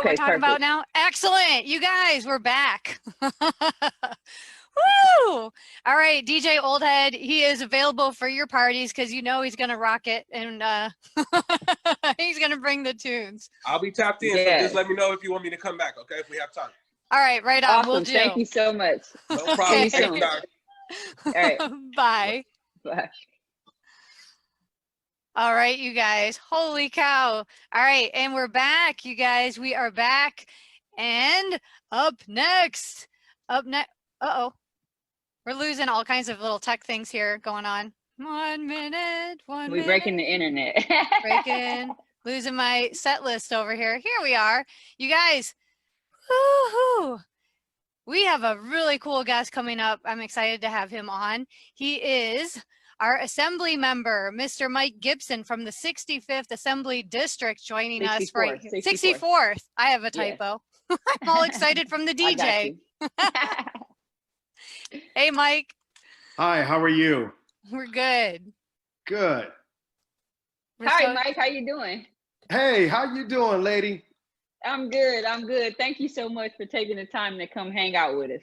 we're talking about now? Excellent. You guys, we're back. Woo! All right, DJ Oldhead, he is available for your parties because you know he's going to rock it and he's going to bring the tunes. I'll be tapped in, so just let me know if you want me to come back, okay, if we have time. All right, right on. Awesome. We'll do. Thank you so much. No problem. See you soon. All right. Bye. Bye. All right, you guys. Holy cow. All right, and we're back, you guys. We are back. And up next. Uh-oh. We're losing all kinds of little tech things here going on. 1 minute, We're breaking the internet. Losing my set list over here. Here we are. You guys, woohoo. We have a really cool guest coming up. I'm excited to have him on. He is our assembly member, Mr. Mike Gibson from the 65th Assembly District joining us for 64th. I have a typo. Yes. I'm all excited from the DJ. Hey, Mike. Hi, how are you? We're good. Good. Hi, Mike. How you doing? Hey, how you doing, lady? I'm good. I'm good. Thank you so much for taking the time to come hang out with us.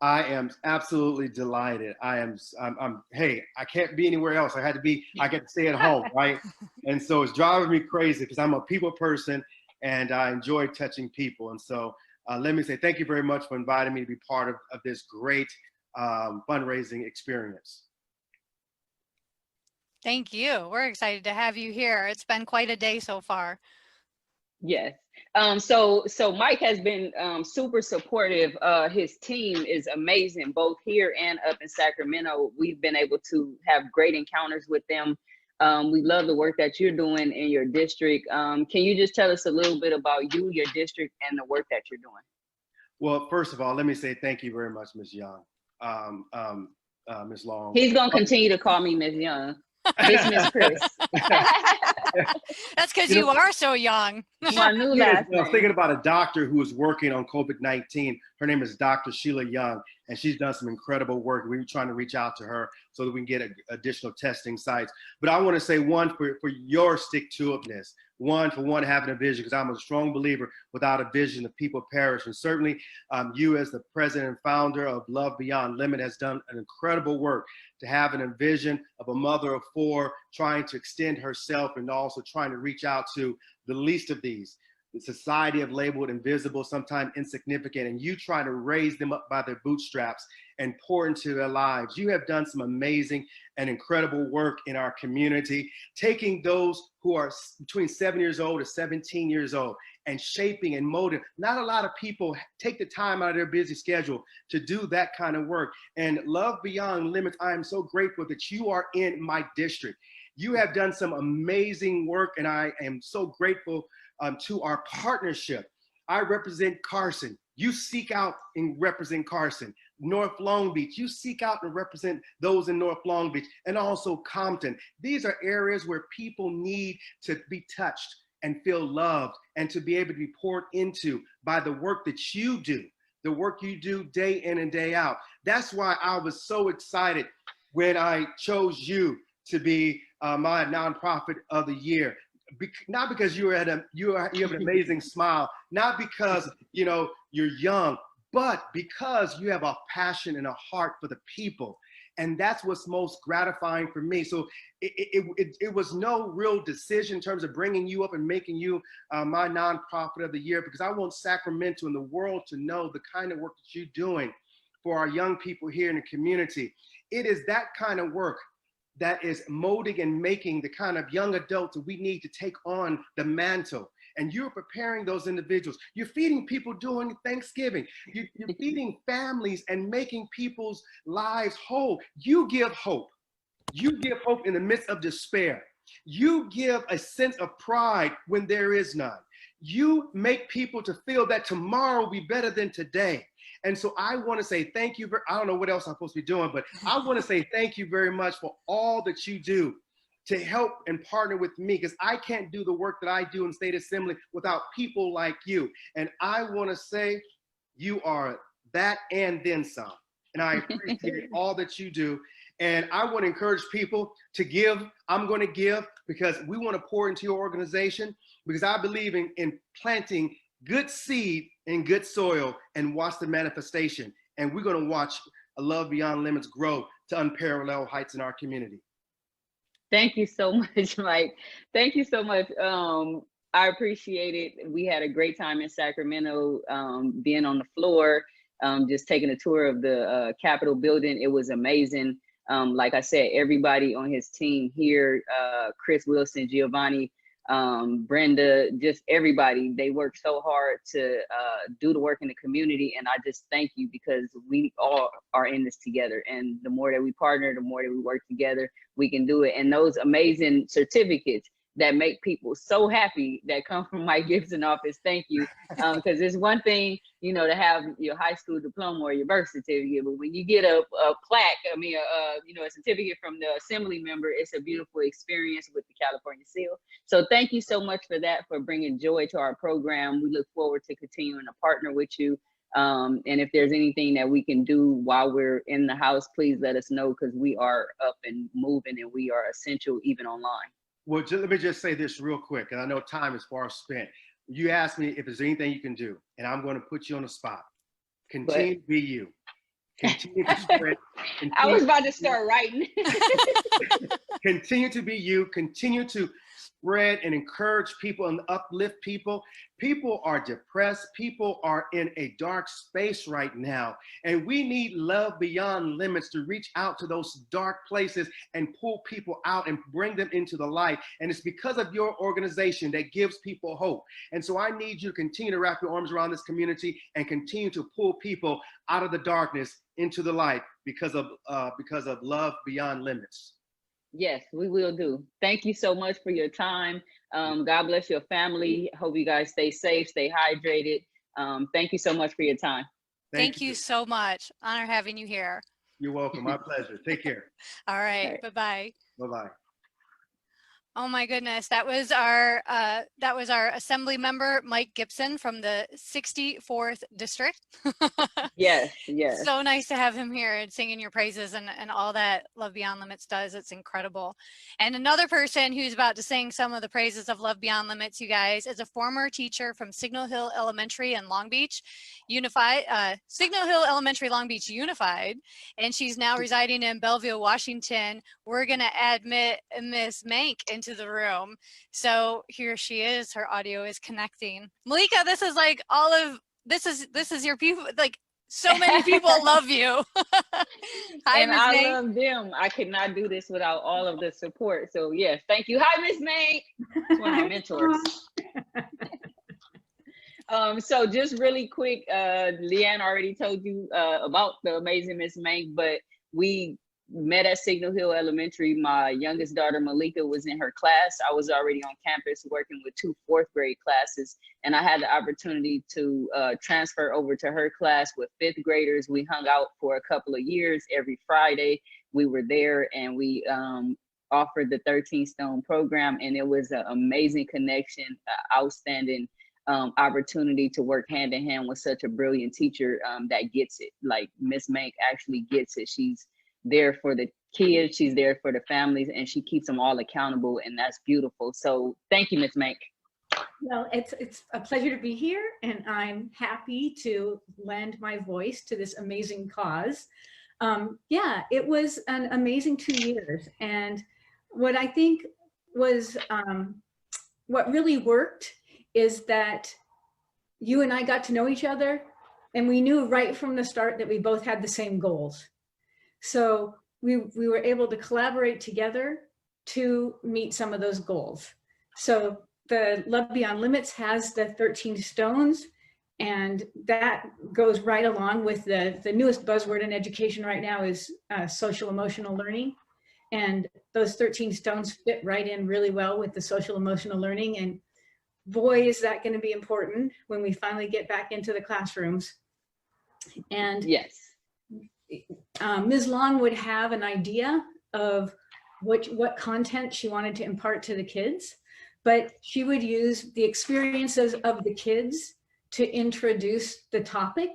I am absolutely delighted. Hey, I can't be anywhere else. I get to stay at home, right? And so it's driving me crazy because I'm a people person and I enjoy touching people. And so let me say thank you very much for inviting me to be part of this great fundraising experience. Thank you. We're excited to have you here. It's been quite a day so far. Yes. So Mike has been super supportive. His team is amazing, both here and up in Sacramento. We've been able to have great encounters with them. We love the work that you're doing in your district. Can you just tell us a little bit about you, your district, and the work that you're doing? Well, first of all, let me say thank you very much, Ms. Young, Ms. Long. He's gonna continue to call me Ms. Young. Miss Chris. That's because you are so young. My new last name. I was thinking about a doctor who is working on COVID-19. Her name is Dr. Sheila Young, and she's done some incredible work. We were trying to reach out to her so that we can get additional testing sites. But I want to say one for your stick-to-itiveness. One, for having a vision, because I'm a strong believer without a vision, the people perish. And certainly you as the president and founder of Love Beyond Limits has done an incredible work to have a vision of a mother of 4 trying to extend herself and also trying to reach out to the least of these. The society have labeled invisible, sometimes insignificant, and you try to raise them up by their bootstraps and pour into their lives. You have done some amazing and incredible work in our community, taking those who are between 7 years old to 17 years old and shaping and molding. Not a lot of people take the time out of their busy schedule to do that kind of work. And Love Beyond Limits, I am so grateful that you are in my district. You have done some amazing work, and I am so grateful to our partnership. I represent Carson. You seek out and represent Carson. North Long Beach, you seek out and represent those in North Long Beach, and also Compton. These are areas where people need to be touched and feel loved and to be able to be poured into by the work that you do, the work you do day in and day out. That's why I was so excited when I chose you to be my nonprofit of the year. Not because you have an amazing smile, not because you're young, but because you have a passion and a heart for the people. And that's what's most gratifying for me. So it was no real decision in terms of bringing you up and making you my nonprofit of the year, because I want Sacramento and the world to know the kind of work that you're doing for our young people here in the community. It is that kind of work that is molding and making the kind of young adults that we need to take on the mantle. And you're preparing those individuals. You're feeding people during Thanksgiving. You're feeding families and making people's lives whole. You give hope. You give hope in the midst of despair. You give a sense of pride when there is none. You make people to feel that tomorrow will be better than today. And so I want to say thank you. I don't know what else I'm supposed to be doing, but I want to say thank you very much for all that you do to help and partner with me, because I can't do the work that I do in State Assembly without people like you. And I want to say you are that and then some. And I appreciate all that you do. And I want to encourage people to give. I'm going to give because we want to pour into your organization, because I believe in planting good seed in good soil and watch the manifestation. And we're going to watch a Love Beyond Limits grow to unparalleled heights in our community. Thank you so much, Mike. Thank you so much. I appreciate it. We had a great time in Sacramento, being on the floor, just taking a tour of the Capitol building. It was amazing. Like I said, everybody on his team here, Chris Wilson, Giovanni, Brenda, just everybody, they work so hard to do the work in the community. And I just thank you, because we all are in this together. And the more that we partner, the more that we work together, we can do it. And those amazing certificates that make people so happy that come from Mike Gibson office, thank you. Because it's one thing, you know, to have your high school diploma or your birth certificate, but when you get a plaque, I mean, you know, a certificate from the assembly member, it's a beautiful experience with the California seal. So thank you so much for that, for bringing joy to our program. We look forward to continuing to partner with you. And if there's anything that we can do while we're in the house, please let us know, because we are up and moving and we are essential even online. Well, let me just say this real quick, and I know time is far spent. You asked me if there's anything you can do, and I'm going to put you on the spot. Continue to be you. Continue to spread. I was about to start writing. Continue to be you. Continue to spread and encourage people and uplift people. People are depressed. People are in a dark space right now. And we need Love Beyond Limits to reach out to those dark places and pull people out and bring them into the light. And it's because of your organization that gives people hope. And so I need you to continue to wrap your arms around this community and continue to pull people out of the darkness into the light because of Love Beyond Limits. Yes, we will do. Thank you so much for your time. God bless your family. Hope you guys stay safe, stay hydrated. Thank you so much for your time. Thank you so much. Honor having you here. You're welcome. My pleasure. Take care. All right. Bye-bye. Bye-bye. Oh my goodness, that was our assembly member Mike Gibson from the 64th district. Yes, yes. So nice to have him here and singing your praises and all that Love Beyond Limits does. It's incredible. And another person who's about to sing some of the praises of Love Beyond Limits, you guys, is a former teacher from Signal Hill Elementary in Long Beach Unified, Signal Hill Elementary Long Beach Unified, and she's now residing in Belleville, Washington. We're gonna admit Miss Mank into the room. So here she is, her audio is connecting. Malika, this is like this is your people, like so many people love you. Hi, and Ms. I May. love them. I could not do this without all of the support. So yes, thank you. Hi, Miss May. It's one of my mentors. So just really quick, Leanne already told you about the amazing Miss Mank, but we met at Signal Hill Elementary. My youngest daughter, Malika, was in her class. I was already on campus working with 2 4th grade classes, and I had the opportunity to transfer over to her class with 5th graders. We hung out for a couple of years. Every Friday, we were there, and we offered the 13 Stone program, and it was an amazing connection, outstanding opportunity to work hand in hand with such a brilliant teacher that gets it. Like Miss Mank actually gets it. She's there for the kids, she's there for the families, and she keeps them all accountable, and that's beautiful. So thank you, Miss Mank. Well, it's a pleasure to be here, and I'm happy to lend my voice to this amazing cause. Yeah, it was an amazing 2 years, and what I think was what really worked is that you and I got to know each other, and we knew right from the start that we both had the same goals. So we were able to collaborate together to meet some of those goals. So the Love Beyond Limits has the 13 stones, and that goes right along with the newest buzzword in education right now is social emotional learning. And those 13 stones fit right in really well with the social emotional learning. And boy, is that going to be important when we finally get back into the classrooms. And yes. Ms. Long would have an idea of what content she wanted to impart to the kids, but she would use the experiences of the kids to introduce the topic.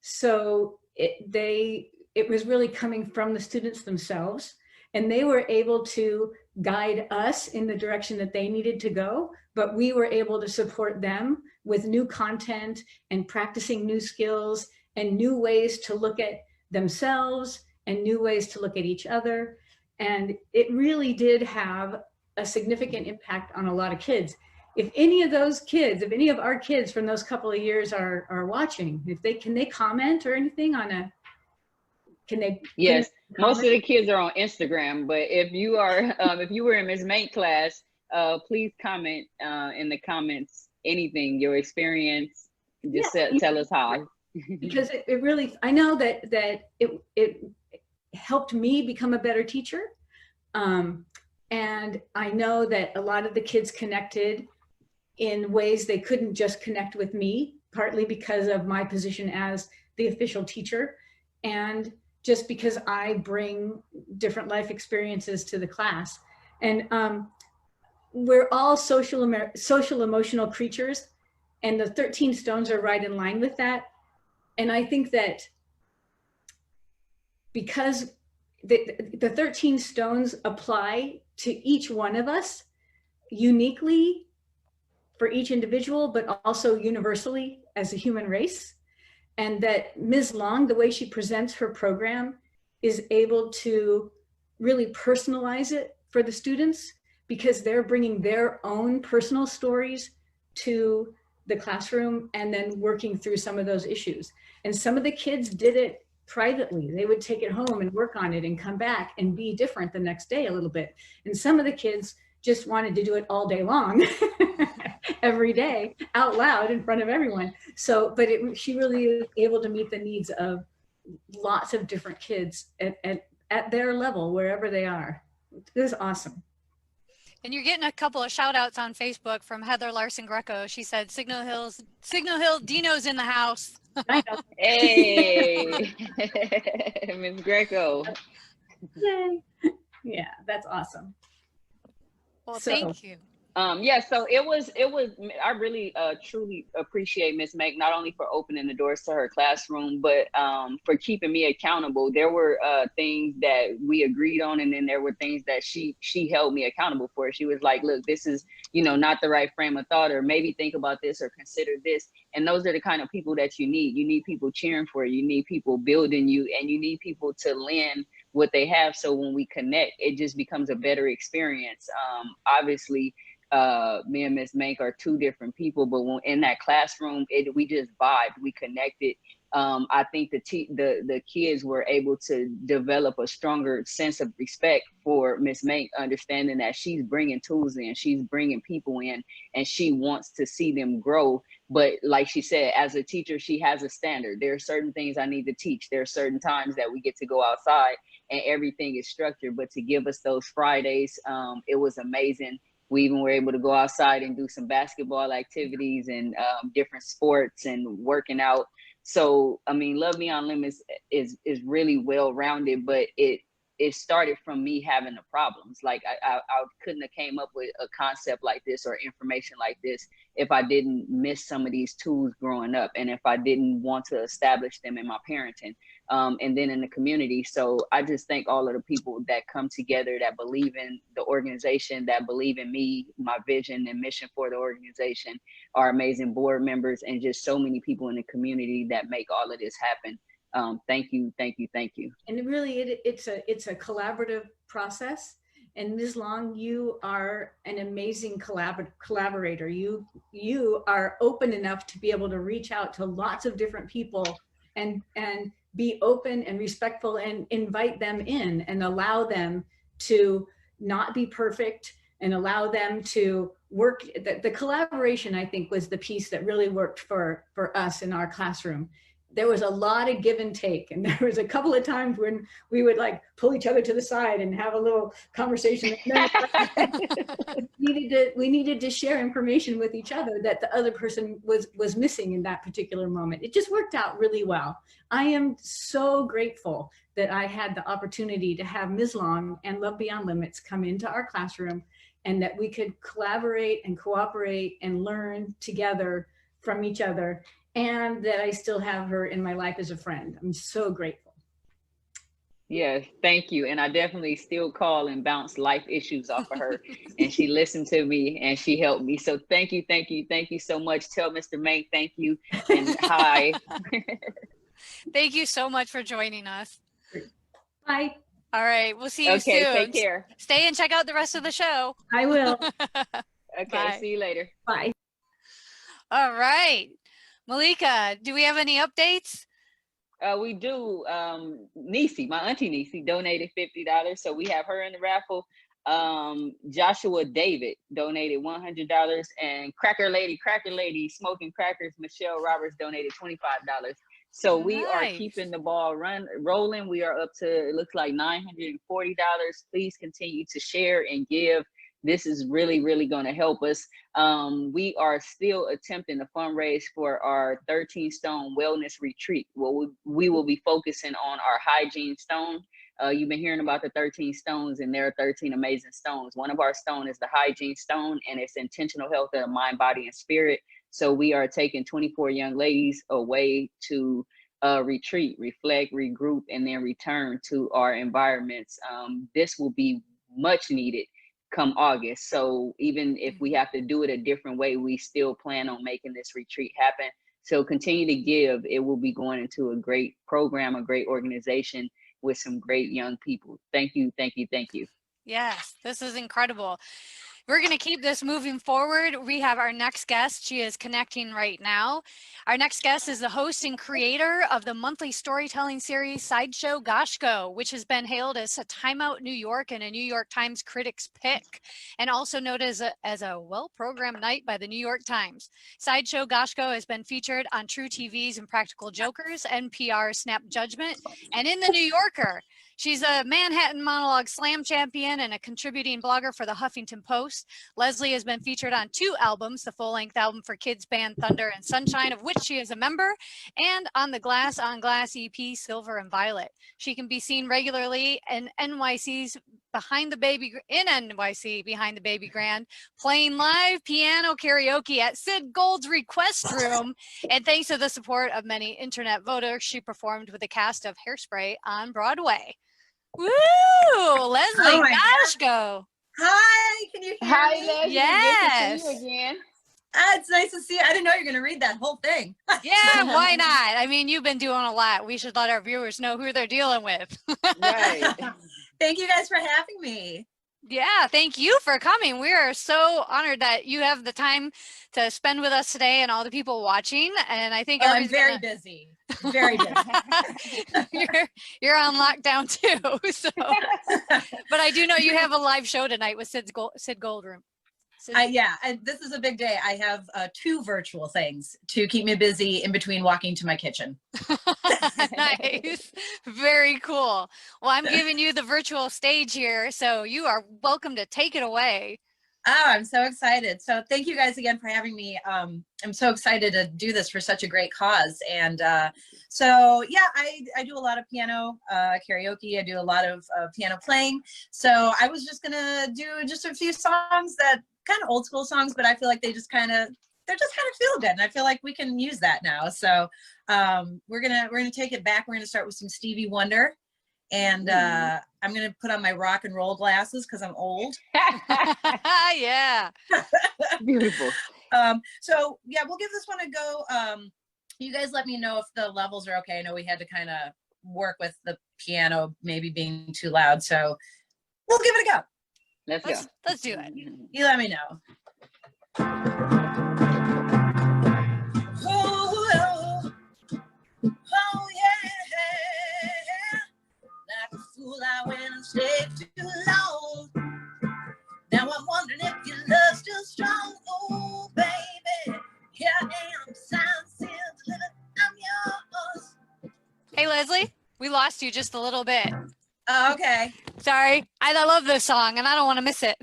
So it was really coming from the students themselves, and they were able to guide us in the direction that they needed to go, but we were able to support them with new content and practicing new skills and new ways to look at themselves and new ways to look at each other. And it really did have a significant impact on a lot of kids. If any of those kids, if any of our kids from those couple of years are watching, can they comment or anything on can they? Yes, most of the kids are on Instagram, but if you are, if you were in Ms. Mate class, please comment in the comments, anything, your experience, just tell us how. Because it really, I know that it helped me become a better teacher. And I know that a lot of the kids connected in ways they couldn't just connect with me, partly because of my position as the official teacher, and just because I bring different life experiences to the class. And we're all social emotional creatures, and the 13 stones are right in line with that. And I think that because the 13 stones apply to each one of us uniquely for each individual, but also universally as a human race. And that Ms. Long, the way she presents her program, is able to really personalize it for the students, because they're bringing their own personal stories to the classroom and then working through some of those issues. And some of the kids did it privately. They would take it home and work on it and come back and be different the next day a little bit. And some of the kids just wanted to do it all day long, every day, out loud in front of everyone. So, but she really is able to meet the needs of lots of different kids at their level, wherever they are. It was awesome. And you're getting a couple of shout outs on Facebook from Heather Larson Greco. She said, Signal Hill, Dino's in the house. I know. Hey, Ms. Greco. Yay. Yeah, that's awesome. Well, thank you. Yeah, so it was, I really truly appreciate Ms. Meg, not only for opening the doors to her classroom, but for keeping me accountable. There were things that we agreed on, and then there were things that she held me accountable for. She was like, look, this is, not the right frame of thought, or maybe think about this or consider this. And those are the kind of people that you need. You need people cheering for you. You need people building you, and you need people to lend what they have. So when we connect, it just becomes a better experience. Obviously, me and Ms. Mank are two different people, but when in that classroom, we just vibed, we connected. I think the kids were able to develop a stronger sense of respect for Ms. Mank, understanding that she's bringing tools in, she's bringing people in, and she wants to see them grow. But like she said, as a teacher, she has a standard. There are certain things I need to teach. There are certain times that we get to go outside and everything is structured. But to give us those Fridays, it was amazing. We even were able to go outside and do some basketball activities and different sports and working out. So, I mean, Love Beyond Limits is really well-rounded, but it started from me having the problems. Like I couldn't have came up with a concept like this or information like this if I didn't miss some of these tools growing up, and if I didn't want to establish them in my parenting and then in the community. So I just thank all of the people that come together, that believe in the organization, that believe in me, my vision and mission for the organization, our amazing board members, and just so many people in the community that make all of this happen. Thank you, thank you, thank you. And really, it's a collaborative process. And Ms. Long, you are an amazing collaborator. You are open enough to be able to reach out to lots of different people and be open and respectful and invite them in and allow them to not be perfect and allow them to work. The collaboration, I think, was the piece that really worked for us in our classroom. There was a lot of give and take, and there was a couple of times when we would like pull each other to the side and have a little conversation. We needed to share information with each other that the other person was missing in that particular moment. It just worked out really well. I am so grateful that I had the opportunity to have Ms. Long and Love Beyond Limits come into our classroom, and that we could collaborate and cooperate and learn together from each other, and that I still have her in my life as a friend. I'm so grateful. Yes, thank you. And I definitely still call and bounce life issues off of her. And she listened to me and she helped me. So thank you, thank you, thank you so much. Tell Mr. May thank you and hi. Thank you so much for joining us. Bye. All right, we'll see you Okay, soon. take care. Stay and check out the rest of the show. I will. Okay, Bye. see you later. Bye. All right. Malika, do we have any updates? We do. Niecy, my auntie Niecy, donated $50, so we have her in the raffle. Joshua David donated $100, and Cracker Lady, smoking crackers, Michelle Roberts donated $25. So we are Nice. keeping the ball rolling. We are up to, it looks like $940. Please continue to share and give. This is really, really going to help us. We are still attempting to fundraise for our 13 Stone Wellness Retreat. Well, we will be focusing on our hygiene stone. You've been hearing about the 13 stones, and there are 13 amazing stones. One of our stone is the hygiene stone, and it's intentional health of the mind, body, and spirit. So we are taking 24 young ladies away to retreat, reflect, regroup, and then return to our environments. This will be much needed come August. So even if we have to do it a different way, we still plan on making this retreat happen. So continue to give. It will be going into a great program, a great organization with some great young people. Thank you, thank you, thank you. Yes, this is incredible. We're going to keep this moving forward. We have our next guest. She is connecting right now. Our next guest is the host and creator of the monthly storytelling series Sideshow Goshko, which has been hailed as a Time Out New York and a New York Times Critics Pick, and also noted as a well-programmed night by the New York Times. Sideshow Goshko has been featured on True TV's Impractical Jokers, NPR Snap Judgment, and in The New Yorker. She's a Manhattan Monologue Slam champion and a contributing blogger for the Huffington Post. Leslie has been featured on 2 albums, the full-length album for kids band Thunder and Sunshine, of which she is a member, and on the Glass on Glass EP, Silver and Violet. She can be seen regularly in NYC Behind the Baby Grand, playing live piano karaoke at Sid Gold's Request Room. And thanks to the support of many internet voters, she performed with the cast of Hairspray on Broadway. Woo! Leslie Goshko. Hi, can you hear Hi, me? Leslie. Yes. Good to see you again. It's nice to see you. I didn't know you were going to read that whole thing. Yeah, why not? I mean, you've been doing a lot. We should let our viewers know who they're dealing with. Right. Thank you guys for having me. Yeah, thank you for coming. We are so honored that you have the time to spend with us today and all the people watching. And I think I'm very busy. Very busy. you're on lockdown too. So, but I do know you have a live show tonight with Sid Goldroom. Yeah, this is a big day. I have 2 virtual things to keep me busy in between walking to my kitchen. Nice. Very cool. Well, I'm giving you the virtual stage here, so you are welcome to take it away. Oh, I'm so excited. So thank you guys again for having me. I'm so excited to do this for such a great cause. And so, yeah, I do a lot of piano karaoke. I do a lot of piano playing. So I was just going to do just a few songs that kind of old school songs, but I feel like they're just kind of feel good. And I feel like we can use that now. So we're going to take it back. We're going to start with some Stevie Wonder. And I'm going to put on my rock and roll glasses because I'm old. Yeah. Beautiful. So yeah, we'll give this one a go. You guys let me know if the levels are okay. I know we had to kind of work with the piano maybe being too loud. So we'll give it a go. Let's do it. You let me know. Oh, yeah. Like a fool, I went and stayed too long. Now I'm wondering if your love's still strong. Oh, baby, here I am, silence is living, I'm yours. Hey, Leslie, we lost you just a little bit. Oh, okay. Sorry. I love this song and I don't want to miss it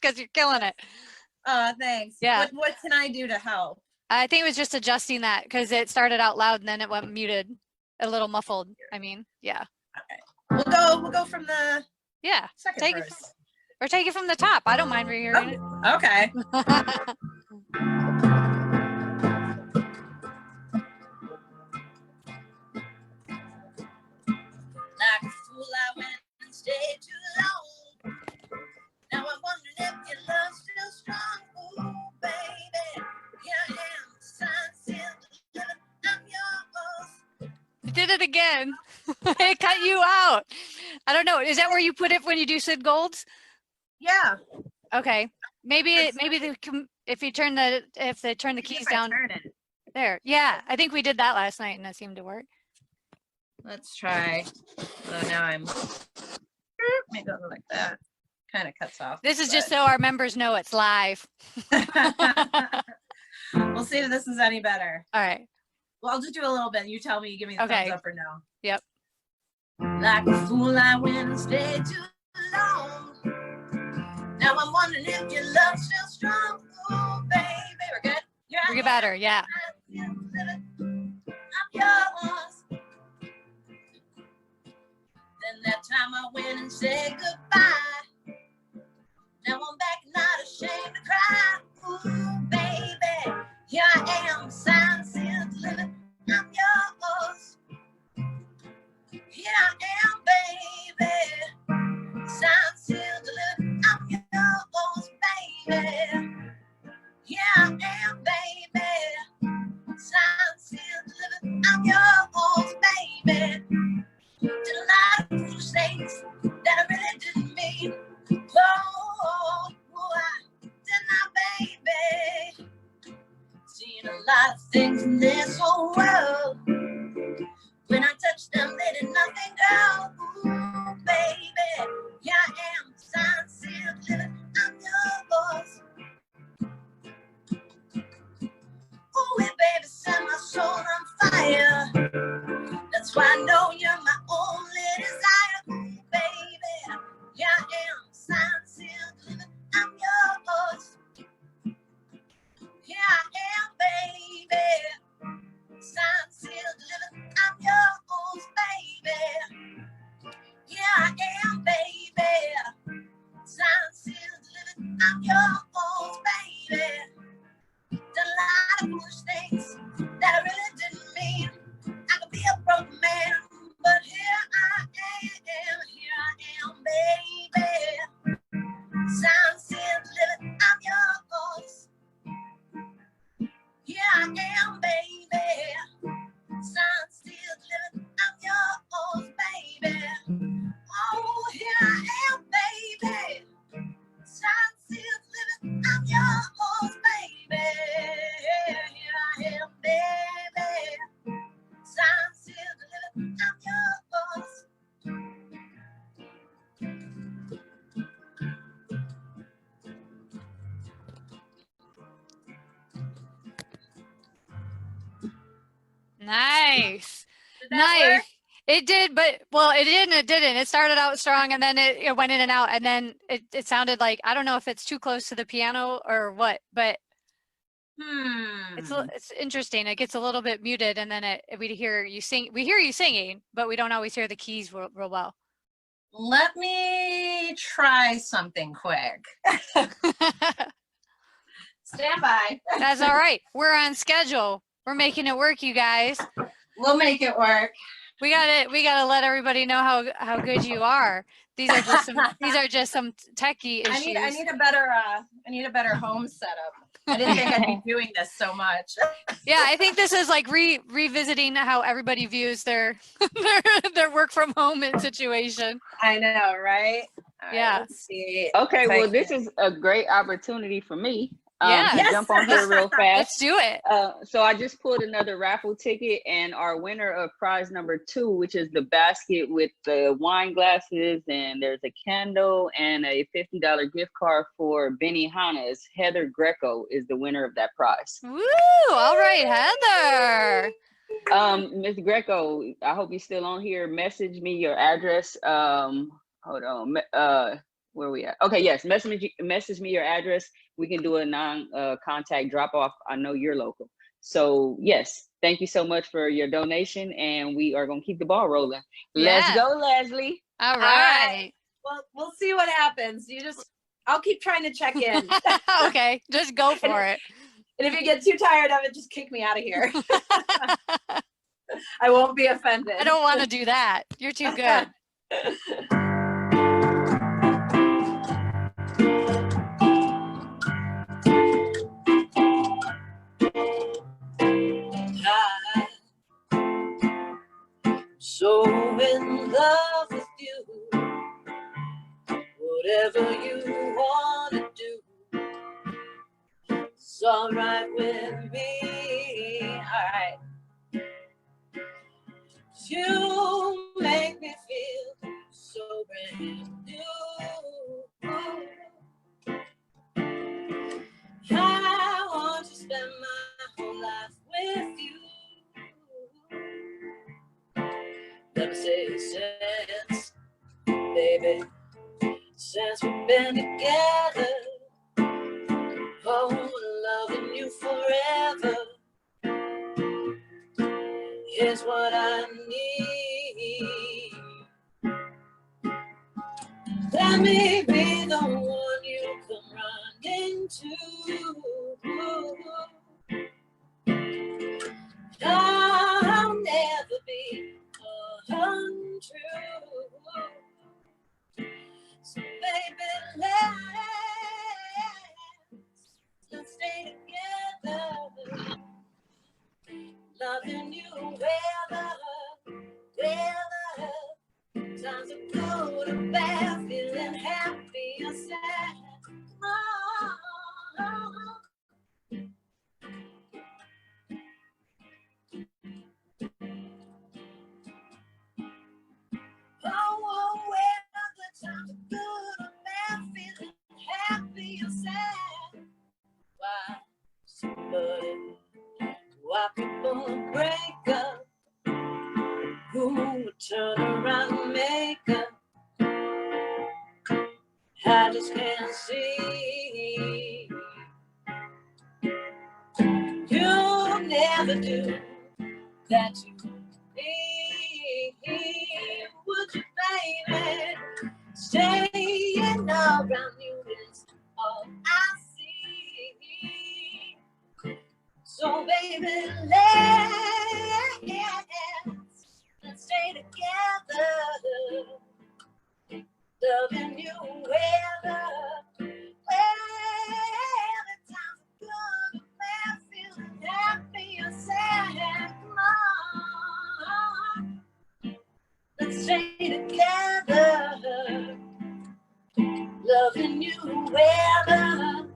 because you're killing it. Thanks. Yeah. What can I do to help? I think it was just adjusting that because it started out loud and then it went muted, a little muffled. I mean, yeah. Okay. We'll go from the second verse. Take it from the top. I don't mind rehearing it. Okay. did it again. It cut you out. I don't know. Is that where you put it when you do Sid Gold's? Yeah. Okay. Maybe Let's- if they turn the keys If I down turn it. there. Yeah, I think we did that last night and that seemed to work. Let's try. Oh, now I'm. Maybe I'll go like that. Kind of cuts off. This is just so our members know it's live. We'll see if this is any better. All right. Well, I'll just do a little bit. You tell me, you give me the Okay. thumbs up or no. Yep. Like a fool, I went and stayed too long. Now I'm wondering if your love's still strong. Ooh, baby, we're good. We get better. Yeah. I'm yours. Then that time I went and said goodbye. Now I'm back, not ashamed to cry. Ooh, baby, here I am, signed, sealed, delivered. I'm yours. Here I am, baby, signed, sealed, delivered. I'm yours, baby. Here I am, baby, signed, sealed, delivered. I'm yours, baby. Did a lot of foolish things that I really didn't mean. Oh, I did not, baby. Seen a lot of things in this whole world. When I touched them, they did nothing, girl. Ooh, baby, here I am, signed, sealed, delivered. I'm yours. Ooh, baby, set my soul on fire. That's why I know you're my only desire. Ooh, baby, here I am, signed, sealed, delivered. I'm yours. Here I am, baby, signed, sealed, delivered. I'm yours, baby. Here I am, baby, signed, sealed, delivered. I'm yours, baby. Done a lot of foolish things that I really didn't mean. I could be a broke man, but here I am, baby. Signed, sealed, delivered. I'm yours. Here I am, baby. Signed, sealed, delivered. I'm yours, baby. Oh, here I am, baby. Signed, sealed, delivered. I'm yours, baby. Here I am, baby. Signed, sealed, delivered. I'm yours. Nice. Did that Nice. work? It did, but well, it didn't. It didn't. It started out strong, and then it went in and out, and then it sounded like, I don't know if it's too close to the piano or what, but it's interesting. It gets a little bit muted, and then we hear you singing, but we don't always hear the keys real well. Let me try something quick. Stand by. That's all right. We're on schedule. We're making it work, you guys. We'll make it work. We gotta let everybody know how good you are. These are just some techie issues. I need a better home setup. I didn't think I'd be doing this so much. Yeah, I think this is like revisiting how everybody views their their work from home situation. I know, right? All right, Yeah. let's see. Okay, well, this is a great opportunity for me Yeah. to Yes. jump on here real fast. Let's do it. So I just pulled another raffle ticket, and our winner of prize number 2, which is the basket with the wine glasses, and there's a candle and a $50 gift card for Benihana's. Heather Greco is the winner of that prize. Woo! All right, Heather. Ms. Greco, I hope you're still on here. Message me your address. Hold on. Where are we at? Okay, yes. Message me your address. We can do a non-contact drop-off. I know you're local. So, yes, thank you so much for your donation, and we are going to keep the ball rolling. Let's Yeah. go, Leslie. All right. Well, we'll see what happens. I'll keep trying to check in. Okay, just go for it. And if you get too tired of it, just kick me out of here. I won't be offended. I don't want to do that. You're too good. So in love with you, whatever you want to do, it's all right with me. All right. You make me feel so brand new. I want to spend my whole life with you. Let me say since, baby, since we've been together, oh, loving you forever is what I need. Let me be the one you come running to. I'll never be untrue. So baby, let's stay together. Loving you weather. Times are good or bad, feeling happy or sad. Oh, weather, times are good or bad, feeling happy or sad. Why, somebody, why people break up? Who would turn around and make up? I just can't see. You'll never do that to me. Would you, baby? Staying around you is all I see. So, baby, let's stay together. Loving you weather times are good or bad, feeling happy or sad. Come on, let's stay together. Loving you weather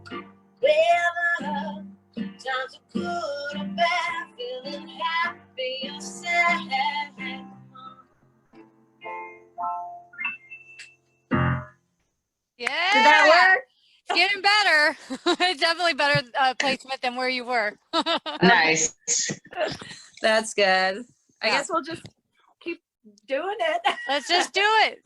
times are good or bad, feeling happy or sad. Yeah. Did that work? It's getting better. It's definitely better placement than where you were. Nice. That's good. I Yeah. guess we'll just keep doing it. Let's just do it.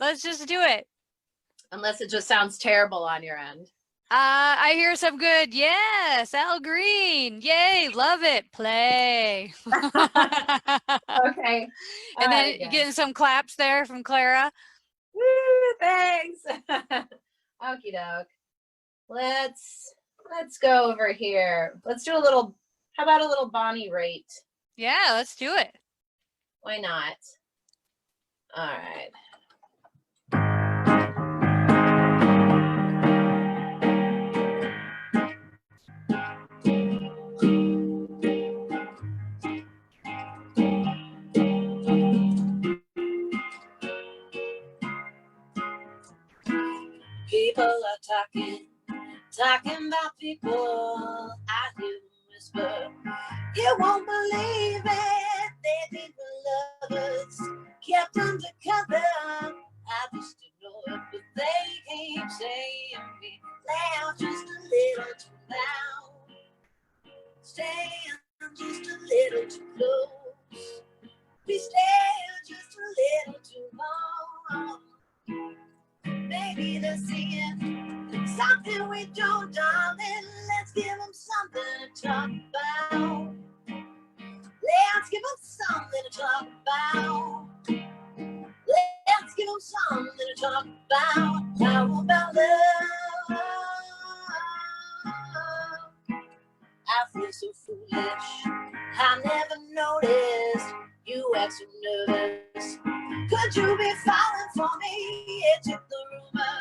Unless it just sounds terrible on your end. I hear some good. Yes, Al Green. Yay, love it. Play. Okay. And then getting some claps there from Clara. Woo, thanks. Okie doke. Let's go over here. Let's do a little, how about a little Bonnie rate? Yeah, let's do it. Why not? All right. People are talking about people. I hear them whisper, you won't believe it. They think we're lovers, kept undercover. I just ignore it, but they keep saying we loud, just a little too loud, staying just a little too close. We stay just a little too long. Maybe they're seeing something we don't, darling. Let's give them something to talk about. Let's give them something to talk about. Let's give them something to talk about. How about love? I feel so foolish. I never noticed you act so nervous. Could you be falling for me? It took the rumor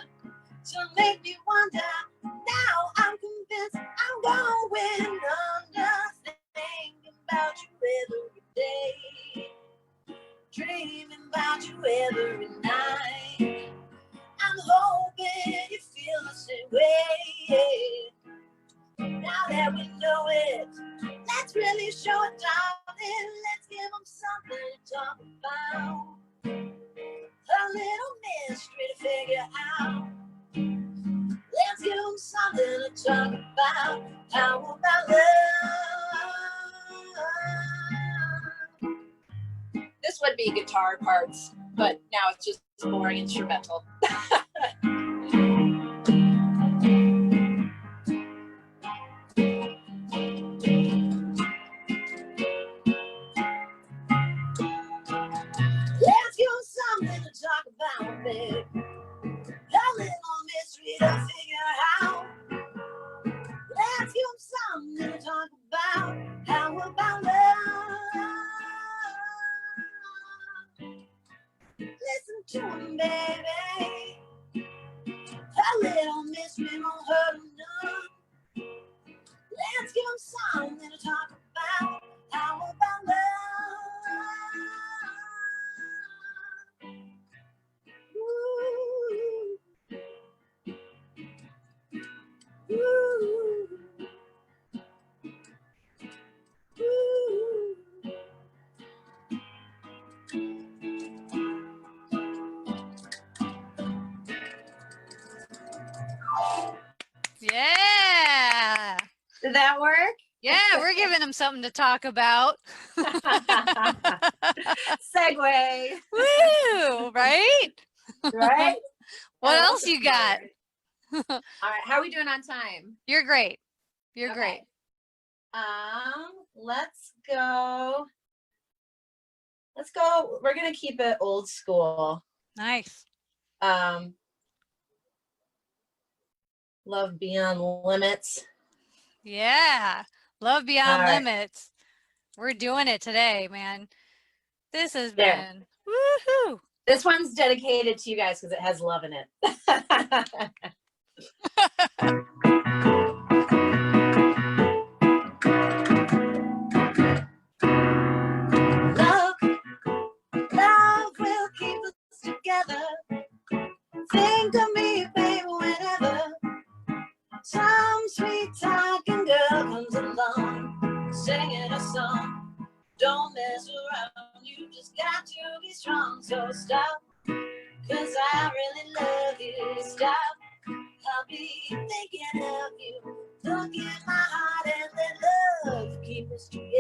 to make me wonder. Now I'm convinced I'm going under, thinking about you every day. dreaming about you every night. I'm hoping you feel the same way. Now that we know it, let's really show it, darling. Let's give them something to talk about. A little mystery to figure out. Let's give them something to talk about. How about love? This would be guitar parts, but now it's just boring instrumental. Let's give them something to talk about, babe. A little mystery to figure out. Let's give them something to talk about. How about love? Listen to them, baby. A little mystery won't hurt them none. Let's give them something to talk about. How about love? Ooh. Ooh. Ooh. Yeah. Did that work? Yeah, we're giving them something to talk about. Segue. Woo, right? Right? What else you got? All right. How are we doing on time? You're great. You're Okay. great. Let's go. Let's go. We're gonna keep it old school. Nice. Love Beyond Limits. Yeah. Love Beyond All right. Limits. We're doing it today, man. This has There. been woohoo. This one's dedicated to you guys because it has love in it. Love will keep us together. Think of me, baby, whenever some sweet talking girl comes along, singing a song. Don't mess around, you just got to be strong. So stop, 'cause I really love you. Stop, I'll be thinking of you. Look in my heart and let love keep us together.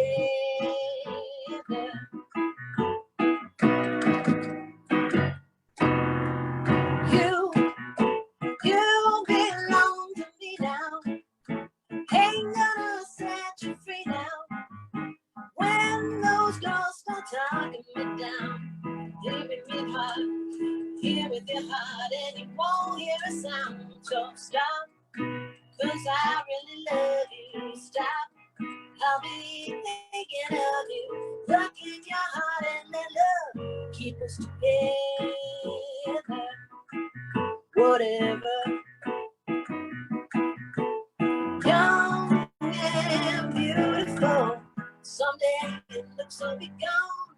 You belong to me now. Ain't gonna set you free now. When those girls start talking me down, hear with your heart, hear with your heart, and you won't hear a sound. So stop, 'cause I really love you. Stop, I'll be thinking of you. Look in your heart and let love keep us together. Whatever. Young and beautiful, someday it looks like we're gone.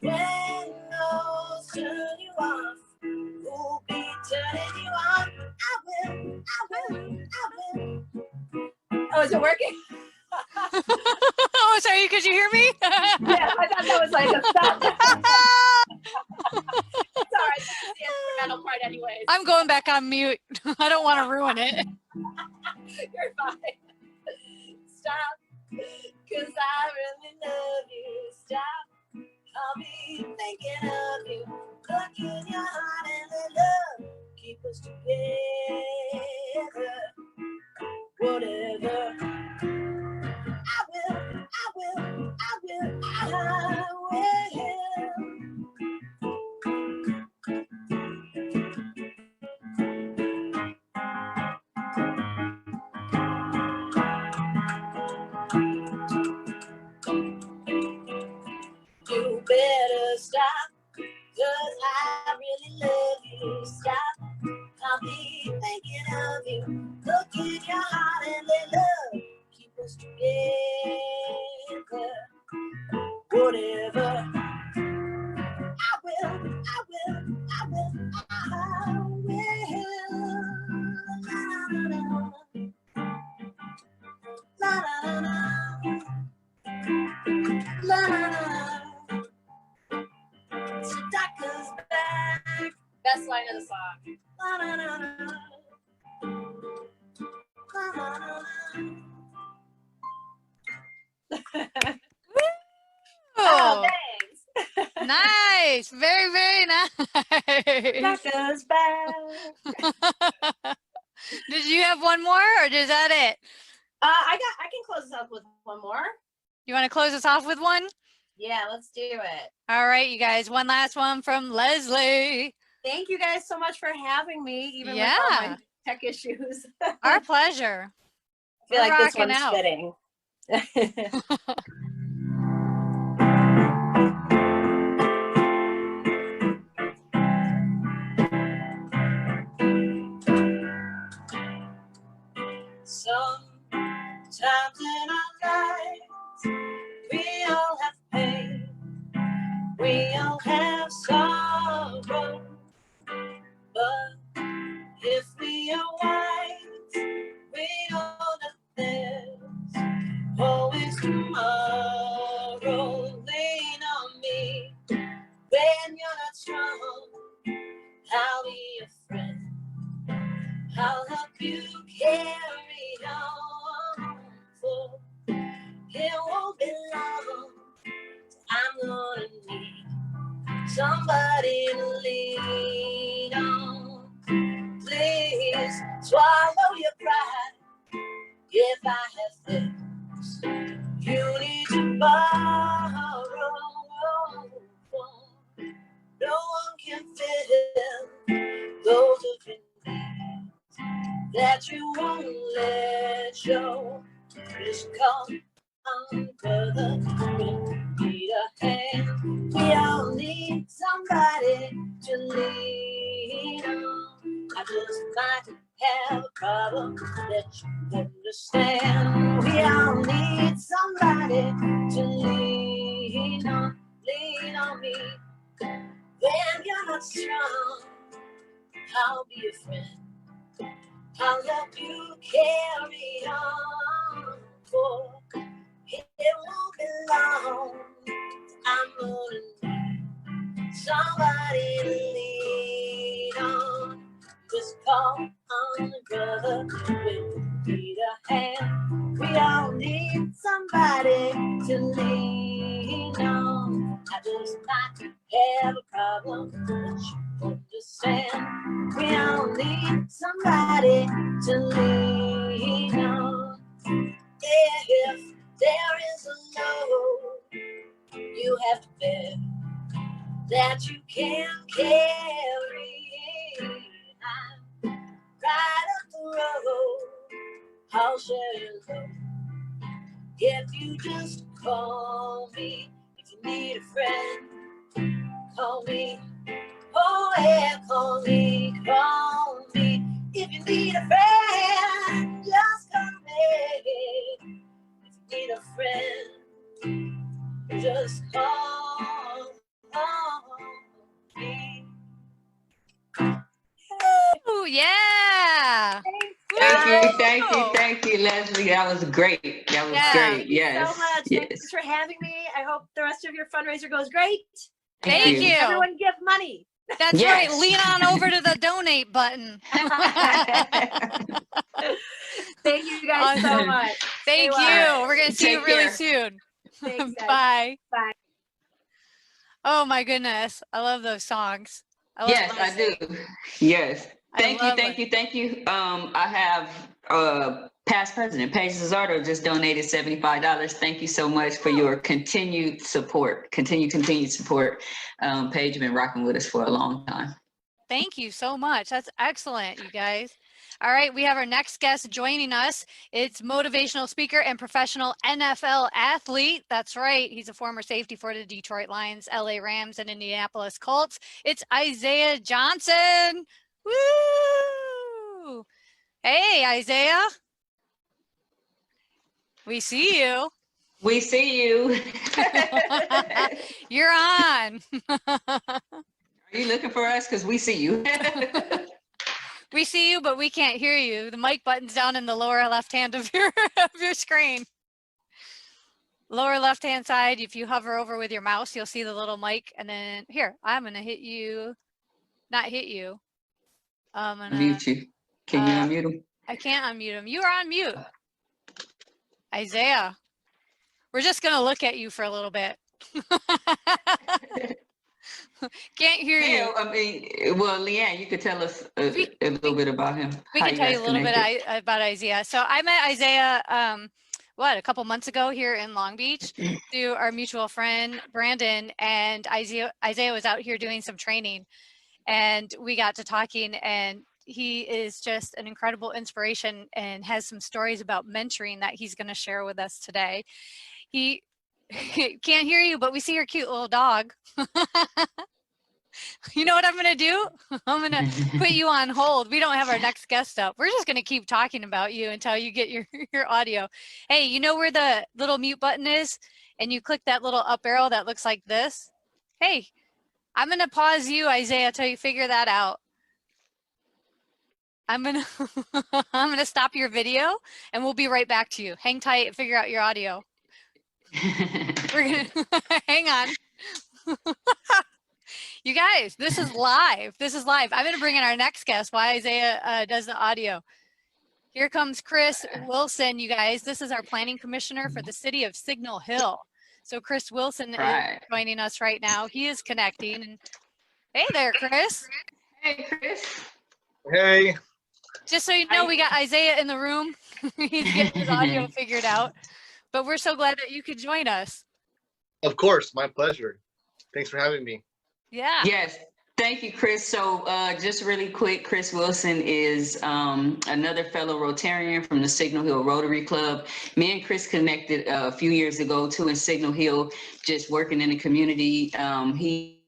When those turn you off, who'll be turning you on? I will, I will, I will. Oh, is it working? Oh, sorry, could you hear me? Yeah, I thought that was like a stop. It's all right, this is the instrumental part anyways. I'm going back on mute. I don't want to ruin it. You're fine. Stop, 'cause I really love you. Stop, I'll be thinking of you. Look in your heart and let love keep us together. Whatever. I will, I will, I will, I will. You better stop, 'cause I really love you. Stop, I'll be thinking of you. Look in your heart and let love keep us together. Whatever. know the song. La, na, na, na. La, na, na, na. Oh, thanks. Nice. Very, very nice. That goes back. Did you have one more or is that it? I can close this up with one more. You want to close us off with one? Yeah, let's do it. All right, you guys. One last one from Leslie. Thank you guys so much for having me, even with all my tech issues. Our pleasure. I feel like this rocking one's out. fitting. Sometimes in our lives, we all have pain, we all have sorrow, but if we are wise, we know that there's always tomorrow. Lean on me when you're not strong. I'll be your friend. I'll help you carry on, for it won't be long. I'm gonna need somebody to lean on. Please swallow your pride. If I have things you need to borrow, no one can fill those of your needs that you won't let show. Just call on brother, we need a hand. We all need somebody to lean on. I just might have a problem that you understand. We all need somebody to lean on me. When you're not strong, I'll be your friend. I'll help you carry on, for it won't be long. I'm gonna need somebody to lean on. Just call on a brother, we need a hand. We all need somebody to lean on. I just might have a problem that you understand. We all need somebody to lean on. If there is a load you have to bear that you can't carry, I'm right up the road. I'll share your load. If you just call me, if you need a friend, call me. Oh yeah, call me, call me. If you need a friend, just call me. If you need a friend, just call me. Ooh, yeah. Thank you, Leslie. That was great. That was great. Yes. So much. Yes. Thanks for having me. I hope the rest of your fundraiser goes great. Thank you. Everyone give money. That's right. Lean on over to the donate button. Thank you guys so much. Thank you. We're going to see you really soon. Thanks, guys. Bye. Bye. Oh my goodness. I love those songs. Yes, I do. Yes. Thank you. I have past president Paige Cesardo just donated $75. Thank you so much for your continued support. Continued support. Paige has been rocking with us for a long time. Thank you so much. That's excellent, you guys. All right, we have our next guest joining us. It's motivational speaker and professional NFL athlete. That's right. He's a former safety for the Detroit Lions, LA Rams, and Indianapolis Colts. It's Isaiah Johnson. Woo! Hey, Isaiah. We see you. We see you. You're on. Are you looking for us? Because we see you. We see you, but we can't hear you. The mic button's down in the lower left hand of your screen. Lower left hand side, if you hover over with your mouse, you'll see the little mic. And then here, I'm going to hit you. Not hit you. I'm gonna Mute you. Can you unmute him? I can't unmute him. You are on mute. Isaiah, we're just gonna look at you for a little bit. Can't hear you. Yeah, I mean, well, Leanne, you could tell us a little bit about him. We how can tell guys you a little bit connected. about Isaiah. So I met Isaiah, a couple months ago here in Long Beach through our mutual friend, Brandon, and Isaiah was out here doing some training, and we got to talking, and he is just an incredible inspiration and has some stories about mentoring that he's going to share with us today. He can't hear you, but we see your cute little dog. You know what I'm going to do? I'm going to put you on hold. We don't have our next guest up. We're just going to keep talking about you until you get your audio. Hey, you know where the little mute button is? And you click that little up arrow that looks like this. Hey, I'm going to pause you, Isaiah, till you figure that out. I'm going to stop your video and we'll be right back to you. Hang tight and figure out your audio. We're going to hang on. You guys, this is live. This is live. I'm going to bring in our next guest while Isaiah does the audio. Here comes Chris Wilson, you guys. This is our planning commissioner for the city of Signal Hill. So Chris Wilson is joining us right now. He is connecting. And hey there, Chris. Hey, Chris. Hey. Just so you know, we got Isaiah in the room. He's getting his audio figured out. But we're so glad that you could join us. Of course, my pleasure. Thanks for having me. Yeah. Yes. Thank you, Chris. So just really quick, Chris Wilson is another fellow Rotarian from the Signal Hill Rotary Club. Me and Chris connected a few years ago too in Signal Hill, just working in the community.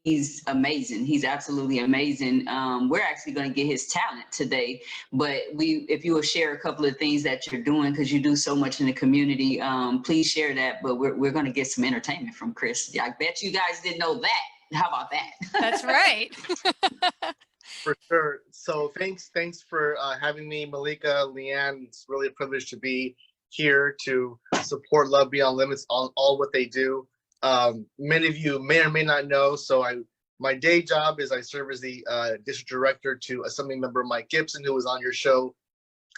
He's amazing. He's absolutely amazing. We're actually going to get his talent today, but if you will share a couple of things that you're doing, because you do so much in the community, please share that. But we're going to get some entertainment from Chris. I bet you guys didn't know that. How about that? That's right. For sure. So thanks for having me, Malika, Leanne. It's really a privilege to be here to support Love Beyond Limits on all what they do. Many of you may or may not know, so my day job is I serve as the district director to Assembly Member Mike Gibson, who was on your show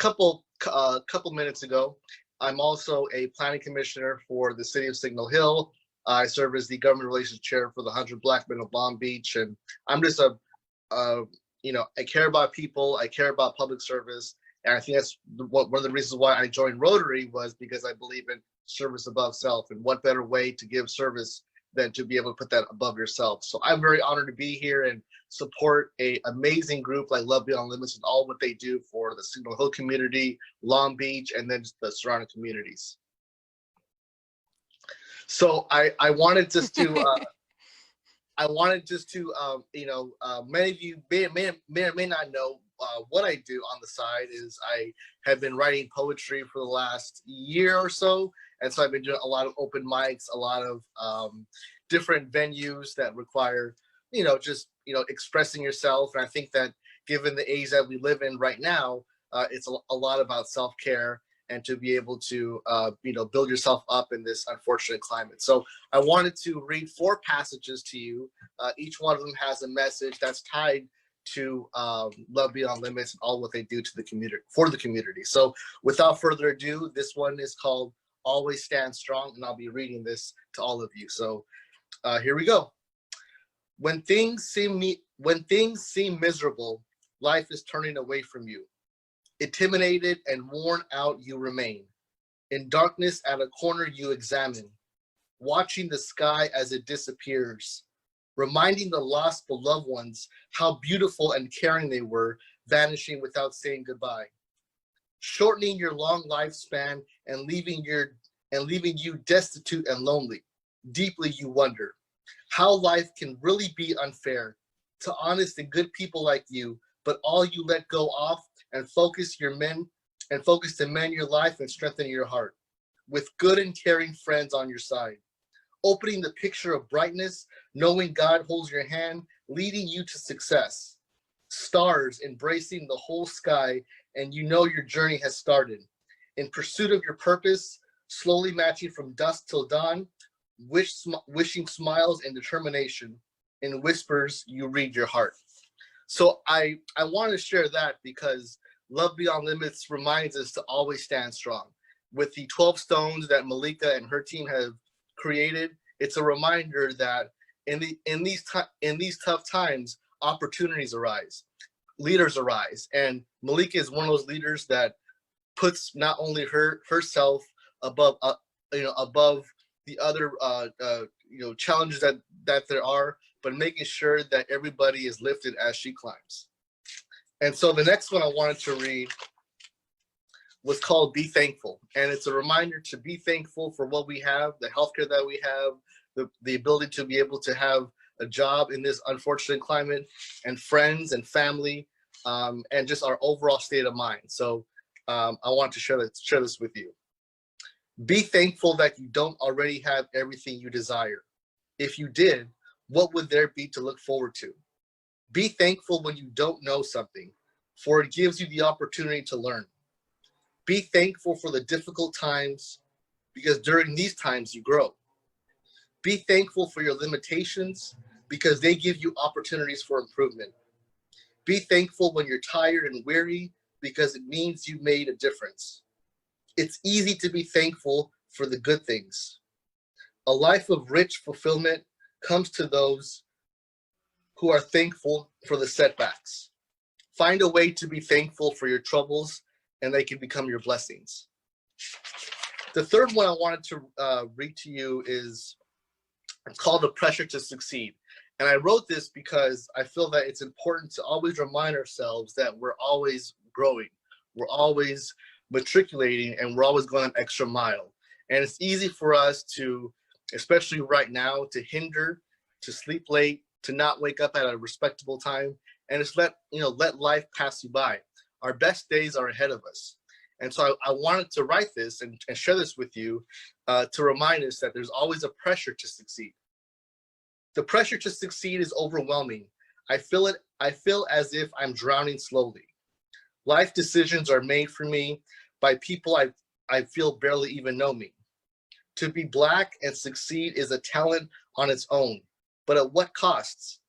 a couple minutes ago. I'm also a planning commissioner for the city of Signal Hill. I serve as the government relations chair for the 100 Black Men of Long Beach, and I'm just I care about people, I care about public service, and I think that's one of the reasons why I joined Rotary was because I believe in service above self, and what better way to give service than to be able to put that above yourself. So I'm very honored to be here and support an amazing group like Love Beyond Limits and all what they do for the Signal Hill community, Long Beach, and then the surrounding communities. So I wanted just to many of you may or may not know what I do on the side is I have been writing poetry for the last year or so, and so I've been doing a lot of open mics, a lot of different venues that require expressing yourself. And I think that given the age that we live in right now, it's a lot about self-care and to be able to, build yourself up in this unfortunate climate. So I wanted to read 4 passages to you. Each one of them has a message that's tied to Love Beyond Limits and all what they do to the community, for the community. So without further ado, this one is called Always Stand Strong, and I'll be reading this to all of you. So here we go. When things seem miserable, life is turning away from you. Intimidated and worn out, you remain. In darkness at a corner, you examine, watching the sky as it disappears, reminding the lost beloved ones how beautiful and caring they were, vanishing without saying goodbye. Shortening your long lifespan and leaving you destitute and lonely. Deeply you wonder how life can really be unfair to honest and good people like you, but all you let go off and focus to mend your life and strengthen your heart with good and caring friends on your side. Opening the picture of brightness, knowing God holds your hand, leading you to success. Stars embracing the whole sky, and you know your journey has started. In pursuit of your purpose, slowly matching from dusk till dawn, wishing smiles and determination. In whispers, you read your heart. So I want to share that because Love Beyond Limits reminds us to always stand strong. With the 12 stones that Malika and her team have created, it's a reminder that in these tough times, opportunities arise, leaders arise, and Malika is one of those leaders that puts not only herself above above the other challenges that there are, but making sure that everybody is lifted as she climbs. And so the next one I wanted to read was called Be Thankful. And it's a reminder to be thankful for what we have, the healthcare that we have, the ability to be able to have a job in this unfortunate climate, and friends and family, and just our overall state of mind. So I want to share this with you. Be thankful that you don't already have everything you desire. If you did, what would there be to look forward to? Be thankful when you don't know something, for it gives you the opportunity to learn. Be thankful for the difficult times, because during these times you grow. Be thankful for your limitations, because they give you opportunities for improvement. Be thankful when you're tired and weary, because it means you made a difference. It's easy to be thankful for the good things. A life of rich fulfillment comes to those who are thankful for the setbacks. Find a way to be thankful for your troubles, and they can become your blessings. The third one I wanted to read to you is called The Pressure to Succeed. And I wrote this because I feel that it's important to always remind ourselves that we're always growing, we're always matriculating, and we're always going an extra mile. And it's easy for us to, especially right now, to hinder, to sleep late, to not wake up at a respectable time, and just let life pass you by. Our best days are ahead of us. And so I wanted to write this and share this with you to remind us that there's always a pressure to succeed. The pressure to succeed is overwhelming. I feel as if I'm drowning slowly. Life decisions are made for me by people I feel barely even know me. To be Black and succeed is a talent on its own, but at what costs?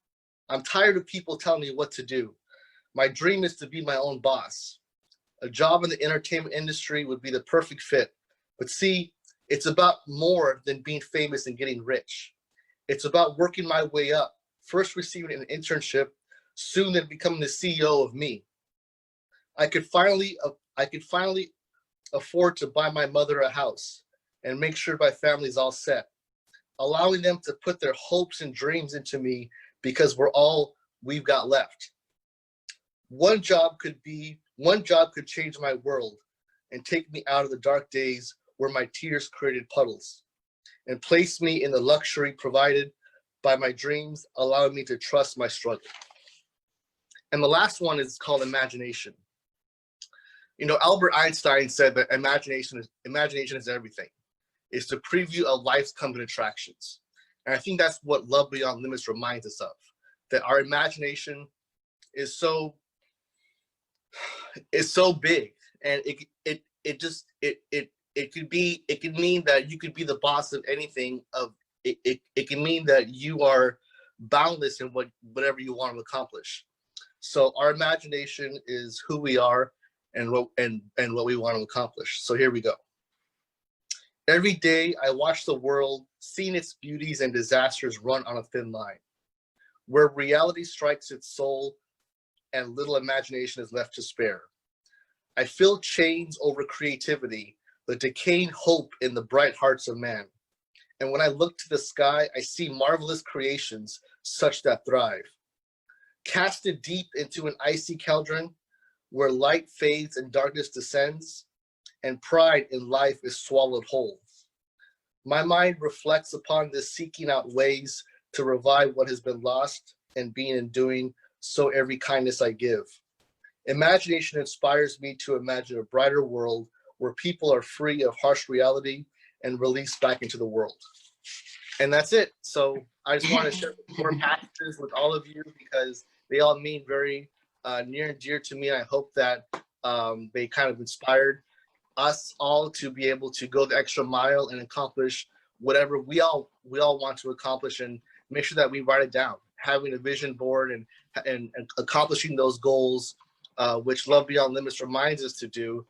I'm tired of people telling me what to do. My dream is to be my own boss. A job in the entertainment industry would be the perfect fit. But see, it's about more than being famous and getting rich. It's about working my way up, first receiving an internship, soon then becoming the CEO of me. I could finally afford to buy my mother a house and make sure my family's all set, allowing them to put their hopes and dreams into me because we're all we've got left. One job could change my world and take me out of the dark days where my tears created puddles and place me in the luxury provided by my dreams, allowing me to trust my struggle. And the last one is called imagination. Albert Einstein said that imagination is everything. It's the preview of life's coming attractions. And I think that's what Love Beyond Limits reminds us of, that our imagination is so big, and it could mean that you could be the boss of anything. It can mean that you are boundless in whatever you want to accomplish. So our imagination is who we are and what we want to accomplish. So here we go. Every day I watch the world, seeing its beauties and disasters run on a thin line, where reality strikes its soul and little imagination is left to spare. I feel chains over creativity, the decaying hope in the bright hearts of man. And when I look to the sky, I see marvelous creations such that thrive. Casted deep into an icy cauldron, where light fades and darkness descends, and pride in life is swallowed whole. My mind reflects upon this, seeking out ways to revive what has been lost, and being and doing so every kindness I give. Imagination inspires me to imagine a brighter world where people are free of harsh reality and released back into the world. And that's it. So I just want to share more passages with all of you because they all mean very near and dear to me. I hope that they kind of inspired us all to be able to go the extra mile and accomplish whatever we all want to accomplish, and make sure that we write it down. having a vision board and accomplishing those goals, which Love Beyond Limits reminds us to do,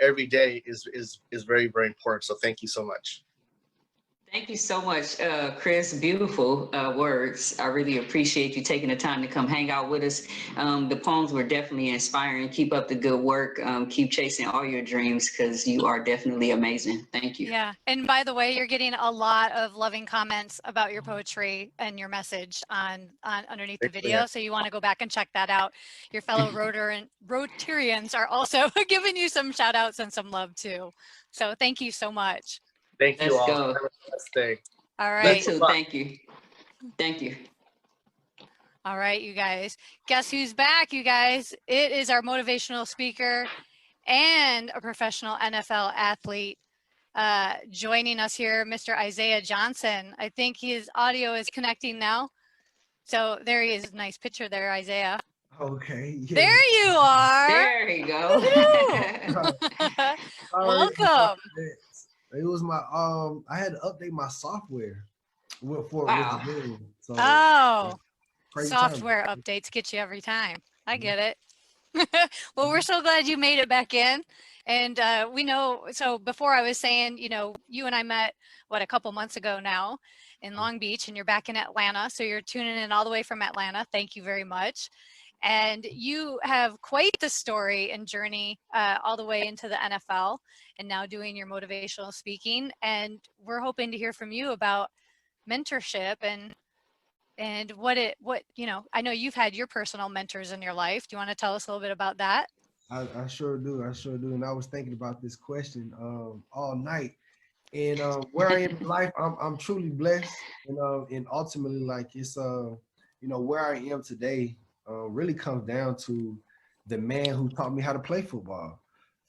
every day is very, very important. So thank you so much. Thank you so much, Chris. Beautiful words. I really appreciate you taking the time to come hang out with us. The poems were definitely inspiring. Keep up the good work. Keep chasing all your dreams because you are definitely amazing. Thank you. Yeah. And by the way, you're getting a lot of loving comments about your poetry and your message on underneath the video. So you want to go back and check that out. Your fellow Rotarians are also giving you some shout outs and some love too. So thank you so much. Thank you all. Let's go. Have a blessed day. All right. You too. Thank you. Thank you. All right, you guys. Guess who's back, you guys? It is our motivational speaker and a professional NFL athlete joining us here, Mr. Isaiah Johnson. I think his audio is connecting now. So there he is. Nice picture there, Isaiah. Okay. Yeah. There you are. There you go. Welcome. It was my I had to update my software for Wow. Zoom. So software updates get you every time. I get it. Well, we're so glad you made it back in. And we know, so before I was saying, you and I met, a couple months ago now in Long Beach, and you're back in Atlanta. So you're tuning in all the way from Atlanta. Thank you very much. And you have quite the story and journey all the way into the NFL and now doing your motivational speaking. And we're hoping to hear from you about mentorship and what I know you've had your personal mentors in your life. Do you want to tell us a little bit about that? I sure do. And I was thinking about this question all night. And where I am in life, I'm truly blessed. And ultimately, like it's where I am today really comes down to the man who taught me how to play football.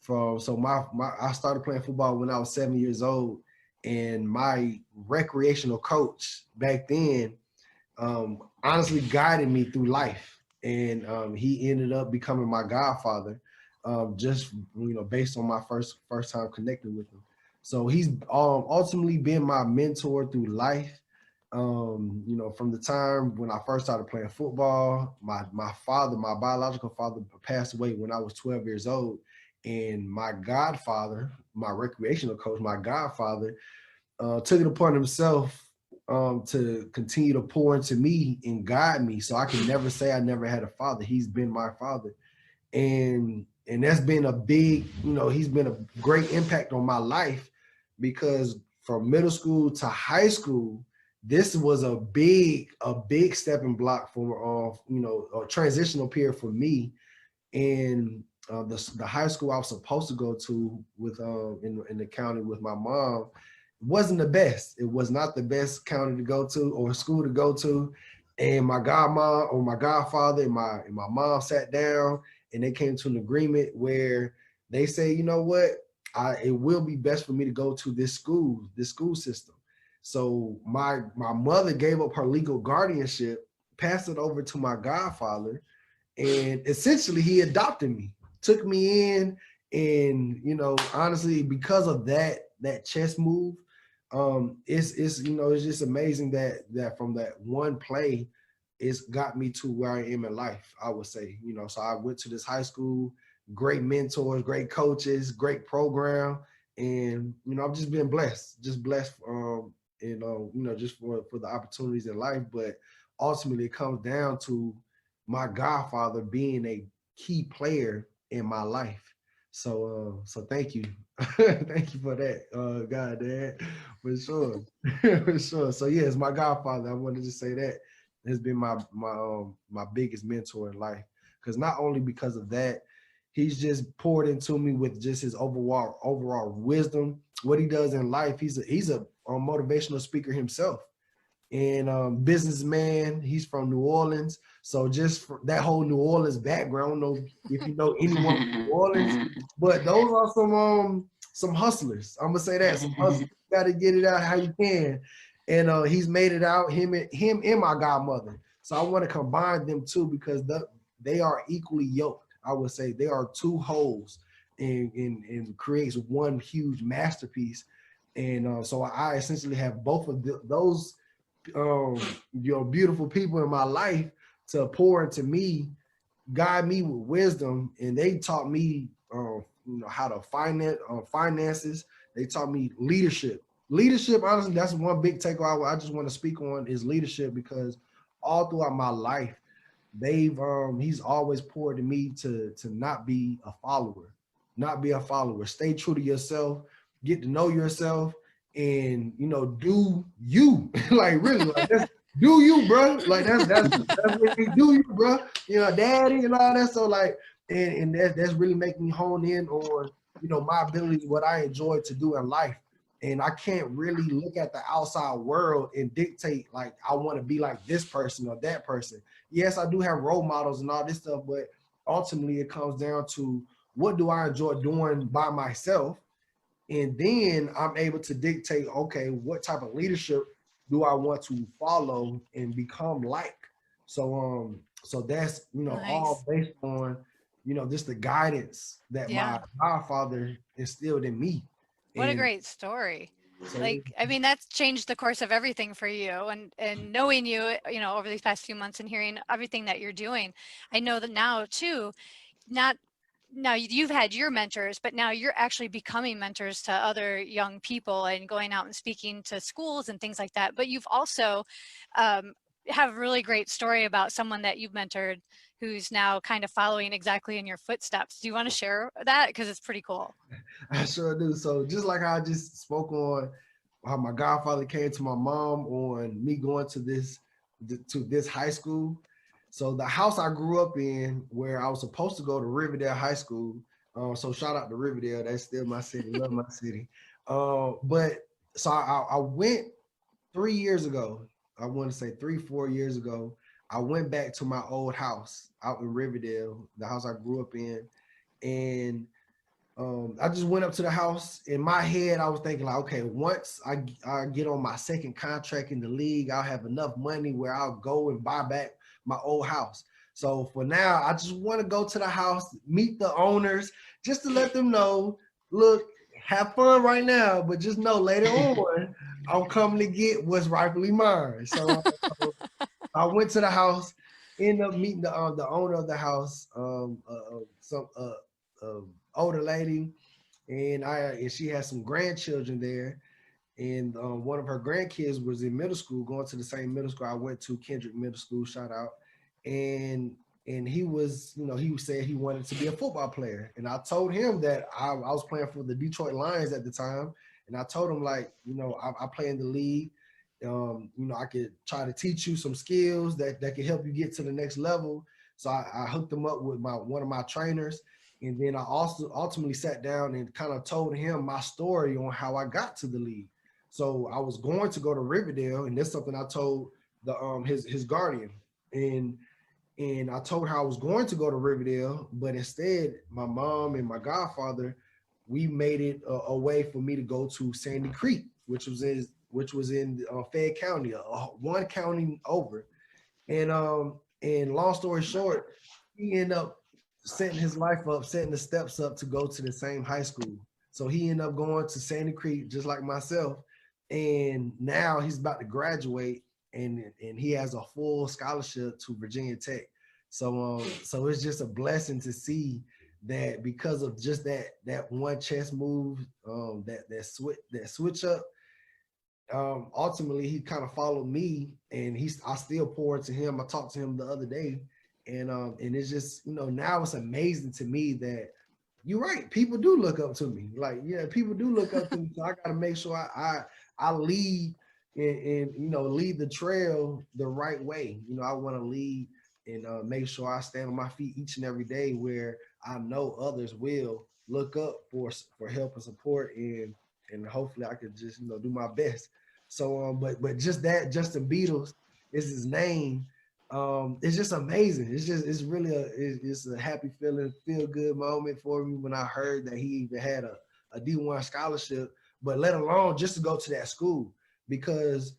I started playing football when I was 7 years old, and my recreational coach back then honestly guided me through life, and he ended up becoming my godfather, just based on my first time connecting with him. So he's ultimately been my mentor through life. From the time when I first started playing football, my biological father passed away when I was 12 years old. And my godfather, my recreational coach, my godfather, took it upon himself to continue to pour into me and guide me. So I can never say I never had a father. He's been my father. And that's been a big, he's been a great impact on my life, because from middle school to high school, this was a big stepping block for a transitional period for me. And the high school I was supposed to go to with in the county with my mom wasn't the best. It was not the best county to go to or school to go to. And my godmom or my godfather and my mom sat down and they came to an agreement where they say, you know what, it will be best for me to go to this school system. So my mother gave up her legal guardianship, passed it over to my godfather, and essentially he adopted me, took me in. And honestly, because of that chess move, it's just amazing that from that one play, it's got me to where I am in life, I would say. So I went to this high school, great mentors, great coaches, great program, and I've just been blessed, just for the opportunities in life. But ultimately it comes down to my godfather being a key player in my life. So thank you. Thank you for that, God, Dad, for sure. For sure. So yeah, it's my godfather. I wanted to say that has been my biggest mentor in life, because not only because of that, he's just poured into me with just his overall wisdom, what he does in life. He's a motivational speaker himself, and businessman. He's from New Orleans, so just for that whole New Orleans background, I don't know if you know anyone from New Orleans, but those are some hustlers. I'm gonna say that, some hustlers. You gotta get it out how you can, and he's made it out. Him and my godmother. So I want to combine them too, because they are equally yoked. I would say they are two wholes, and creates one huge masterpiece. And so I essentially have both of those beautiful people in my life to pour into me, guide me with wisdom, and they taught me how to finances. They taught me leadership. Leadership, honestly, that's one big takeaway I just want to speak on is leadership, because all throughout my life, he's always poured to me to not be a follower, Stay true to yourself, get to know yourself, and do you. Like really, like do you, bro. Like that's what we do, you, bro. Daddy and all that. So like, and that's really making me hone in on my ability, what I enjoy to do in life. And I can't really look at the outside world and dictate like I want to be like this person or that person. Yes, I do have role models and all this stuff, but ultimately it comes down to what do I enjoy doing by myself? And then I'm able to dictate, okay, what type of leadership do I want to follow and become like? So that's Nice. all based on just the guidance that my godfather instilled in me. What a great story. So, Like, I mean, that's changed the course of everything for you, and knowing you, over these past few months and hearing everything that you're doing. I know that now too, now you've had your mentors, but now you're actually becoming mentors to other young people and going out and speaking to schools and things like that. But you've also have a really great story about someone that you've mentored who's now kind of following exactly in your footsteps. Do you want to share that? Because it's pretty cool. I sure do. So just like I just spoke on how my godfather came to my mom on me going to this high school. So the house I grew up in, where I was supposed to go to Riverdale High School. So shout out to Riverdale. That's still my city. Love my city. But so I went 3 years ago. I want to say 3-4 years ago. I went back to my old house out in Riverdale, the house I grew up in, and I just went up to the house. In my head, I was thinking like, okay, once I get on my second contract in the league, I'll have enough money where I'll go and buy back my old house. So for now, I just want to go to the house, meet the owners, just to let them know, look, have fun right now, but just know later on, I'm coming to get what's rightfully mine. So I went to the house, ended up meeting the owner of the house, some older lady, and she had some grandchildren there, and one of her grandkids was in middle school, going to the same middle school I went to, Kendrick Middle School, shout out, and he was, he said he wanted to be a football player, and I told him that I was playing for the Detroit Lions at the time, and I told him like, I play in the league. I could try to teach you some skills that could help you get to the next level. So I hooked him up with one of my trainers. And then I also ultimately sat down and kind of told him my story on how I got to the league. So I was going to go to Riverdale, and that's something I told his guardian. And I told her I was going to go to Riverdale, but instead my mom and my godfather, we made it a way for me to go to Sandy Creek, which was in Fayette County, one county over. And long story short, he ended up setting his life up, setting the steps up to go to the same high school. So he ended up going to Sandy Creek just like myself. And now he's about to graduate, and he has a full scholarship to Virginia Tech. So it's just a blessing to see that because of just that one chess move, that switch up. Ultimately he kind of followed me, and I still pour into him. I talked to him the other day, and it's just, now it's amazing to me that you're right. People do look up to me. Like, yeah, people do look up to me. So I got to make sure I lead and lead the trail the right way. I want to lead and make sure I stand on my feet each and every day, where I know others will look up for help and support, and hopefully I could just do my best. So but just that Justin Beatles is his name. It's just amazing. It's really it's a happy feeling, feel good moment for me when I heard that he even had a D1 scholarship, but let alone just to go to that school, because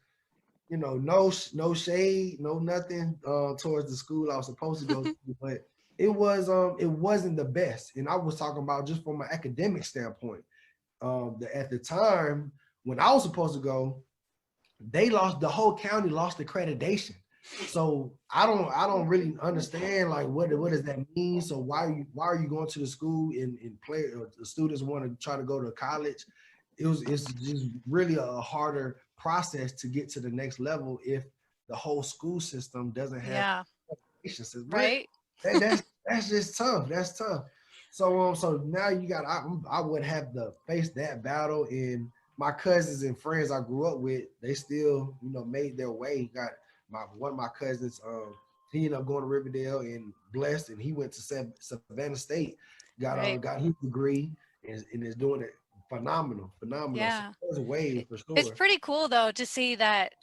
no shade, no nothing towards the school I was supposed to go to, but it wasn't the best. And I was talking about just from an academic standpoint. At the time when I was supposed to go, they lost, the whole county lost accreditation. So I don't really understand like what does that mean? So why are you going to the school and play, or the students want to try to go to college? It's just really a harder process to get to the next level if the whole school system doesn't have accreditation. Right. That's just tough. That's tough. So now you got, I would have to face that battle, and my cousins and friends I grew up with, they still, made their way. Got one of my cousins, he ended up going to Riverdale and blessed, and he went to Savannah State, got his degree, and is doing it phenomenal. Yeah. So there's a way for sure. It's pretty cool though to see that,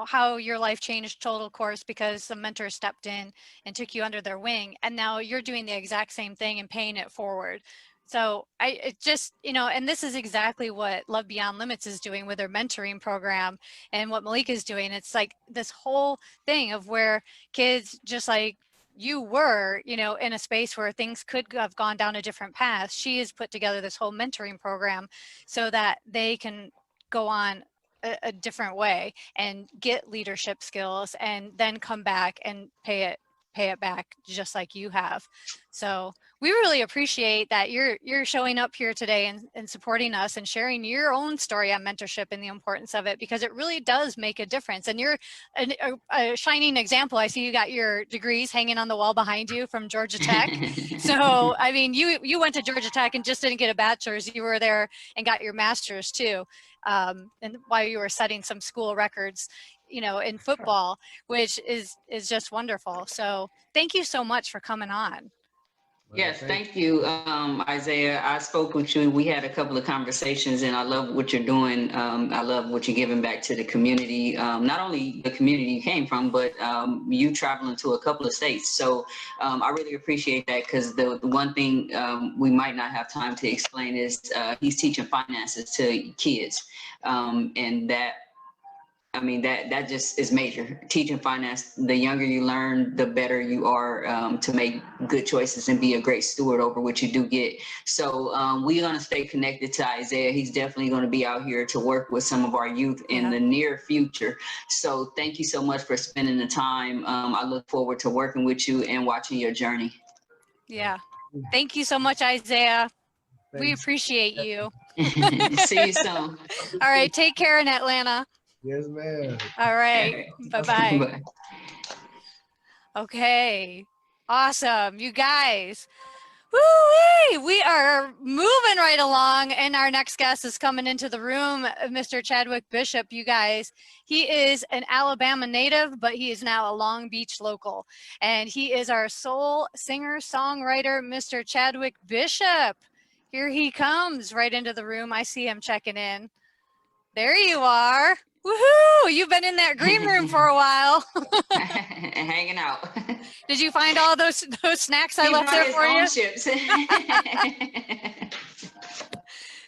how your life changed total course because some mentor stepped in and took you under their wing, and now you're doing the exact same thing and paying it forward. So it just, and this is exactly what Love Beyond Limits is doing with their mentoring program, and what Malika is doing. It's like this whole thing of where kids, just like you were, in a space where things could have gone down a different path. She has put together this whole mentoring program so that they can go on a different way and get leadership skills, and then come back and pay it back just like you have. So we really appreciate that you're showing up here today and supporting us and sharing your own story on mentorship and the importance of it, because it really does make a difference. And you're a shining example. I see you got your degrees hanging on the wall behind you from Georgia Tech. So, I mean, you went to Georgia Tech and just didn't get a bachelor's. You were there and got your master's too. And while you were setting some school records, in football, which is just wonderful. So thank you so much for coming on. Yes, thank you, Isaiah. I spoke with you. We had a couple of conversations, and I love what you're doing. I love what you're giving back to the community, not only the community you came from, but you traveling to a couple of states. So I really appreciate that, because the one thing we might not have time to explain is he's teaching finances to kids, and that, I mean, that just is major. Teaching finance, the younger you learn, the better you are to make good choices and be a great steward over what you do get. So we're going to stay connected to Isaiah. He's definitely going to be out here to work with some of our youth in the near future. So thank you so much for spending the time. I look forward to working with you and watching your journey. Yeah. Thank you so much, Isaiah. We appreciate you. See you soon. All right. Take care in Atlanta. Yes, ma'am. All right. Bye-bye. Bye. Okay. Awesome. You guys. Woo-wee! We are moving right along, and our next guest is coming into the room, Mr. Chadwick Bishop. You guys, he is an Alabama native, but he is now a Long Beach local, and he is our soul singer songwriter, Mr. Chadwick Bishop. Here he comes right into the room. I see him checking in. There you are. Woohoo! You've been in that green room for a while. Hanging out. Did you find all those snacks I left there for you? Chips.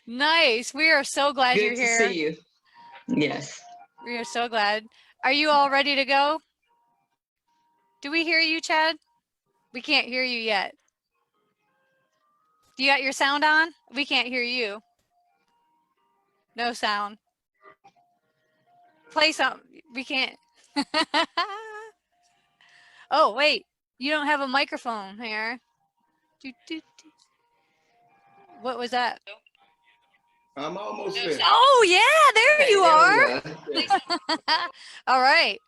Nice. We are so glad Good you're here. to see you. Yes. We are so glad. Are you all ready to go? Do we hear you, Chad? We can't hear you yet. Do you got your sound on? We can't hear you. No sound. Play something. We can't. Oh, wait. You don't have a microphone here. What was that? I'm almost there. Oh, yeah. There you are. All right.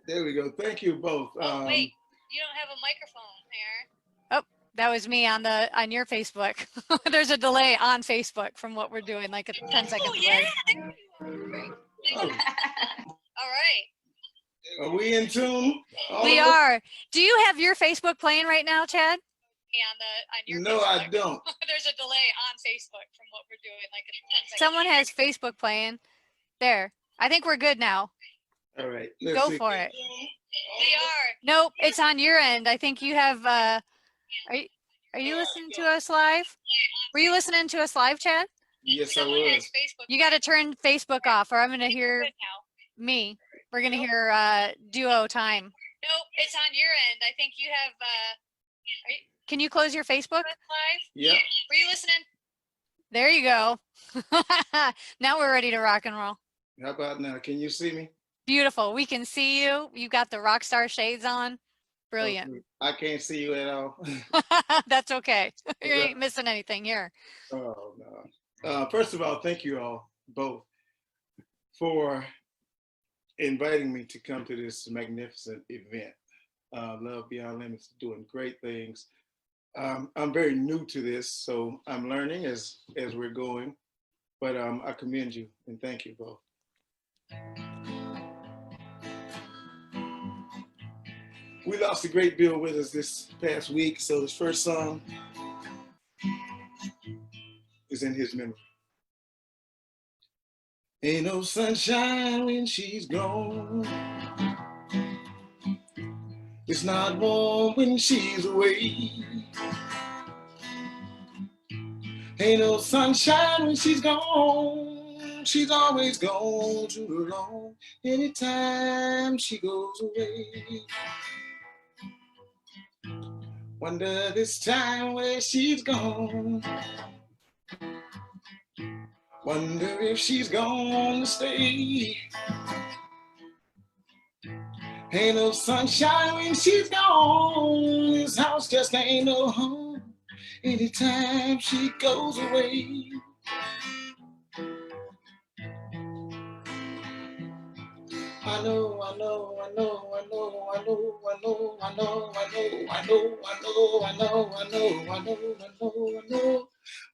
There we go. Thank you both. Oh, wait. You don't have a microphone here. Oh, that was me on your Facebook. There's a delay on Facebook from what we're doing, like a 10-second delay. Oh. All right. Are we in tune? We are. Do you have your Facebook playing right now, Chad? No, I don't. There's a delay on Facebook from what we're doing, like a 10-second. Someone has Facebook playing. There. I think we're good now. All right. Go for it. We are. Nope, it's on your end. I think you have. Are you listening to us live? Were you listening to us live, Chad? Yes, I was. You got to turn Facebook off, or I'm going to hear me. We're going to hear duo time. Nope, it's on your end. I think you have. Can you close your Facebook? Yeah. Were you listening? There you go. Now we're ready to rock and roll. How about now? Can you see me? Beautiful. We can see you. You got the rock star shades on. Brilliant. I can't see you at all. That's okay. You ain't missing anything here. Oh, no. First of all, thank you all both for inviting me to come to this magnificent event. Love Beyond Limits is doing great things. I'm very new to this, so I'm learning as we're going, but I commend you and thank you both. We lost a great Bill with us this past week, so this first song is in his memory. Ain't no sunshine when she's gone. It's not warm when she's away. Ain't no sunshine when she's gone. She's always gone too long. Anytime she goes away. Wonder this time where she's gone. Wonder if she's gonna stay. Ain't no sunshine when she's gone. This house just ain't no home. Anytime she goes away. I know, I know, I know, I know, I know, I know, I know, I know, I know, I know, I know, I know, I know, I know.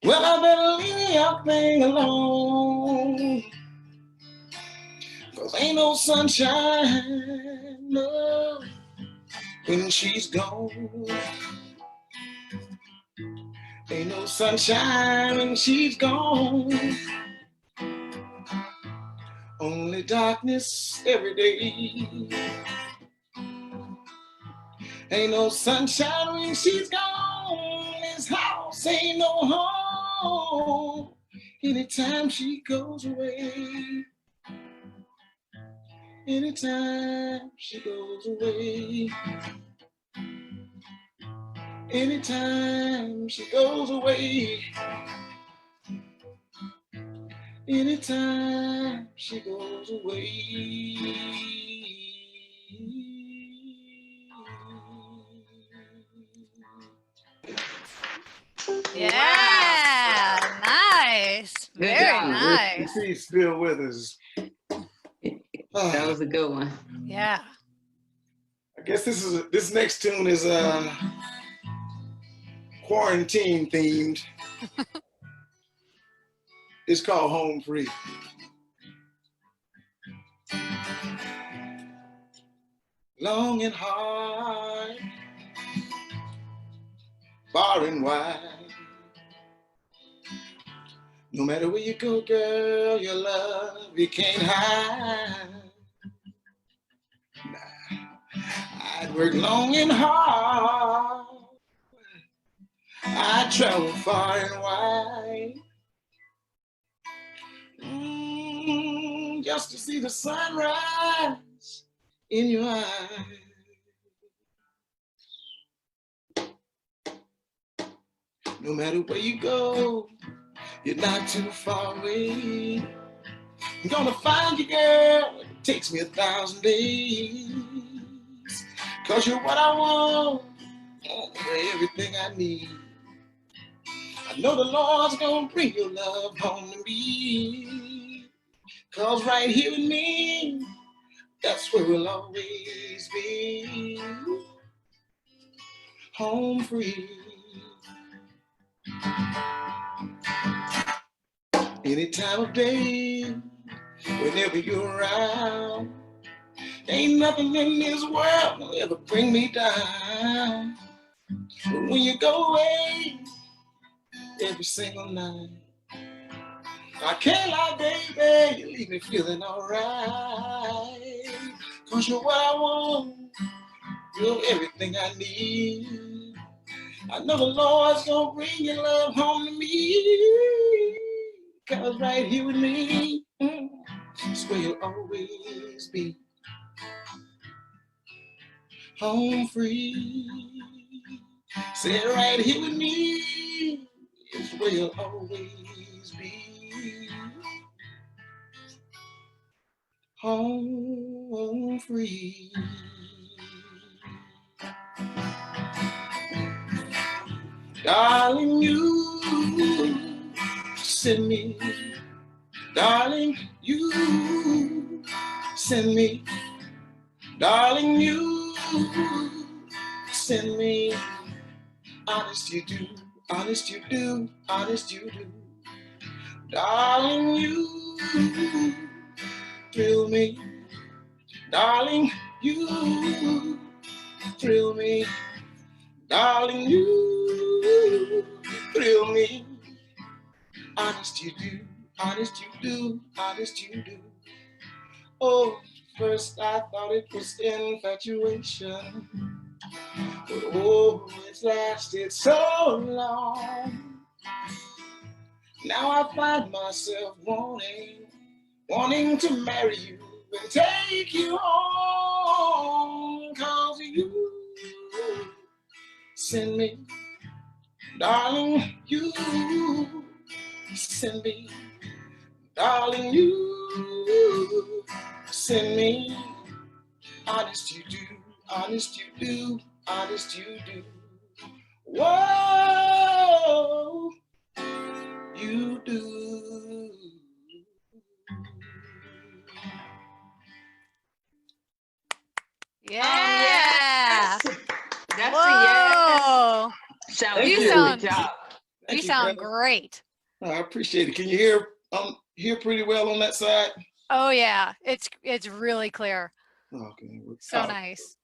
Well, I better leave that thing alone. 'Cause ain't no sunshine, no, when she's gone. Ain't no sunshine when she's gone. Only darkness every day. Ain't no sunshine when she's gone. This house ain't no home. Anytime she goes away. Anytime she goes away. Anytime she goes away. Anytime she goes away. Yeah, nice. Good Very job. nice. She's still with us. That was a good one. Yeah. I guess this next tune is quarantine themed. It's called Home Free. Long and hard, far and wide. No matter where you go, girl, your love you can't hide. I'd work long and hard. I'd travel far and wide. Just to see the sunrise in your eyes. No matter where you go, you're not too far away. I'm gonna find you, girl. It takes me 1,000 days. 'Cause you're what I want, everything I need. I know the Lord's gonna bring your love home to me. 'Cause right here with me, that's where we'll always be. Home free. Any time of day, whenever you're around. Ain't nothing in this world will ever bring me down. But when you go away, every single night, I can't lie, baby, you leave me feeling alright. 'Cause you're what I want, you're everything I need. I know the Lord's gonna bring your love home to me. 'Cause right here with me, it's where you'll always be. Home free. Say it right here with me, it's where you'll always be. home free. Darling, you send me, darling, you send me, darling, you send me. Honest you do, honest you do, honest you do. Darling, you thrill me. Darling, you thrill me. Darling, you thrill me. Honest you do, honest you do, honest you do. Oh, first I thought it was infatuation, but oh, it's lasted so long. Now I find myself wanting to marry you and take you home, 'cause you send me, darling, you send me, darling, you send me. Honest you do, honest you do, honest you do. Whoa, you do. Yeah. That's Whoa. a yes. Sound You good. sound- Good job. You sound great. I appreciate it. Can you hear pretty well on that side? Oh yeah, it's really clear. Okay. So nice.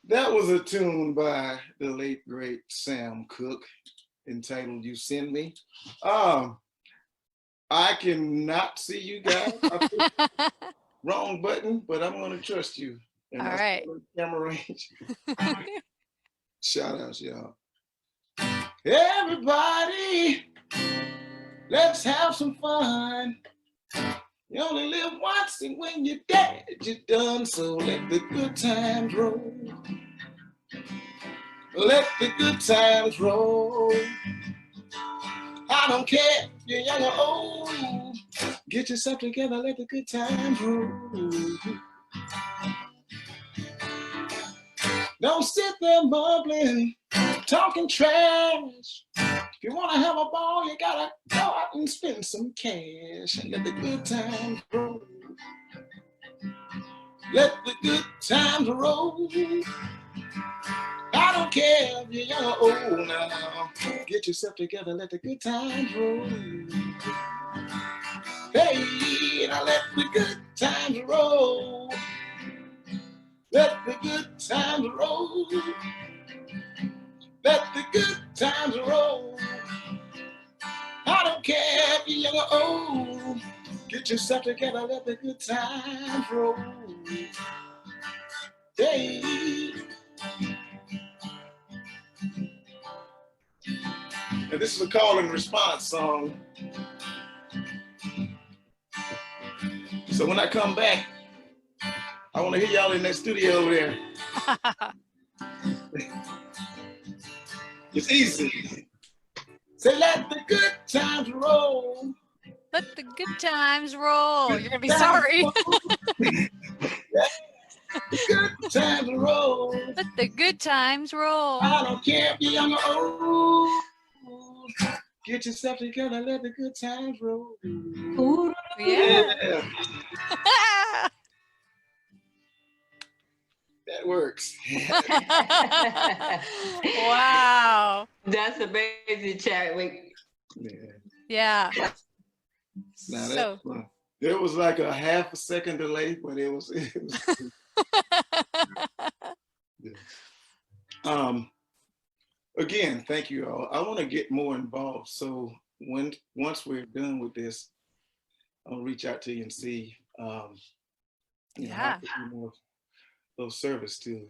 That was a tune by the late great Sam Cooke entitled "You Send Me." I cannot see you guys. Wrong button, but I'm gonna trust you. And All right. Camera range. Shout outs, y'all. Everybody, let's have some fun. You only live once, and when you're dead, you're done. So let the good times roll. Let the good times roll. I don't care if you're young or old. Get yourself together, let the good times roll. Don't sit there mumbling, talking trash. If you want to have a ball, you gotta go out and spend some cash and let the good times roll. Let the good times roll. I don't care if you're young or old now. Get yourself together, let the good times roll. Hey, now let the good times roll. Let the good times roll. Let the good times roll. I don't care if you're young or old. Get yourself together, let the good times roll. Hey. And this is a call and response song. So when I come back, I want to hear y'all in that studio over there. It's easy. Say, let the good times roll. Let the good times roll. You're gonna be sorry. The good times roll. Let the good times roll. I don't care if you're young or old. Get yourself together, let the good times roll. Ooh, Yeah. That works. Wow. That's amazing, Chadwick. Yeah. Yeah. Now So. there was like a half a second delay, but it was yeah. Again, thank you all. I want to get more involved. So once we're done with this, I'll reach out to you and see how I can be more of service to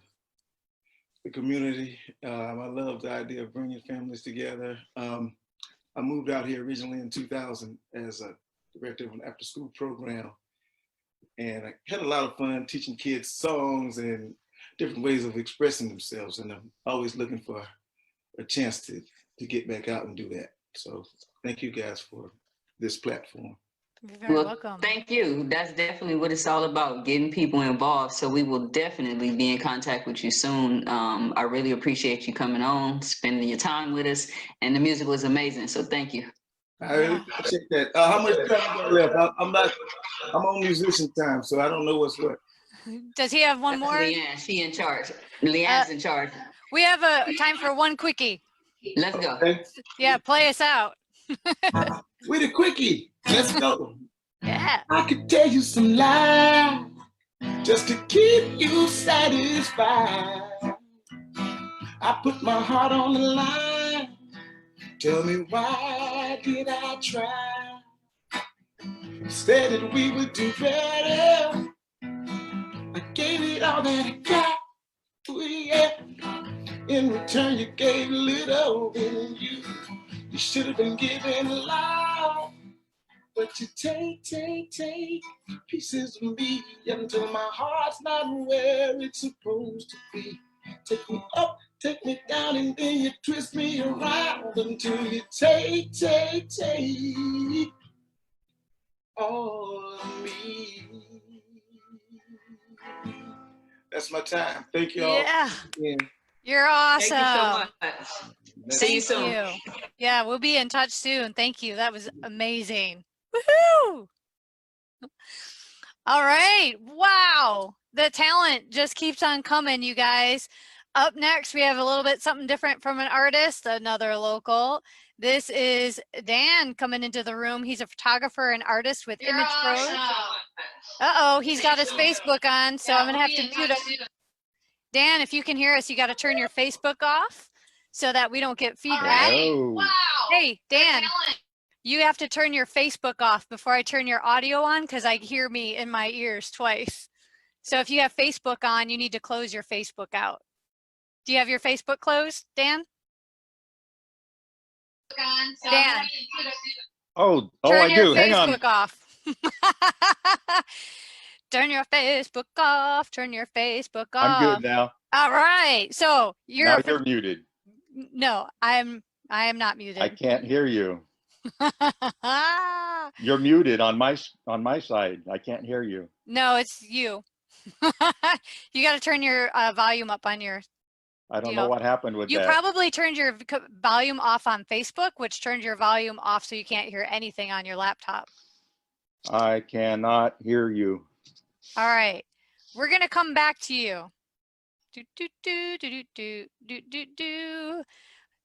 the community. I love the idea of bringing families together. I moved out here originally in 2000 as a director of an after-school program, and I had a lot of fun teaching kids songs and different ways of expressing themselves. And I'm always looking for a chance to get back out and do that. So thank you guys for this platform. You're very Well, welcome. thank you. That's definitely what it's all about, getting people involved. So we will definitely be in contact with you soon. I really appreciate you coming on, spending your time with us, and the music was amazing. So thank you. I really appreciate that. How much time you got left? I'm on musician time, so I don't know what's what. Does he have one That's more? Leanne. She in charge. Leanne's in charge. We have a time for one quickie. Let's go. Okay. Yeah, play us out. With a quickie. Let's go. Yeah. I could tell you some lies just to keep you satisfied. I put my heart on the line. Tell me, why did I try? Said that we would do better. I gave it all that I got. Ooh, yeah. In return, you gave little, and you should have been given a lot. But you take pieces of me until my heart's not where it's supposed to be. Take me up, take me down, and then you twist me around until you take all of me. That's my time. Thank you all. Yeah. Yeah. You're awesome. Thank you so much. See you soon. You. Yeah, we'll be in touch soon. Thank you. That was amazing. Woohoo! All right. Wow. The talent just keeps on coming, you guys. Up next, we have a little bit something different from an artist, another local. This is Dan coming into the room. He's a photographer and artist with Image Pros. Uh-oh, he's got his Facebook on, so I'm going to have to mute him. Dan, if you can hear us, you got to turn your Facebook off so that we don't get feedback. Wow. Hey, Dan, you have to turn your Facebook off before I turn your audio on because I hear me in my ears twice. So if you have Facebook on, you need to close your Facebook out. Do you have your Facebook closed, Dan? Dan. Oh, Turn I your do. Hang on. Facebook off. Turn your Facebook off. Turn your Facebook off. I'm good now. All right. So Now you're muted. No, I am not muted. I can't hear you. You're muted on my side. I can't hear you. No, it's you. You got to turn your volume up on your. I don't know what happened with You that. probably turned your volume off on Facebook, which turned your volume off so you can't hear anything on your laptop. I cannot hear you. All right, we're gonna come back to you. Do do do do do do do do.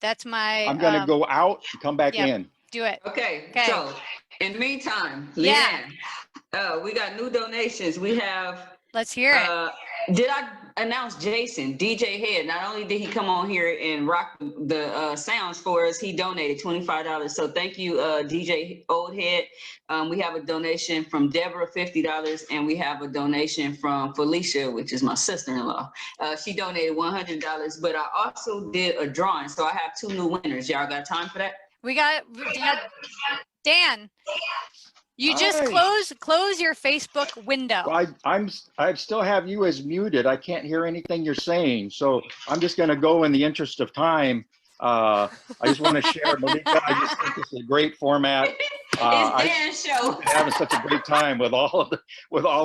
That's my. I'm gonna go out and come back in. Do it. Okay. So in the meantime, yeah, Leanne, we got new donations. We have. Let's hear it. Did I announce Jason, DJ Head? Not only did he come on here and rock the sounds for us, he donated $25. So thank you, DJ Old Head. We have a donation from Deborah, $50, and we have a donation from Felicia, which is my sister-in-law. She donated $100, but I also did a drawing. So I have 2 new winners. Y'all got time for that? We got Dan. You just close your Facebook window. Well, I still have you as muted. I can't hear anything you're saying. So I'm just going to go in the interest of time. I just want to share, Malika. I just think it's a great format. It's Dan's show. I'm having such a great time with all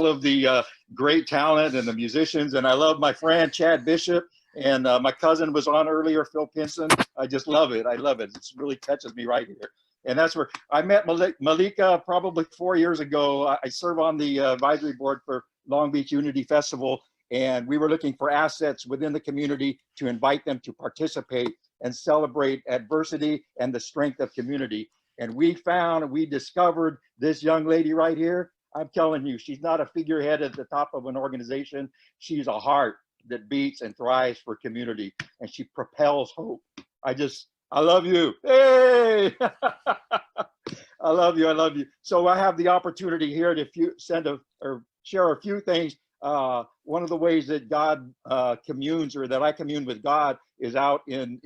of the great talent and the musicians. And I love my friend Chad Bishop. And my cousin was on earlier, Phil Pinson. I just love it. I love it. It really touches me right here. And that's where I met Malika probably 4 years ago. I serve on the advisory board for Long Beach Unity Festival, and we were looking for assets within the community to invite them to participate and celebrate adversity and the strength of community. And we discovered this young lady right here. I'm telling you, she's not a figurehead at the top of an organization. She's a heart that beats and thrives for community, and she propels hope. I love you. Hey, I love you. I love you. So I have the opportunity here to share a few things. One of the ways that God communes, or that I commune with God, is out in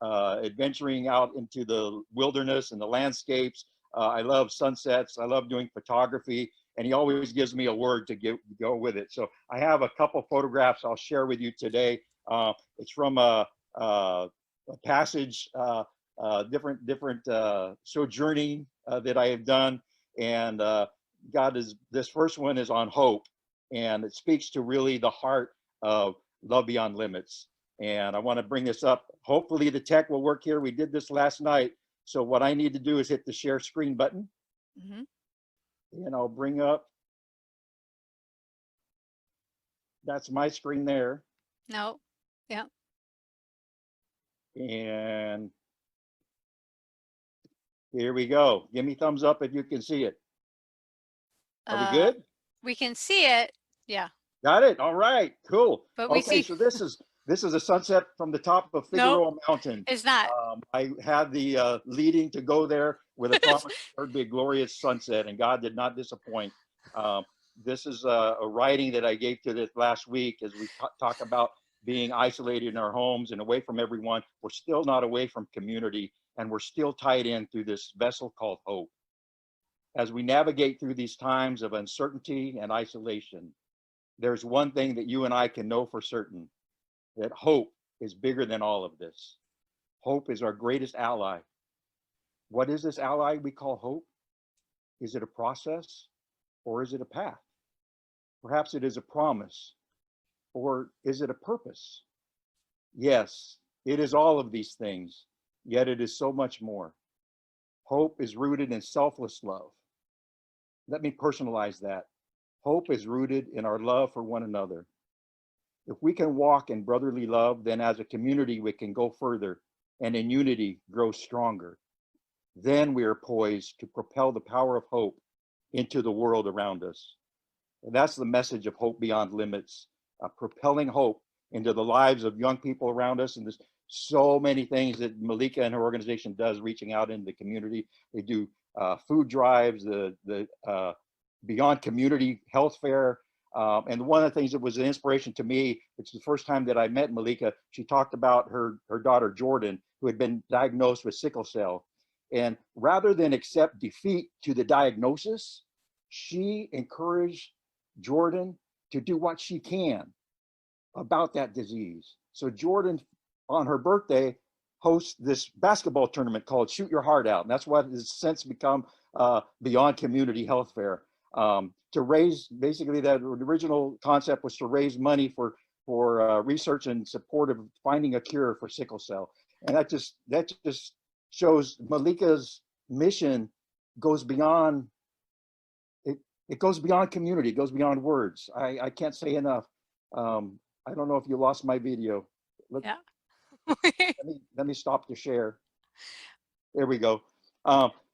adventuring out into the wilderness and the landscapes. I love sunsets. I love doing photography, and he always gives me a word to go with it. So I have a couple photographs I'll share with you today. It's from a passage, different sojourning that I have done. And this first one is on hope, and it speaks to really the heart of Love Beyond Limits. And I want to bring this up. Hopefully the tech will work here. We did this last night. So what I need to do is hit the share screen button. And I'll bring up, that's my screen there. No. Yeah. And here we go. Give me thumbs up if you can see it. Are we good? We can see it. Yeah. Got it. All right. Cool. But we okay, see so this is a sunset from the top of Figueroa Mountain. It's not. I had the leading to go there with a promise there'd be a glorious sunset, and God did not disappoint. This is a writing that I gave to this last week as we talk about being isolated in our homes and away from everyone. We're still not away from community, and we're still tied in through this vessel called hope. As we navigate through these times of uncertainty and isolation, there's one thing that you and I can know for certain, that hope is bigger than all of this. Hope is our greatest ally. What is this ally we call hope? Is it a process or is it a path? Perhaps it is a promise, or is it a purpose? Yes, it is all of these things, yet it is so much more. Hope is rooted in selfless love. Let me personalize that. Hope is rooted in our love for one another. If we can walk in brotherly love, then as a community, we can go further and in unity grow stronger. Then we are poised to propel the power of hope into the world around us. And that's the message of Hope Beyond Limits, propelling hope into the lives of young people around us. And there's so many things that Malika and her organization does, reaching out into the community. They do food drives, the Beyond Community Health Fair. And one of the things that was an inspiration to me, it's the first time that I met Malika, she talked about her daughter, Jordan, who had been diagnosed with sickle cell. And rather than accept defeat to the diagnosis, she encouraged Jordan to do what she can about that disease. So Jordan, on her birthday, hosts this basketball tournament called Shoot Your Heart Out. And that's what has since become Beyond Community Health Fair. To raise, basically the original concept was to raise money for research and support of finding a cure for sickle cell. And that just shows Malika's mission goes beyond, it goes beyond community, it goes beyond words. I can't say enough. I don't know if you lost my video. Yeah. let me stop the share. There we go.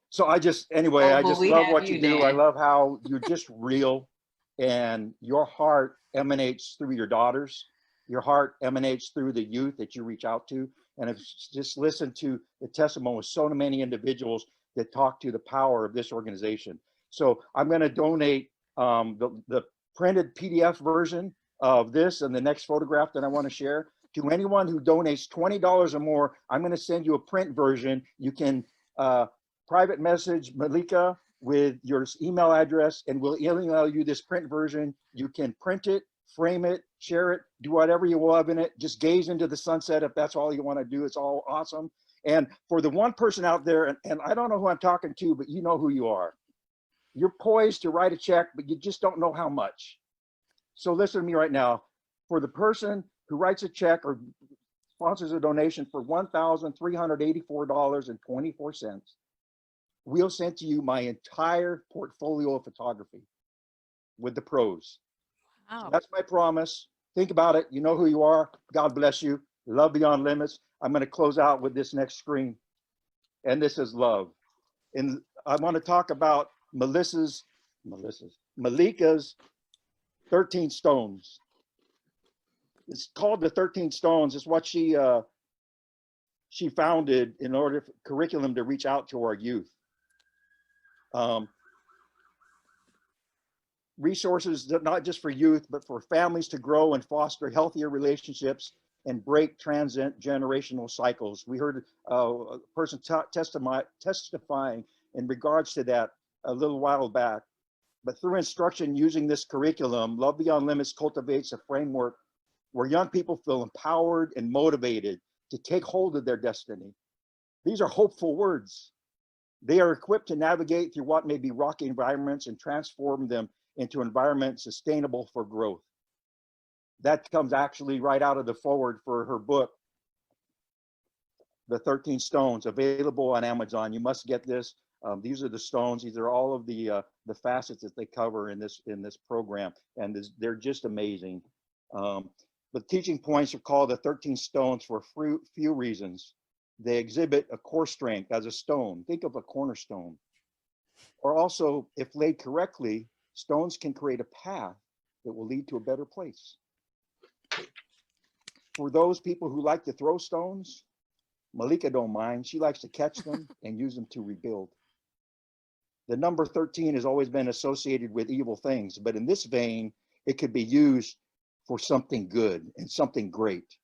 So I just love what you do. I love how you're just real, and your heart emanates through your daughters. Your heart emanates through the youth that you reach out to. And I've just listened to the testimony of so many individuals that talk to the power of this organization. So I'm going to donate the printed PDF version of this and the next photograph that I want to share to anyone who donates $20 or more. I'm going to send you a print version. You can private message Malika with your email address, and we'll email you this print version. You can print it, frame it, share it, do whatever you love in it. Just gaze into the sunset if that's all you want to do. It's all awesome. And for the one person out there, and I don't know who I'm talking to, but you know who you are. You're poised to write a check, but you just don't know how much. So listen to me right now. For the person who writes a check or sponsors a donation for $1,384.24, we'll send to you my entire portfolio of photography with the pros. Wow. So that's my promise. Think about it. You know who you are. God bless you. Love Beyond Limits. I'm going to close out with this next screen. And this is love. And I want to talk about Malika's 13 Stones. It's called the 13 Stones. It's what she founded in order for curriculum to reach out to our youth. Resources not just for youth, but for families to grow and foster healthier relationships and break transgenerational cycles. We heard a person testifying in regards to that a little while back. But through instruction using this curriculum, Love Beyond Limits cultivates a framework where young people feel empowered and motivated to take hold of their destiny. These are hopeful words. They are equipped to navigate through what may be rocky environments and transform them into environments sustainable for growth. That comes actually right out of the foreword for her book, The 13 Stones, available on Amazon. You must get this. These are the stones. These are all of the facets that they cover in this program, and they're just amazing. The teaching points are called the 13 Stones for a few reasons. They exhibit a core strength as a stone. Think of a cornerstone. Or also, if laid correctly, stones can create a path that will lead to a better place. For those people who like to throw stones, Malika don't mind. She likes to catch them and use them to rebuild. The number 13 has always been associated with evil things, but in this vein, it could be used for something good and something great.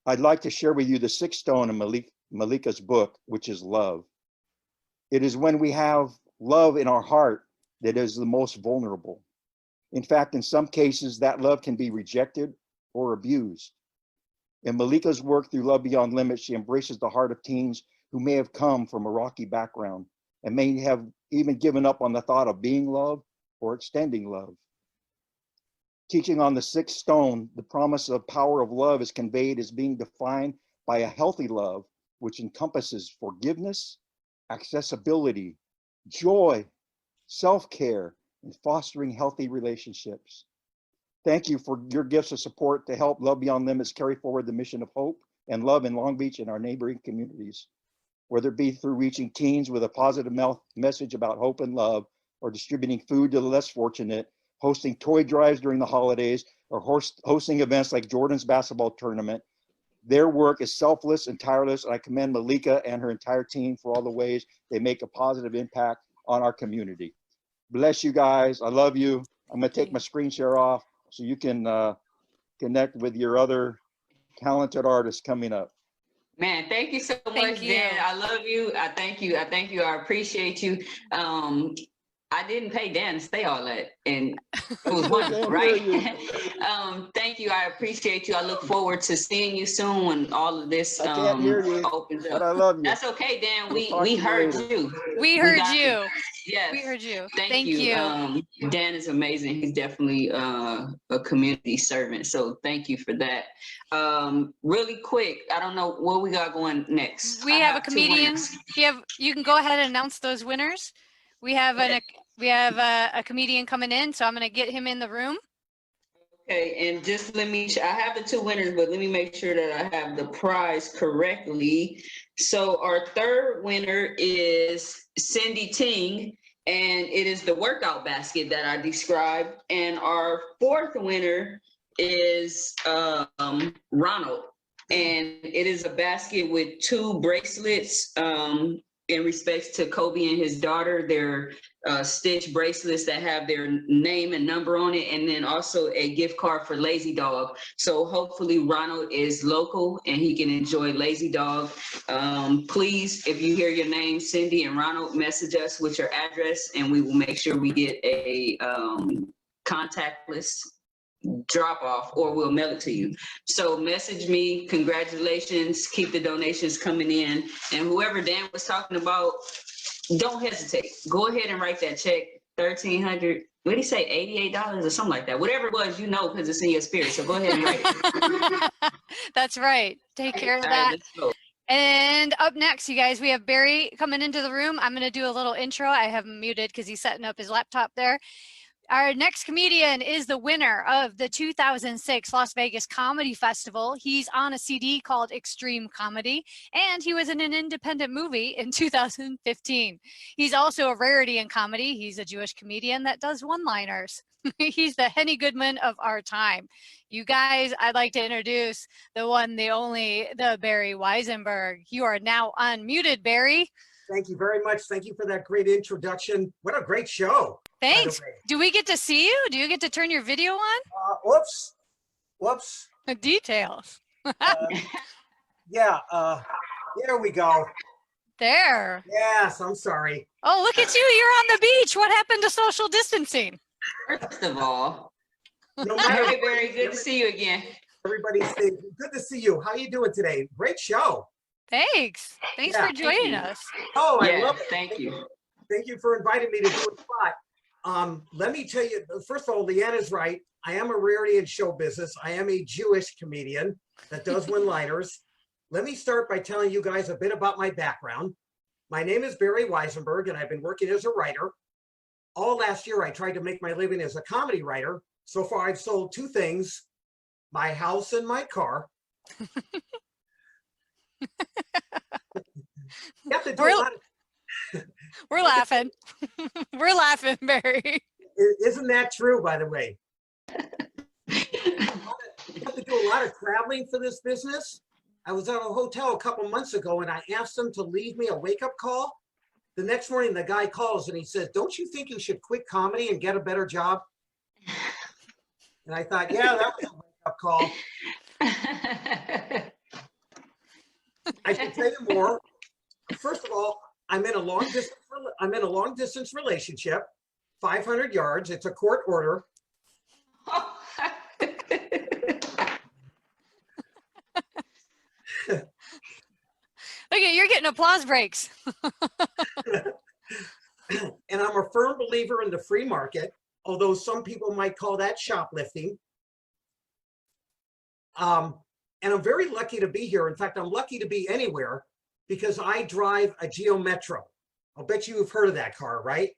I'd like to share with you the sixth stone in Malika's book, which is love. It is when we have love in our heart that is the most vulnerable. In fact, in some cases, that love can be rejected or abused. In Malika's work through Love Beyond Limits, she embraces the heart of teens who may have come from a rocky background and may have even given up on the thought of being loved or extending love. Teaching on the sixth stone, the promise of power of love is conveyed as being defined by a healthy love, which encompasses forgiveness, accessibility, joy, self-care, and fostering healthy relationships. Thank you for your gifts of support to help Love Beyond Limits carry forward the mission of hope and love in Long Beach and our neighboring communities, whether it be through reaching teens with a positive message about hope and love, or distributing food to the less fortunate, hosting toy drives during the holidays, or hosting events like Jordan's basketball tournament. Their work is selfless and tireless, and I commend Malika and her entire team for all the ways they make a positive impact on our community. Bless you guys. I love you. I'm going to take my screen share off so you can connect with your other talented artists coming up. Man, thank you so much, Dan. I love you. I thank you. I thank you. I appreciate you. I didn't pay Dan to say all that, and it was wonderful, right? Thank you. I appreciate you. I look forward to seeing you soon when all of this opens up. But I love you. That's okay, Dan. We heard you. We heard you. Yes. We heard you. Thank you. Dan is amazing. He's definitely a community servant. So thank you for that. Really quick, I don't know what we got going next. We have a comedian. You can go ahead and announce those winners. We have a comedian coming in, so I'm going to get him in the room. Okay, and just I have the two winners, but let me make sure that I have the prize correctly. So our third winner is Cindy Ting, and it is the workout basket that I described. And our fourth winner is Ronald, and it is a basket with 2 bracelets in respects to Kobe and his daughter. They're stitch bracelets that have their name and number on it, and then also a gift card for Lazy Dog. So hopefully Ronald is local and he can enjoy Lazy Dog. Please, if you hear your name, Cindy and Ronald, message us with your address and we will make sure we get a contactless drop off, or we'll mail it to you. So message me. Congratulations. Keep the donations coming in. And whoever Dan was talking about, don't hesitate. Go ahead and write that check. $1,300. What did he say? $88 or something like that. Whatever it was, because it's in your spirit. So go ahead and write it. That's right. Take care of that. And up next, you guys, we have Barry coming into the room. I'm going to do a little intro. I have him muted because he's setting up his laptop there. Our next comedian is the winner of the 2006 Las Vegas Comedy Festival. He's on a CD called Extreme Comedy, and he was in an independent movie in 2015. He's also a rarity in comedy. He's a Jewish comedian that does one-liners. He's the Henny Goodman of our time. You guys, I'd like to introduce the one, the only, the Barry Weisenberg. You are now unmuted, Barry. Thank you very much. Thank you for that great introduction. What a great show. Thanks. Do we get to see you? Do you get to turn your video on? Whoops. Details. Yeah. There we go. There. Yes, I'm sorry. Oh, look at you. You're on the beach. What happened to social distancing? First of all, no very, very good to see you again. Everybody's good to see you. How you doing today? Great show. Thanks. Thanks for joining us. Oh, I Yeah, love it. thank you. Thank you for inviting me to do a spot. Let me tell you, first of all, Leanna's right. I am a rarity in show business. I am a Jewish comedian that does one-liners. Let me start by telling you guys a bit about my background. My name is Barry Weisenberg, and I've been working as a writer. All last year, I tried to make my living as a comedy writer. So far, I've sold 2 things, my house and my car. You have to do a lot of We're laughing. We're laughing, Barry. Isn't that true, by the way? You have to do a lot of traveling for this business. I was at a hotel a couple months ago and I asked them to leave me a wake-up call. The next morning, the guy calls and he says, "Don't you think you should quit comedy and get a better job?" And I thought, yeah, that was a wake-up call. I should tell you more. First of all, I'm in a long distance relationship, 500 yards. It's a court order. Look at you're getting applause breaks. And I'm a firm believer in the free market, although some people might call that shoplifting. And I'm very lucky to be here. In fact, I'm lucky to be anywhere because I drive a Geo Metro. I'll bet you've heard of that car, right?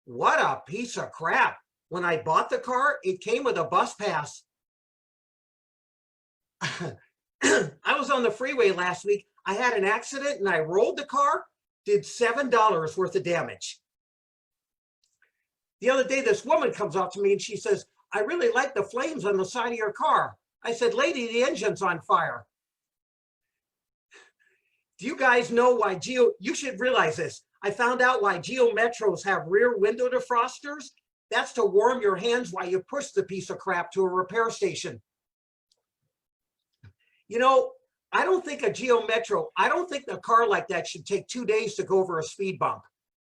What a piece of crap. When I bought the car, it came with a bus pass. I was on the freeway last week. I had an accident and I rolled the car, did $7 worth of damage. The other day, this woman comes up to me and she says, "I really like the flames on the side of your car." I said, "Lady, the engine's on fire." Do you guys know why you should realize this. I found out why Geo Metros have rear window defrosters. That's to warm your hands while you push the piece of crap to a repair station. You know, I don't think a Geo Metro, I don't think a car like that should take 2 days to go over a speed bump.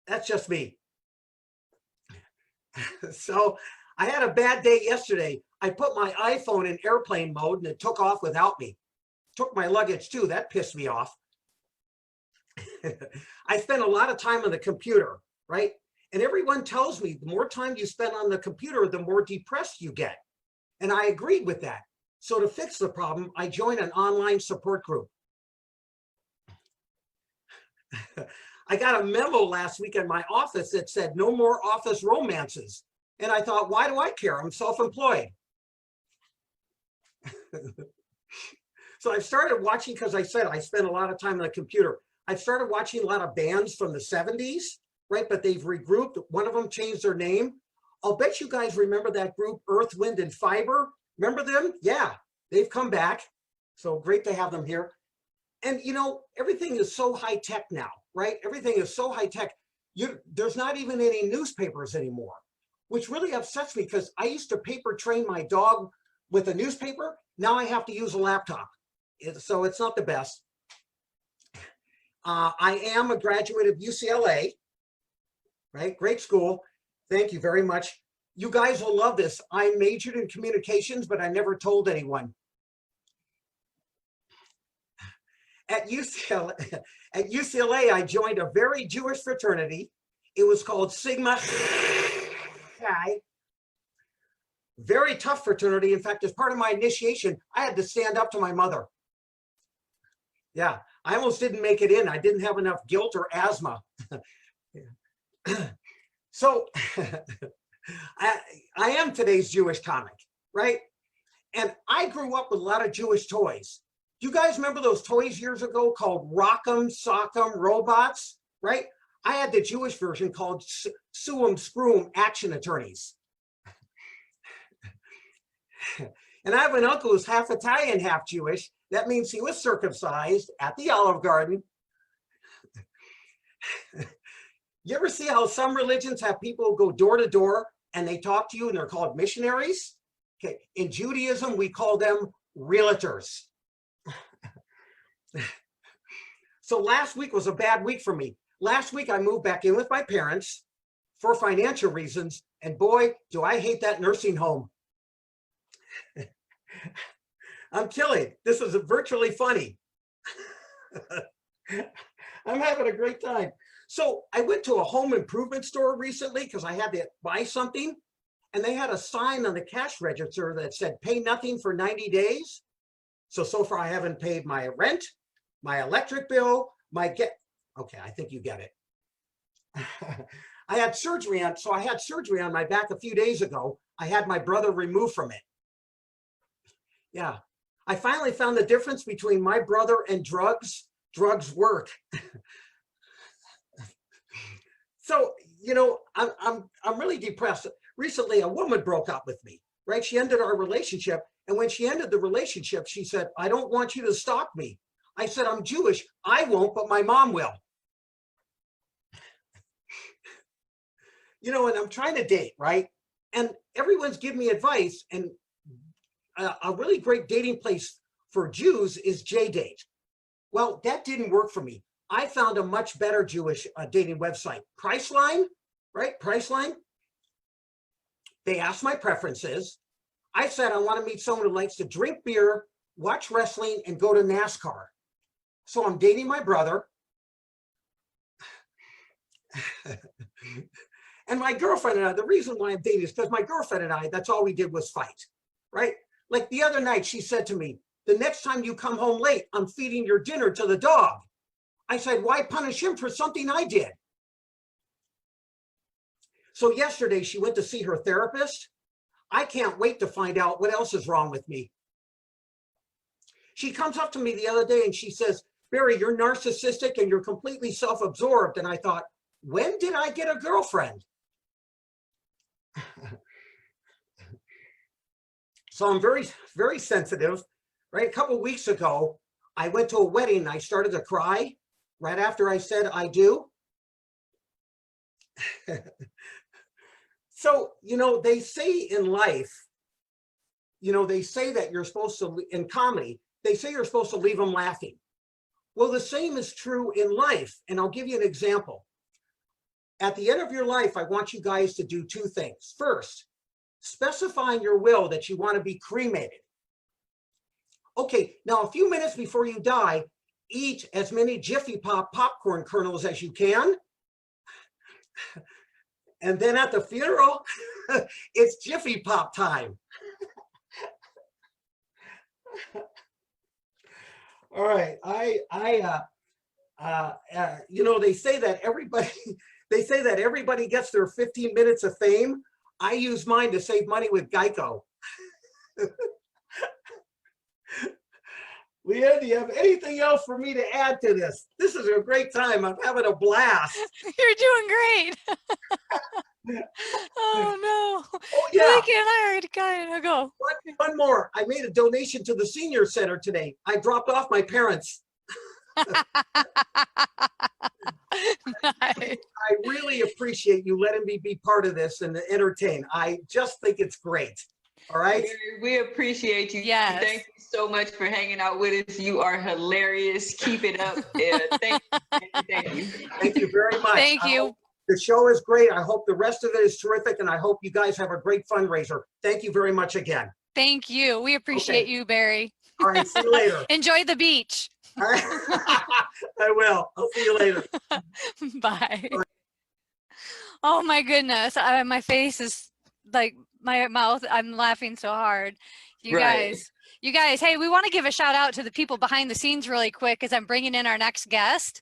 That's just me. So I had a bad day yesterday. I put my iPhone in airplane mode and it took off without me. Took my luggage too. That pissed me off. I spend a lot of time on the computer, right? And everyone tells me the more time you spend on the computer, the more depressed you get. And I agreed with that. So to fix the problem, I joined an online support group. I got a memo last week in my office that said no more office romances. And I thought, why do I care? I'm self-employed. So I've started watching, because I said I spend a lot of time on the computer. I've started watching a lot of bands from the 70s, right? But they've regrouped. One of them changed their name. I'll bet you guys remember that group, Earth, Wind, and Fiber. Remember them? Yeah, they've come back. So great to have them here. And you know, everything is so high tech now, right? Everything is so high tech. There's not even any newspapers anymore, which really upsets me because I used to paper train my dog with a newspaper. Now I have to use a laptop. So it's not the best. I am a graduate of UCLA, right? Great school. Thank you very much. You guys will love this. I majored in communications, but I never told anyone. At UCLA, I joined a very Jewish fraternity. It was called Sigma Chi. Very tough fraternity. In fact, as part of my initiation, I had to stand up to my mother. Yeah, I almost didn't make it in. I didn't have enough guilt or asthma. So I am today's Jewish comic, right? And I grew up with a lot of Jewish toys. Do you guys remember those toys years ago called Rock'em Sock'em Robots, right? I had the Jewish version called Su'em Screw'em Action Attorneys. And I have an uncle who's half Italian, half Jewish. That means he was circumcised at the Olive Garden. You ever see how some religions have people go door to door and they talk to you and they're called missionaries? Okay, in Judaism, we call them realtors. So last week was a bad week for me. Last week, I moved back in with my parents for financial reasons. And boy, do I hate that nursing home. I'm killing. This is virtually funny. I'm having a great time. So I went to a home improvement store recently because I had to buy something, and they had a sign on the cash register that said pay nothing for 90 days. So far I haven't paid my rent, my electric bill, okay, I think you get it. I had surgery on my back a few days ago. I had my brother removed from it. Yeah, I finally found the difference between my brother and drugs. Drugs work. So, you know, I'm really depressed. Recently, a woman broke up with me, right? She ended our relationship. And when she ended the relationship, she said, I don't want you to stalk me. I said, I'm Jewish. I won't, but my mom will. You know, and I'm trying to date, right? And everyone's giving me advice. And a really great dating place for Jews is J-Date. Well, that didn't work for me. I found a much better Jewish dating website, Priceline, right? Priceline. They asked my preferences. I said, I want to meet someone who likes to drink beer, watch wrestling, and go to NASCAR. So I'm dating my brother. And my girlfriend and I, the reason why I'm dating is because my girlfriend and I, that's all we did was fight, right? Like the other night, she said to me, the next time you come home late, I'm feeding your dinner to the dog. I said, why punish him for something I did? So yesterday she went to see her therapist. I can't wait to find out what else is wrong with me. She comes up to me the other day and she says, Barry, you're narcissistic and you're completely self-absorbed. And I thought, when did I get a girlfriend? So I'm very, very sensitive, right? A couple of weeks ago, I went to a wedding and I started to cry right after I said I do. So, you know, they say in life, you know, they say that you're supposed to, in comedy, they say you're supposed to leave them laughing. Well, the same is true in life. And I'll give you an example. At the end of your life, I want you guys to do two things. First, specify in your will that you want to be cremated. Okay, now a few minutes before you die, eat as many Jiffy Pop popcorn kernels as you can. And then at the funeral, it's Jiffy Pop time. All right, you know, they say that everybody gets their 15 minutes of fame. I use mine to save money with Geico. Leanne, do you have anything else for me to add to this? This is a great time. I'm having a blast. You're doing great. Oh no. Oh yeah. I gotta go. One more. I made a donation to the senior center today. I dropped off my parents. Nice. I really appreciate you letting me be part of this and entertain. I just think it's great. All right. We appreciate you. Yes. Thank you so much for hanging out with us. You are hilarious. Keep it up. Thank you. Thank you very much. Thank you. The show is great. I hope the rest of it is terrific. And I hope you guys have a great fundraiser. Thank you very much again. Thank you. We appreciate you, Barry. All right. See you later. Enjoy the beach. All right. I will. I'll see you later. Bye. Oh my goodness. My face is like my mouth. I'm laughing so hard. You guys, hey, we want to give a shout out to the people behind the scenes really quick as I'm bringing in our next guest.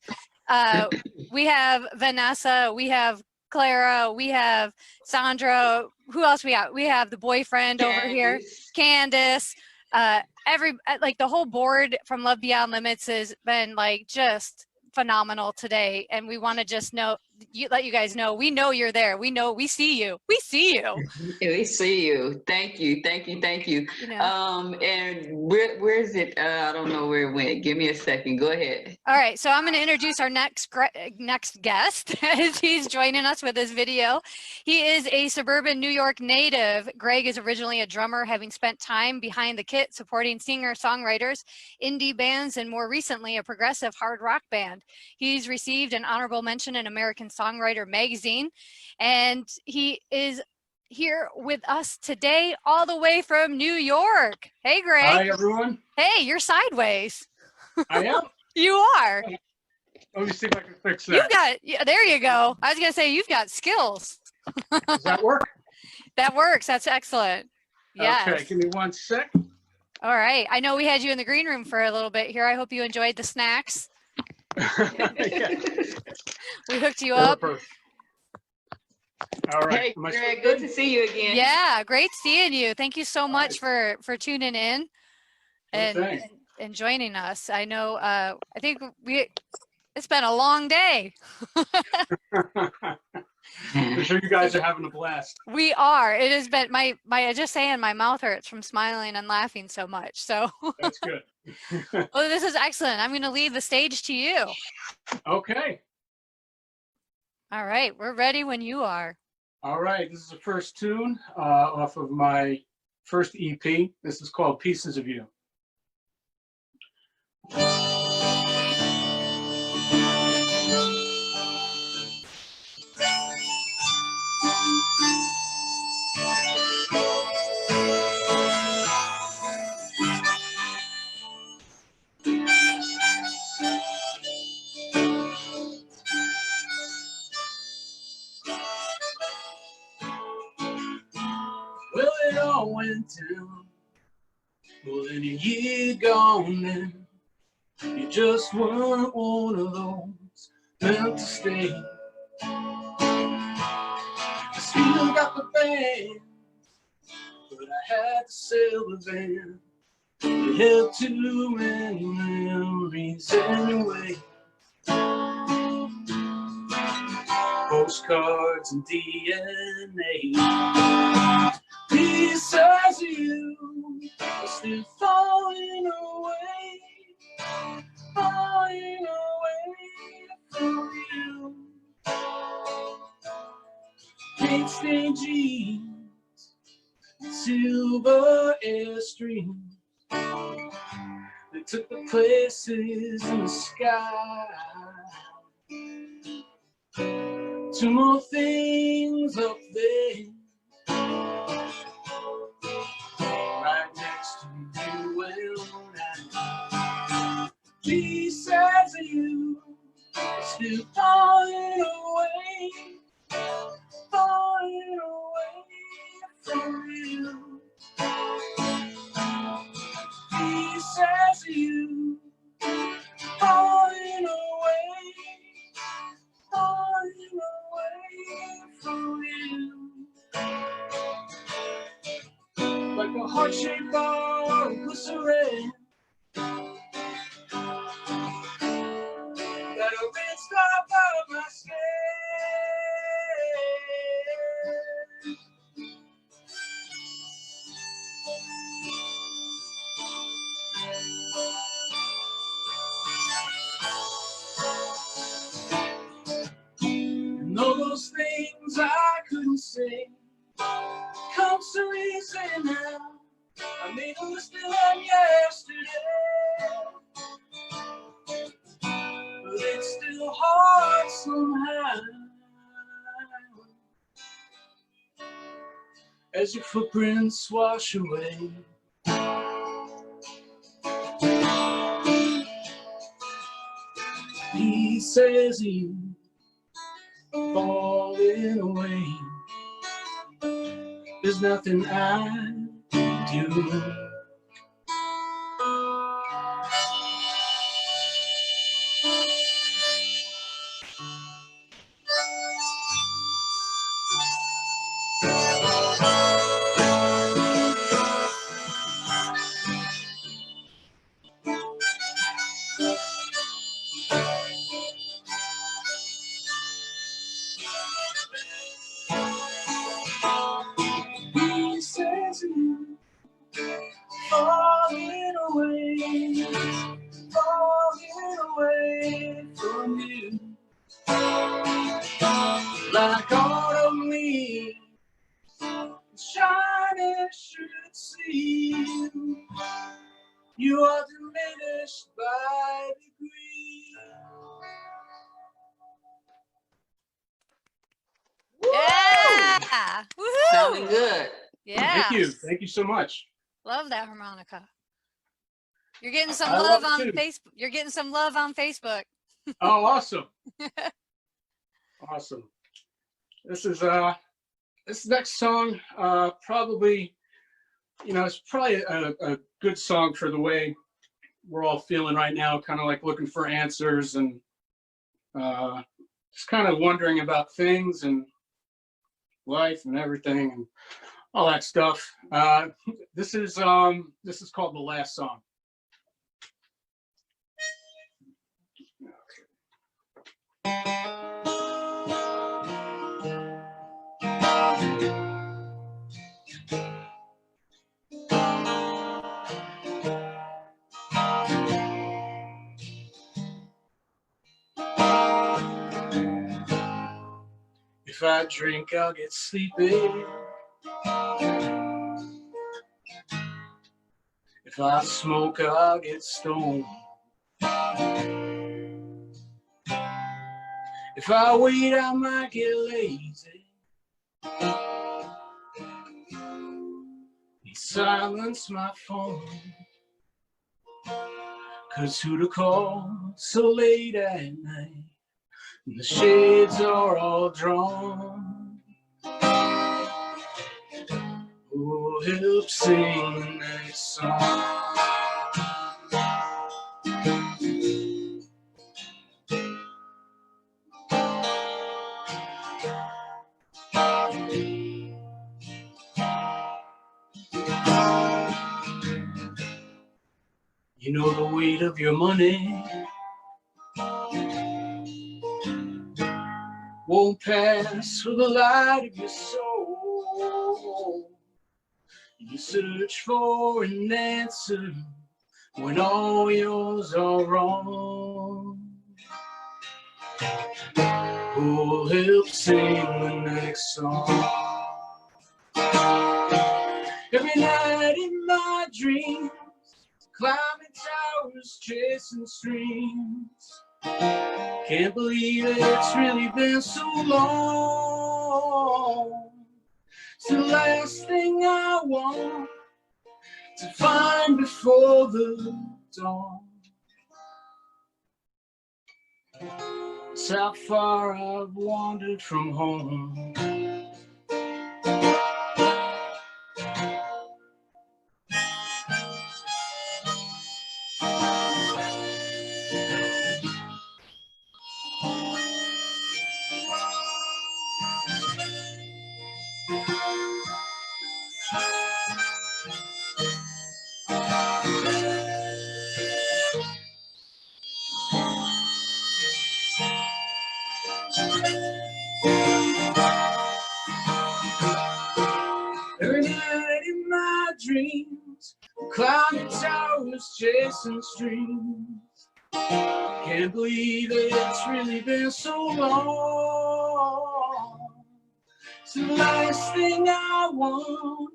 We have Vanessa, we have Clara, we have Sandra. Who else we got? We have the boyfriend over here, Candace. Like the whole board from Love Beyond Limits has been like just phenomenal today, and we want to just let you guys know we know you're there. We see you. We see you. We see you. Thank you. You know? And where is it? I don't know where it went. Give me a second. Go ahead. All right, so I'm going to introduce our next guest as he's joining us with this video. He is a suburban New York native. Greg is originally a drummer, having spent time behind the kit supporting singer-songwriters, indie bands, and more recently a progressive hard rock band. He's received an honorable mention in American Songwriter magazine, and he is here with us today all the way from New York. Hey, Greg. Hi, everyone. Hey, you're sideways. I am. You are. Let me see if I can fix that. You've got, yeah, there you go. I was going to say, you've got skills. Does that work? That works. That's excellent. Yes. Okay, give me 1 sec. All right. I know we had you in the green room for a little bit here. I hope you enjoyed the snacks. Yeah. We hooked you up. All right. Hey, Am I Greg, still good to see you again. Yeah, great seeing you. Thank you so much for tuning in thing. and joining us. I know I think it's been a long day. I'm sure you guys are having a blast. We are. It has been my just saying my mouth hurts from smiling and laughing so much. So That's good. well, this is excellent. I'm going to leave the stage to you. Okay. All right, we're ready when you are. All right. This is the first tune off of my first EP. This is called Pieces of You. Well, it all went down more than a year gone then. You just weren't one of those meant to stay. I still got the band, but I had to sell the van. You held too many memories anyway. Postcards and DNA. Pieces of you are still falling away, falling away from you. Paint stained jeans, silver airstreams. They took the places in the sky. Two more things up there, right next to you and I. Pieces of you are still falling away, falling away from you. Pieces of you falling away, falling away from you. Like a heart-shaped bar of glycerin that a rinse off of my skin. And all those things I couldn't say comes to reason now. I made a list of them yesterday, but it's still hard somehow as your footprints wash away. Pieces of you falling away. There's nothing I can do. Pieces of you falling away, falling away from you. Like autumn leaves shining should see. You are diminished by degree. Yeah. Woohoo. Sounding good. Yeah. Thank you. Thank you so much. Love that harmonica. You're getting some I love love on it too. Facebook. You're getting some love on Facebook. Oh, awesome. Awesome. This is this next song, probably, you know, it's probably a good song for the way we're all feeling right now, kind of like looking for answers and just kind of wondering about things and life and everything and all that stuff. This is called The Last Song. If I drink, I'll get sleepy. If I smoke, I'll get stoned. If I wait, I might get lazy. And silence my phone. 'Cause who to call so late at night? And the shades are all drawn. Oh, help sing the next song. You know the weight of your money won't pass for the light of your soul. You search for an answer when all yours are wrong. Oh, help sing the next song. Every night in my dreams, climbing towers, chasing streams. Can't believe it's really been so long. It's the last thing I want to find before the dawn. It's how far I've wandered from home. Every night in my dreams, climbing towers, chasing streams. Can't believe it's really been so long. It's the last thing I want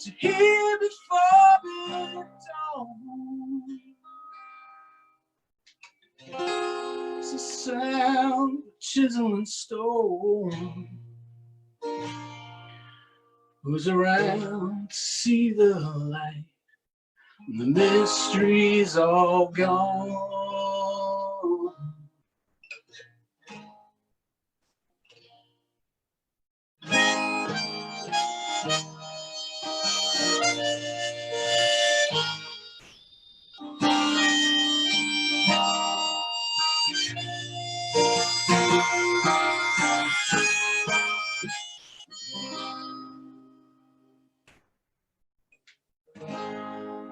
to hear before the dawn. It's the sound of chiseling stone. Who's around to see the light? And the mystery's all gone.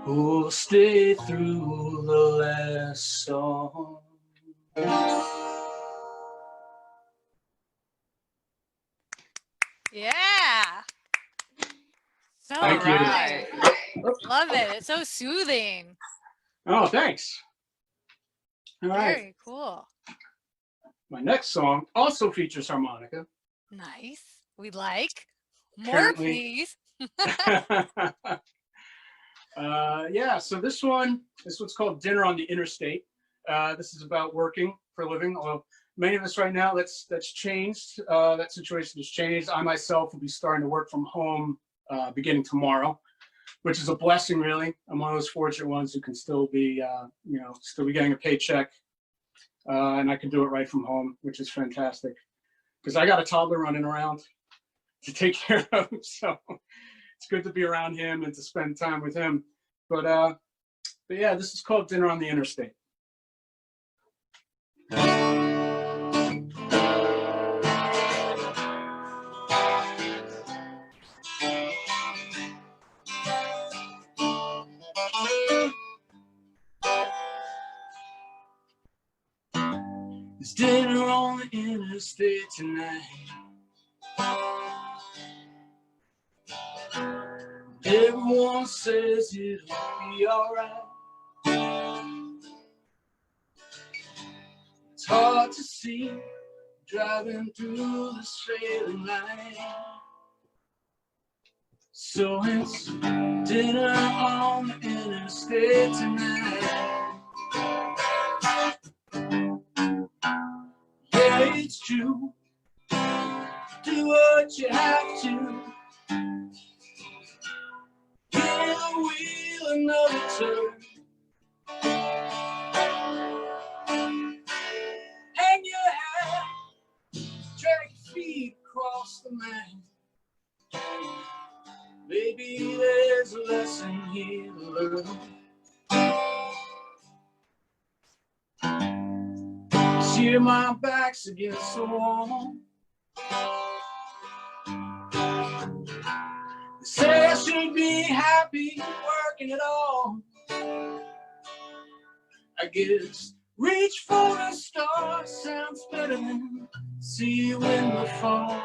Who'll stay through the last song? Yeah. So Thank you. right. Love it. It's so soothing. Oh, thanks. All right. Very cool. My next song also features harmonica. Nice. We like more, Apparently. please. Yeah, so this one's called Dinner on the Interstate. This is about working for a living. Although many of us right now, that's changed. That situation has changed. I myself will be starting to work from home beginning tomorrow. which is a blessing, really. I'm one of those fortunate ones who can still be, still be getting a paycheck, and I can do it right from home, which is fantastic. Because I got a toddler running around to take care of, so it's good to be around him and to spend time with him. But yeah, this is called Dinner on the Interstate. It's dinner on the interstate tonight. Everyone says it'll be alright. It's hard to see driving through this failing light. So it's dinner on the interstate tonight. Yeah, it's true. Do what you have to. Give the wheel another turn. Hang your hat, drag your feet across the line. Maybe there's a lesson here to learn. See, my back's against the wall. They say I should be happy working it all. I guess reach for the stars sounds better than see you in the fall.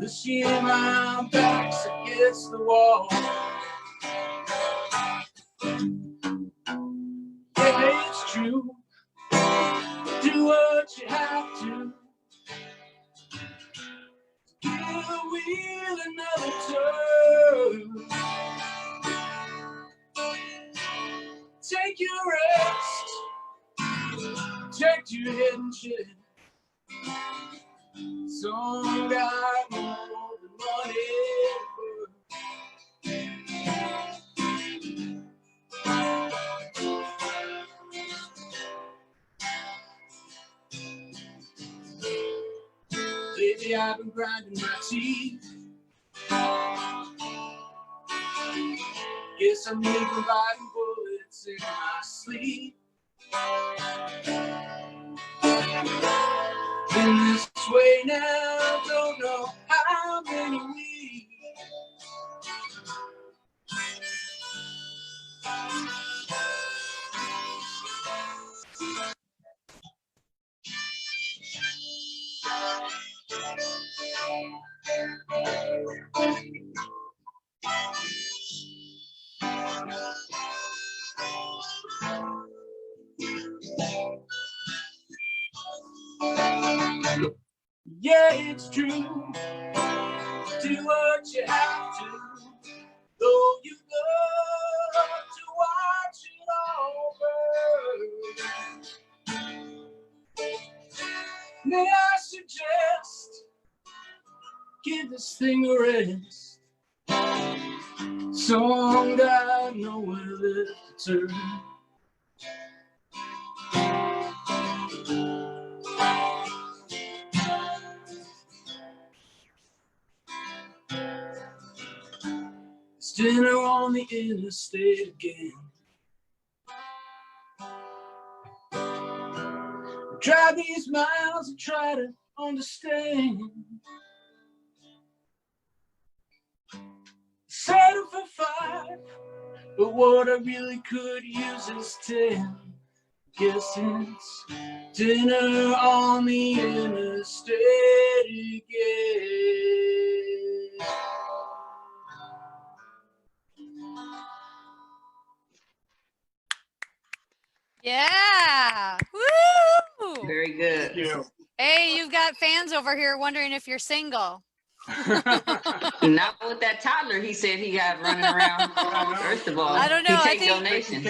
This year my back's against the wall. Yeah, it's true. Do what you have to. Give the wheel another turn. Take your rest. Protect your head and chin. Some got more than money. Lately I've been grinding my teeth. Guess I'm even biting bullets in my sleep. Been this way now, don't know how many weeks. Yeah, it's true. Do what you have to, though you love to watch it all burn. May I suggest, give this thing a rest. Some got nowhere left to turn. It's dinner on the interstate again. Drive these miles and try to understand. Settle for 5, but what I really could use is 10. Guess it's dinner on the interstate again. Yeah. Woo! Very good. Thank you. Hey, you've got fans over here wondering if you're single. Not with that toddler he said he got running around. First of all, I don't know. He take donations.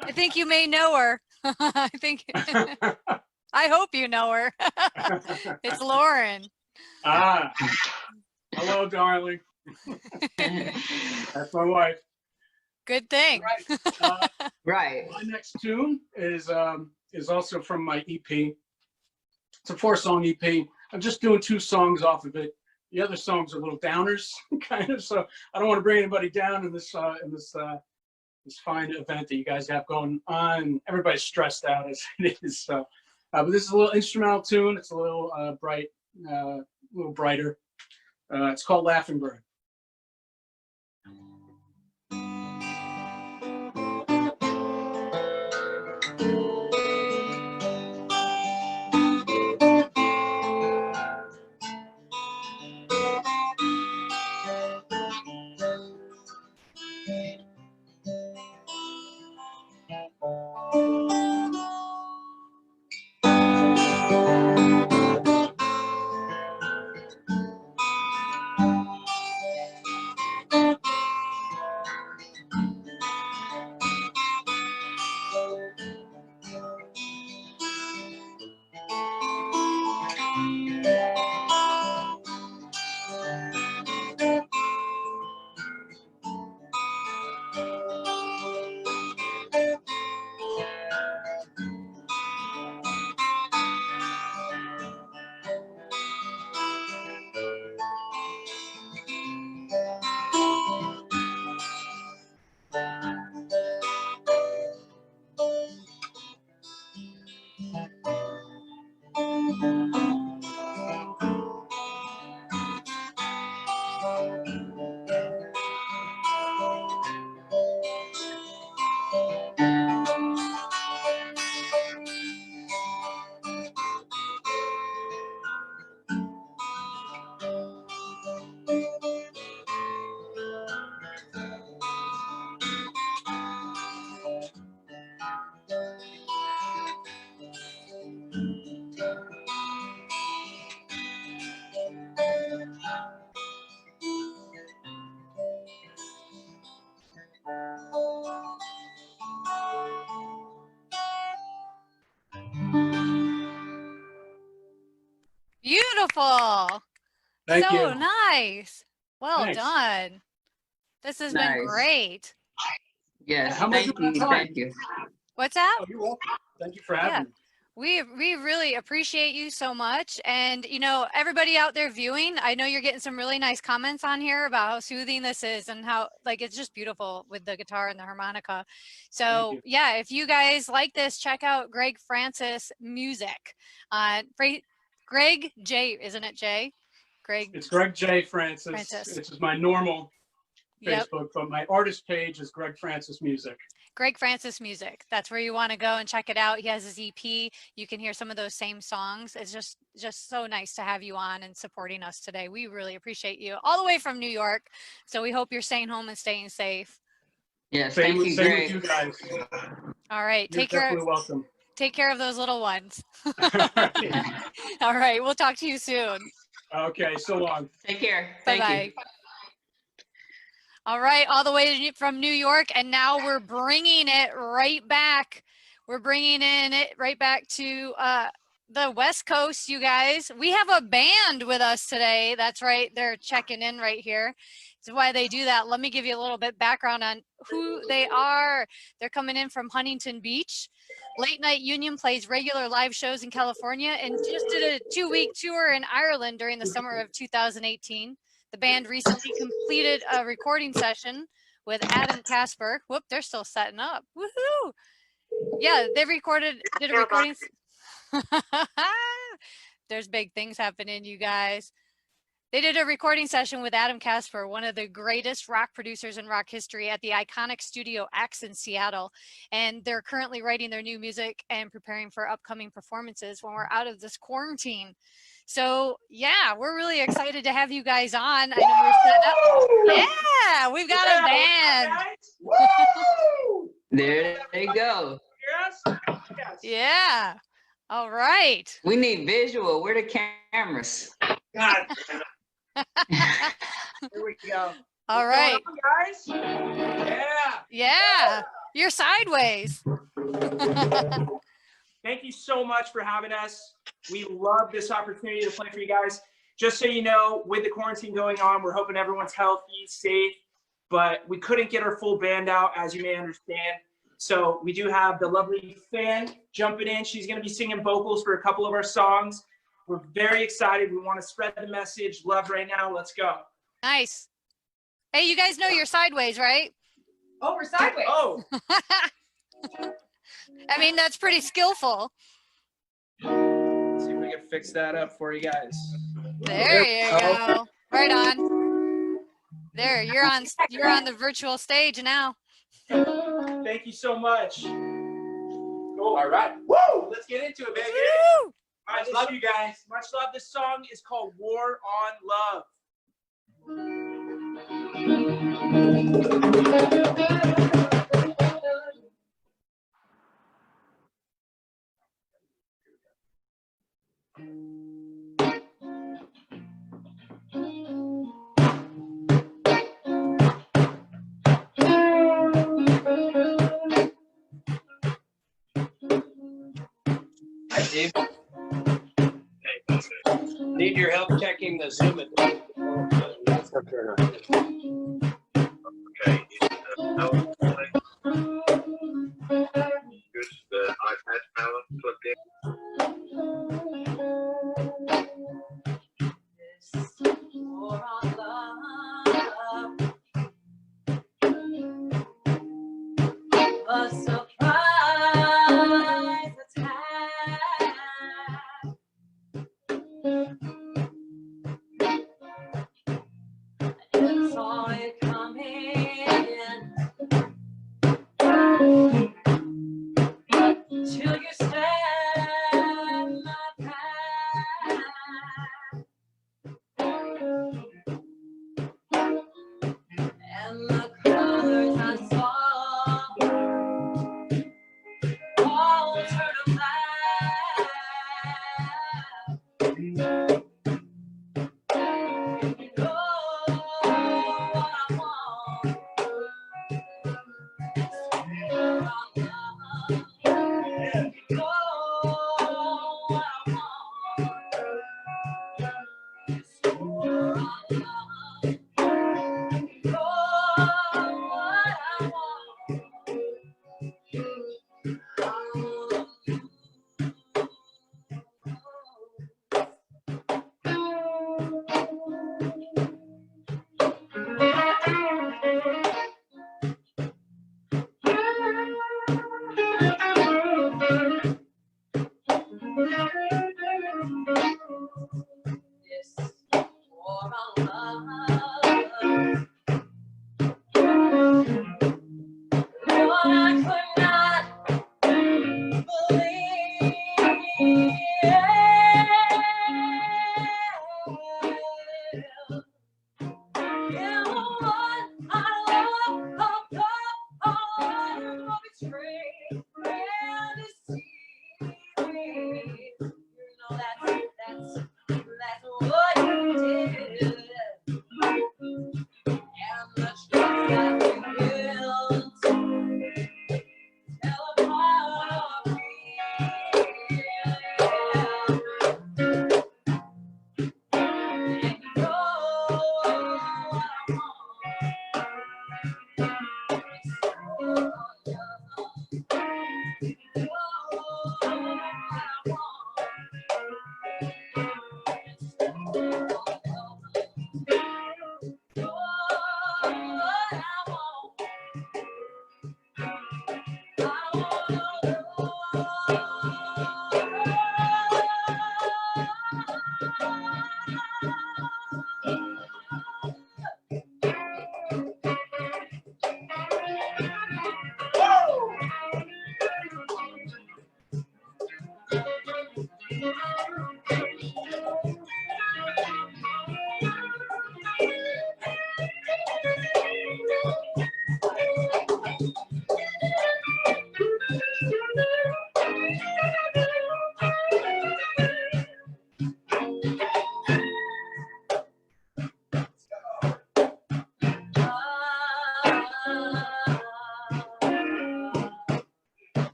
I think you may know her. I think. I hope you know her. It's Lauren. Ah, hello, darling. That's my wife. Good thing. Right. Right. My next tune is also from my EP. It's a 4-song EP. I'm just doing 2 songs off of it. The other songs are little downers, kind of. So I don't want to bring anybody down in this fine event that you guys have going on. Everybody's stressed out as it is. So, but this is a little instrumental tune. It's a little bright, a little brighter. It's called Laughing Bird. Beautiful. Thank So you. nice. Well Thanks. done. This has been Nice. great. Yes. How am I Thank doing you. on time? Thank you. What's that? Oh, you're welcome. Thank you for having me. We really appreciate you so much. And, you know, everybody out there viewing, I know you're getting some really nice comments on here about how soothing this is and how, like, it's just beautiful with the guitar and the harmonica. So, yeah, if you guys like this, check out Greg Francis Music. Greg J, isn't it J? Greg. It's Greg J. Francis. This is my normal Facebook, but my artist page is Greg Francis Music. Greg Francis Music. That's where you want to go and check it out. He has his EP. You can hear some of those same songs. It's just so nice to have you on and supporting us today. We really appreciate you all the way from New York. So we hope you're staying home and staying safe. Yes, Same thank you, with Greg. you guys. All right. You're definitely welcome. Take care of those little ones. All right. We'll talk to you soon. Okay. So long. Take care. Bye-bye. Thank you. All right, all the way from New York, and now we're bringing it right back. We're bringing it right back to the West Coast, you guys. We have a band with us today. That's right, they're checking in right here. That's why they do that. Let me give you a little bit background on who they are. They're coming in from Huntington Beach. Late Night Union plays regular live shows in California and just did a 2-week tour in Ireland during the summer of 2018. The band recently completed a recording session with Adam Casper. Whoop, they're still setting up. Woohoo! Yeah, they did a recording. There's big things happening, you guys. They did a recording session with Adam Casper, one of the greatest rock producers in rock history, at the iconic Studio X in Seattle. And they're currently writing their new music and preparing for upcoming performances when we're out of this quarantine. So yeah, we're really excited to have you guys on. I know you're set up. Yeah, we've got a band. There they go. Yes. Yeah. All right. We need visual. Where the cameras? God. Here we go. All right. What's going on, guys? Yeah. You're sideways. Thank you so much for having us. We love this opportunity to play for you guys. just so you know, with the quarantine going on, we're hoping everyone's healthy, safe, but we couldn't get our full band out, as you may understand. So we do have the lovely Fan jumping in. She's going to be singing vocals for a couple of our songs. We're very excited. We want to spread the message. Love right now. Let's go. Nice. Hey, you guys know you're sideways, right? Oh, we're sideways. Oh. I mean, that's pretty skillful. Let's see if we can fix that up for you guys. There you go. Right on. There, you're on the virtual stage now. Thank you so much. Cool. All right. Woo! Let's get into it, baby. Woo! All right, love you guys. Much love. This song is called War on Love. Hi, Steve. Need your help checking the Zoom. Okay. Good. The iPad power plugged in. War on love. A surprise attack. I never saw it coming. Till you stand my path. And the colors I saw all turn to black. Oh, what I want.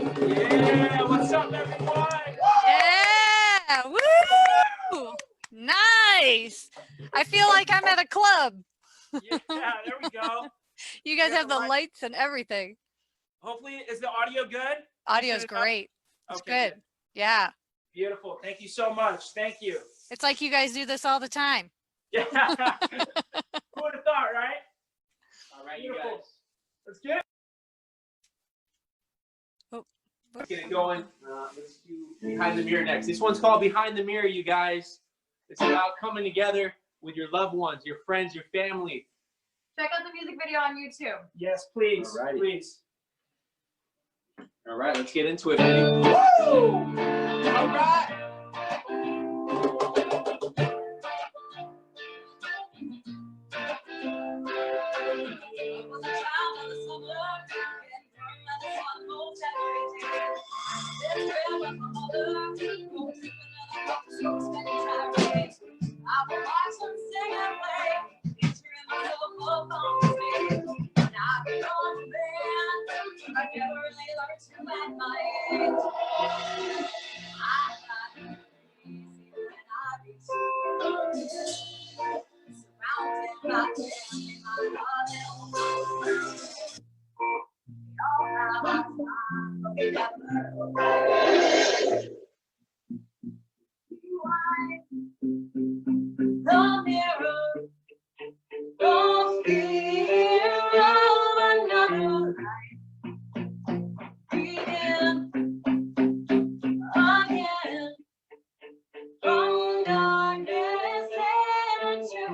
Yeah, what's up, everyone? Yeah, woo! Nice. I feel like I'm at a club. Yeah, there we go. You guys Yeah, have the lights and everything. Hopefully, is the audio good? Audio's Decent enough? great. It's Okay, good. Yeah. Beautiful. Thank you so much. Thank you. It's like you guys do this all the time. Yeah. Who would have thought, right? All right, Beautiful. you guys. Let's get it. Let's get it going. Let's do Behind the Mirror next. This one's called Behind the Mirror, you guys. It's about coming together with your loved ones, your friends, your family. Check out the music video on YouTube. Yes, please. Alrighty. Please. All right, let's get into it, baby. Woo! All right. The mirror, don't fear of another life. Begin again from darkness into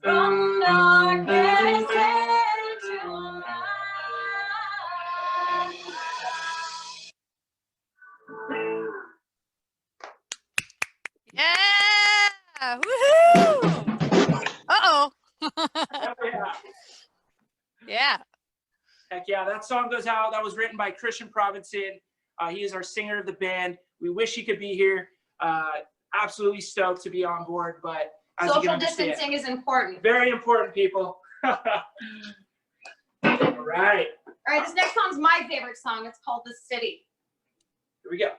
from darkness into Yeah. Woohoo. Uh-oh. Yeah. Yeah. Heck yeah, that song goes out. That was written by Christian Provinson. He is our singer of the band. We wish he could be here. Absolutely stoked to be on board, but as you can Social understand, distancing is important. very important, people. All right. All right, this next song's my favorite song. It's called The City. Here we go.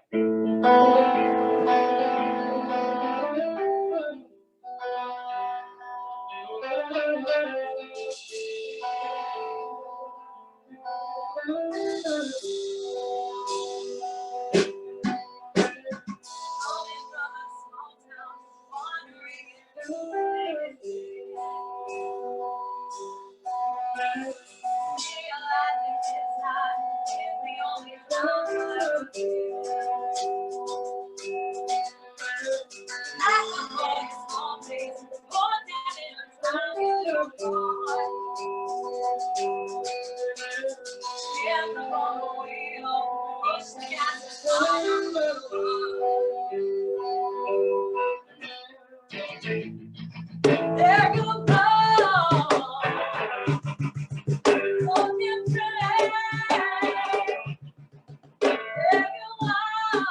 There you go. Looking pretty. There you are.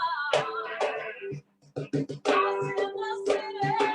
Lost in the city.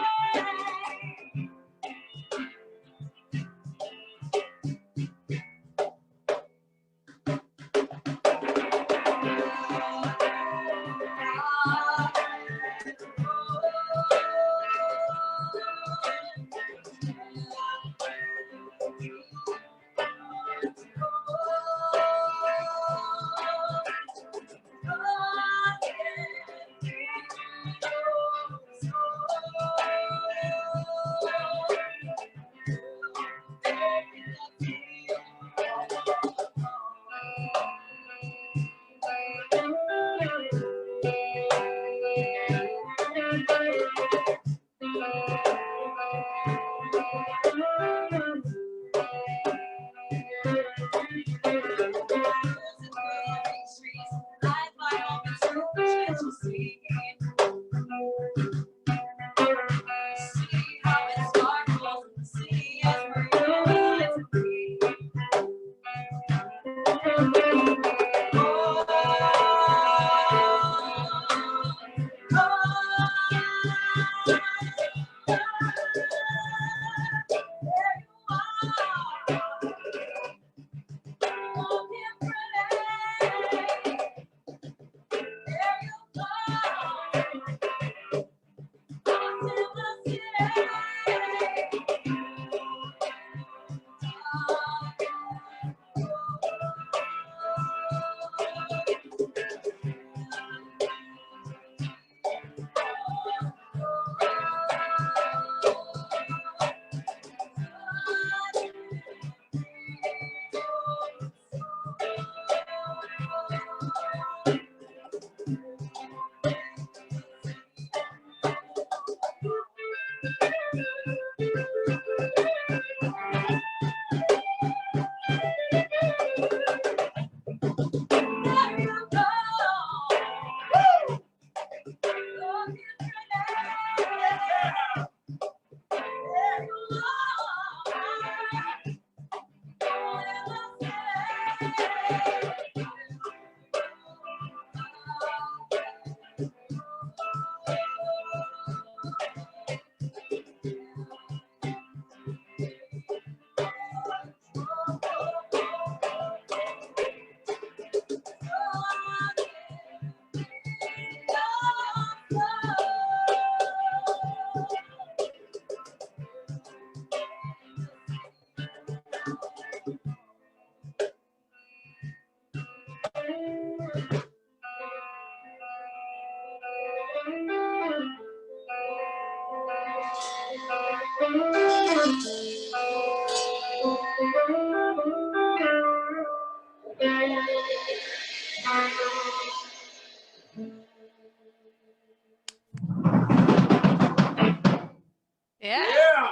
Yeah. Yeah.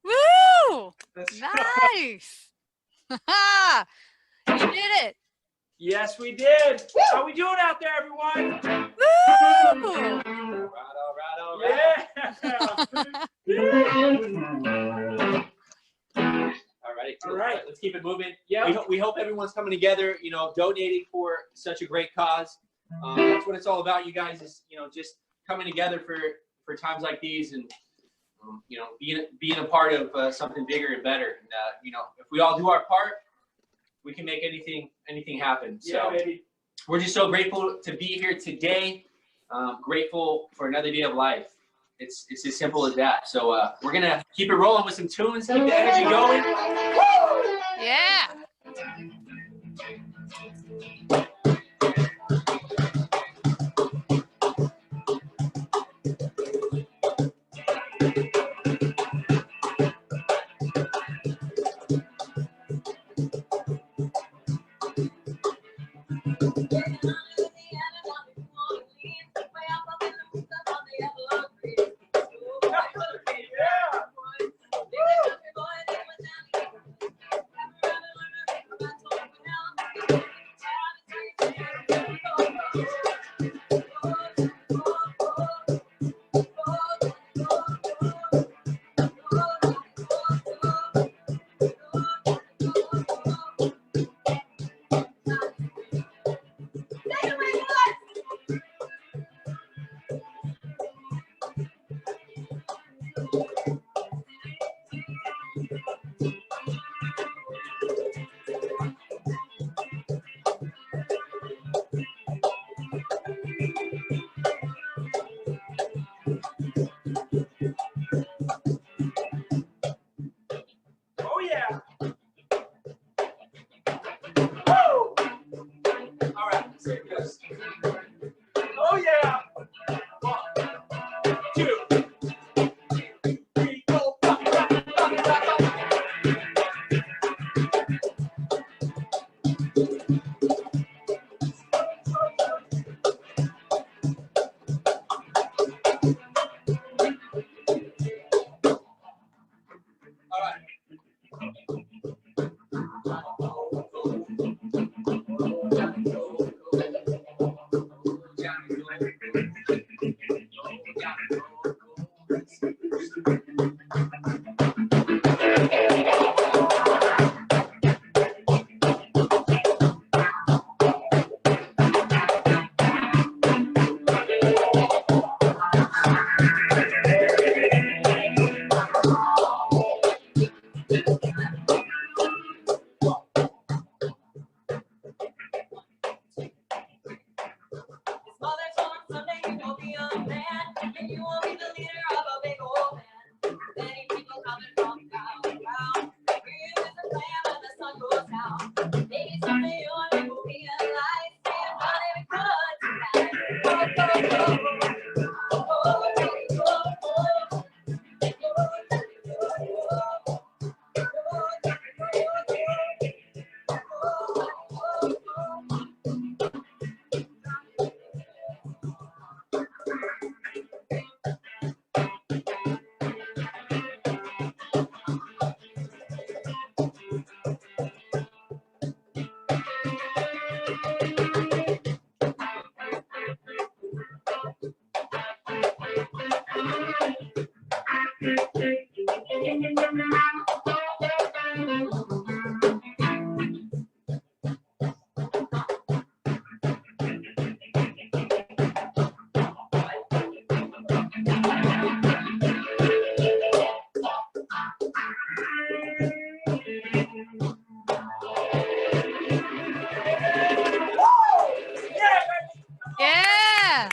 Woo! Let's Nice. You did it. Yes, we did. How we doing out there, everyone? Woo! All right, cool. All right, let's keep it moving. Yeah, we hope everyone's coming together, you know, donating for such a great cause. That's what it's all about, you guys, is, you know, just coming together for times like these, and you know, being a part of something bigger and better. And you know, if we all do our part, we can make anything happen. So, Yeah, baby. we're just so grateful to be here today. Grateful for another day of life. It's as simple as that. So we're gonna keep it rolling with some tunes, keep the energy going. Yeah. Oh yeah. Woo! All right, let's see this. Oh yeah. 1, 2, 3, 4, 5. Yeah.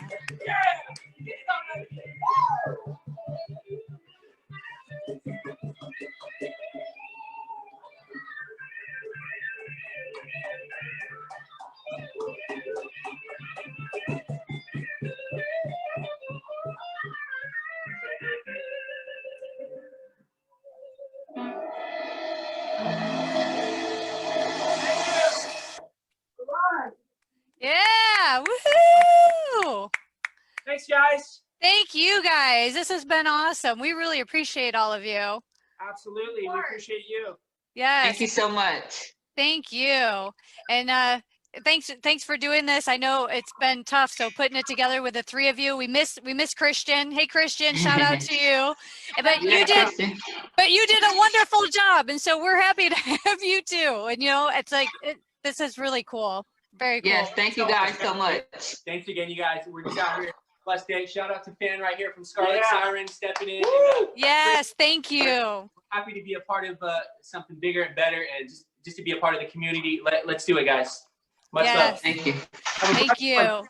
Yeah. Woohoo! Thanks, guys. Thank you guys. This has been awesome. We really appreciate all of you. Absolutely. We appreciate you. Yes. Thank you so much. Thank you. And thanks for doing this. I know it's been tough, so putting it together with the three of you. We miss Christian. Hey Christian, shout out to you. But you did a wonderful job, and so we're happy to have you too. And it's like this is really cool. Very cool. Yes, thank you guys so much. Thanks again, you guys. We're just out here. Blessed day. Shout out to Fan right here from Scarlet Yeah. Siren stepping in. Yes, thank you. Happy to be a part of something bigger and better, and just to be a part of the community. Let's do it, guys. Much Yes. love. Thank you. Thank you.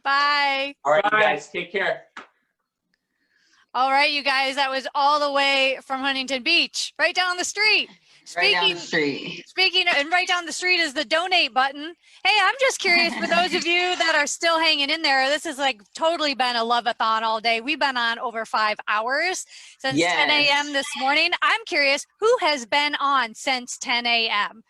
Bye. All right, Bye. you guys, take care. All right, you guys, that was all the way from Huntington Beach, right down the street. Right down the Speaking, street. and right down the street is the donate button. Hey, I'm just curious for those of you that are still hanging in there, this has like totally been a love-a-thon all day. We've been on over 5 hours since 10 a.m. this morning. I'm curious, who has been on since 10 a.m.?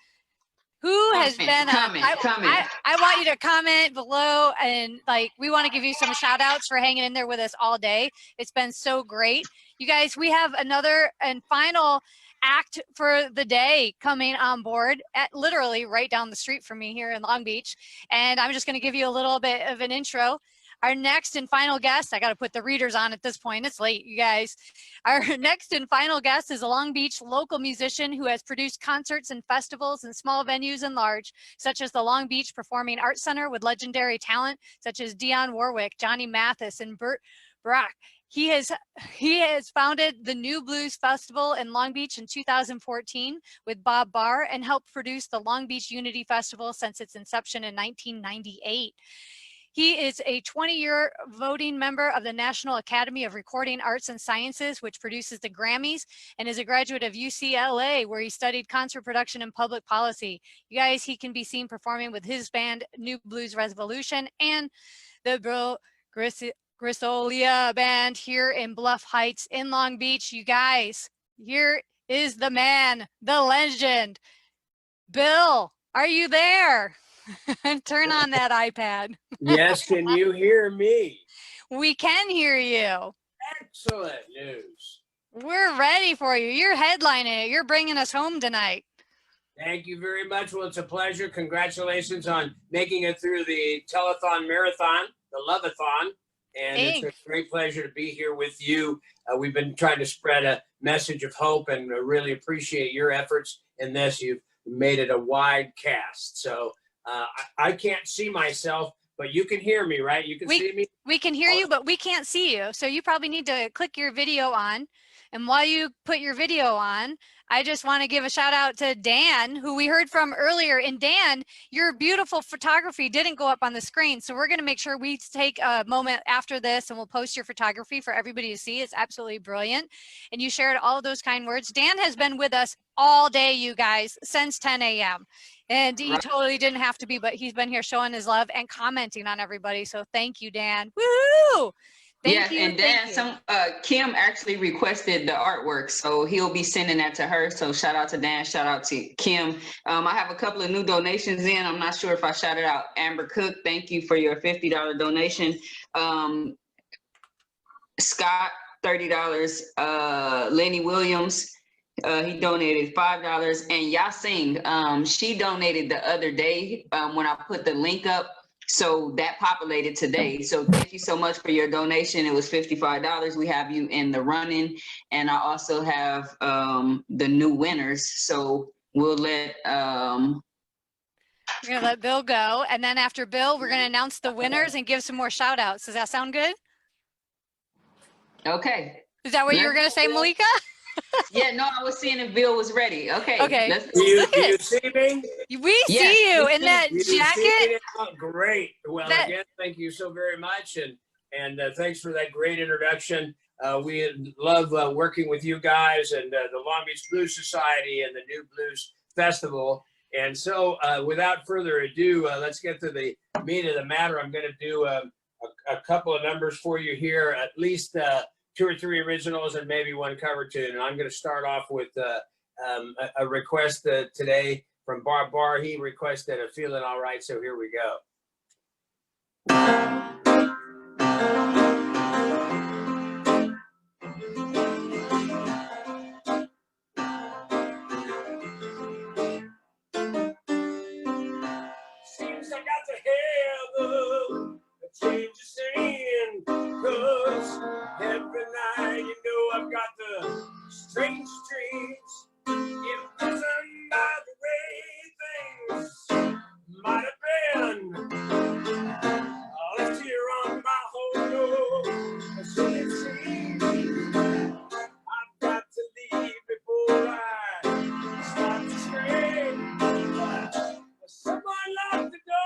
Who has been on? I want you to comment below, and like we want to give you some shout outs for hanging in there with us all day. It's been so great. You guys, we have another and final act for the day coming on board at literally right down the street from me here in Long Beach. And I'm just going to give you a little bit of an intro. Our next and final guest, I got to put the readers on at this point. It's late, you guys. Our next and final guest is a Long Beach local musician who has produced concerts and festivals in small venues and large, such as the Long Beach Performing Arts Center with legendary talent such as Dionne Warwick, Johnny Mathis, and Burt Bacharach. He has founded the New Blues Festival in Long Beach in 2014 with Bob Barr and helped produce the Long Beach Unity Festival since its inception in 1998. He is a 20-year voting member of the National Academy of Recording Arts and Sciences, which produces the Grammys, and is a graduate of UCLA, where he studied concert production and public policy. You guys, he can be seen performing with his band, New Blues Revolution, and the Bro Grisolia Band here in Bluff Heights in Long Beach. You guys, here is the man, the legend. Bill, are you there? Turn on that iPad. Yes, can you hear me? We can hear you. Excellent news. We're ready for you. You're headlining it. You're bringing us home tonight. Thank you very much. Well, it's a pleasure. Congratulations on making it through the telethon marathon, the Love-A-Thon. And Thanks. It's a great pleasure to be here with you. We've been trying to spread a message of hope, and I really appreciate your efforts in this. You've made it a wide cast. So I can't see myself, but you can hear me, right? You can see me? We can hear you, but we can't see you. So you probably need to click your video on. And while you put your video on, I just want to give a shout out to Dan, who we heard from earlier. And Dan, your beautiful photography didn't go up on the screen. So we're going to make sure we take a moment after this and we'll post your photography for everybody to see. It's absolutely brilliant. And you shared all of those kind words. Dan has been with us all day, you guys, since 10 a.m. And he totally didn't have to be, but he's been here showing his love and commenting on everybody. So thank you, Dan. Woohoo! Yes, and Dan, Kim actually requested the artwork, so he'll be sending that to her. So shout out to Dan, shout out to Kim. I have a couple of new donations in. I'm not sure if I shouted out Amber Cook. Thank you for your $50 donation. Scott, $30. Lenny Williams, he donated $5. And Yasing, she donated the other day when I put the link up. So that populated today. So thank you so much for your donation. It was $55. We have you in the running. And I also have the new winners. So we'll let we're gonna let Bill go. And then after Bill, we're gonna announce the winners and give some more shout outs. Does that sound good? Okay. Is that what you were gonna say, Malika? Yeah, no, I was seeing if Bill was ready. Okay. Okay. Do you see me? We see you in that jacket. Oh, great. Well, again, thank you so very much. And thanks for that great introduction. We love working with you guys and the Long Beach Blues Society and the New Blues Festival. And so without further ado, let's get to the meat of the matter. I'm going to do a couple of numbers for you here, at least 2 or 3 originals and maybe one cover tune. And I'm going to start off with a request today from Bob Barr. He requested a Feeling All Right, so here we go. Seems I got to have a change of scene, 'cause every night, you know, I've got the strange dreams, imprisoned by the way things might have been. Left here on my whole road, so it seems I've got to leave before I start to stray. Someone locked the door.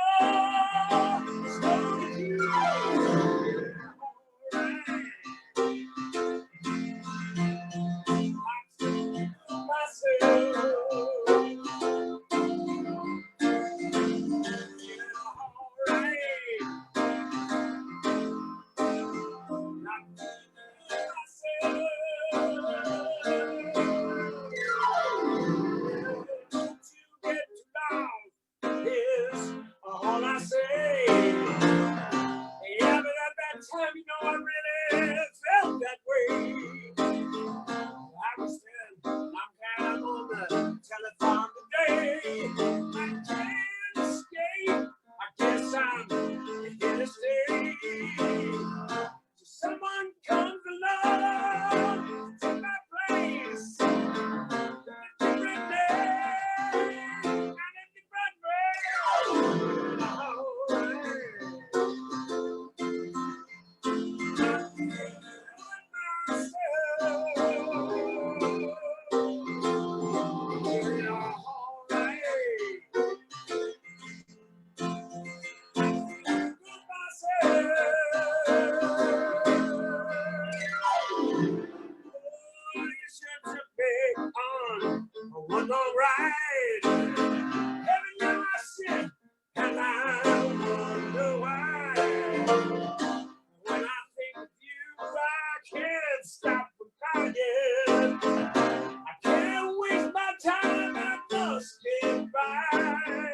Someone comes along to my place. Different day, and a different way. One long ride. Every time I sit and I wonder why. When I think of you, I can't stop from crying. I can't waste my time, I must get by.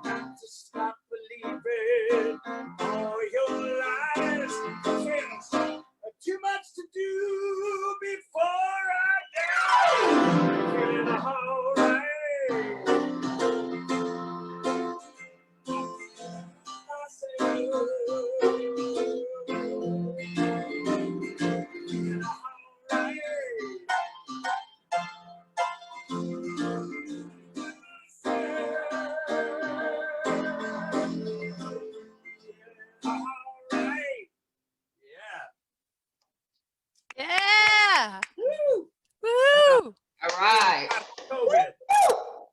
Got to stop believing all your lies. There's too much to do before I die. Feeling alright. Yeah. Woo! Woo! All right. COVID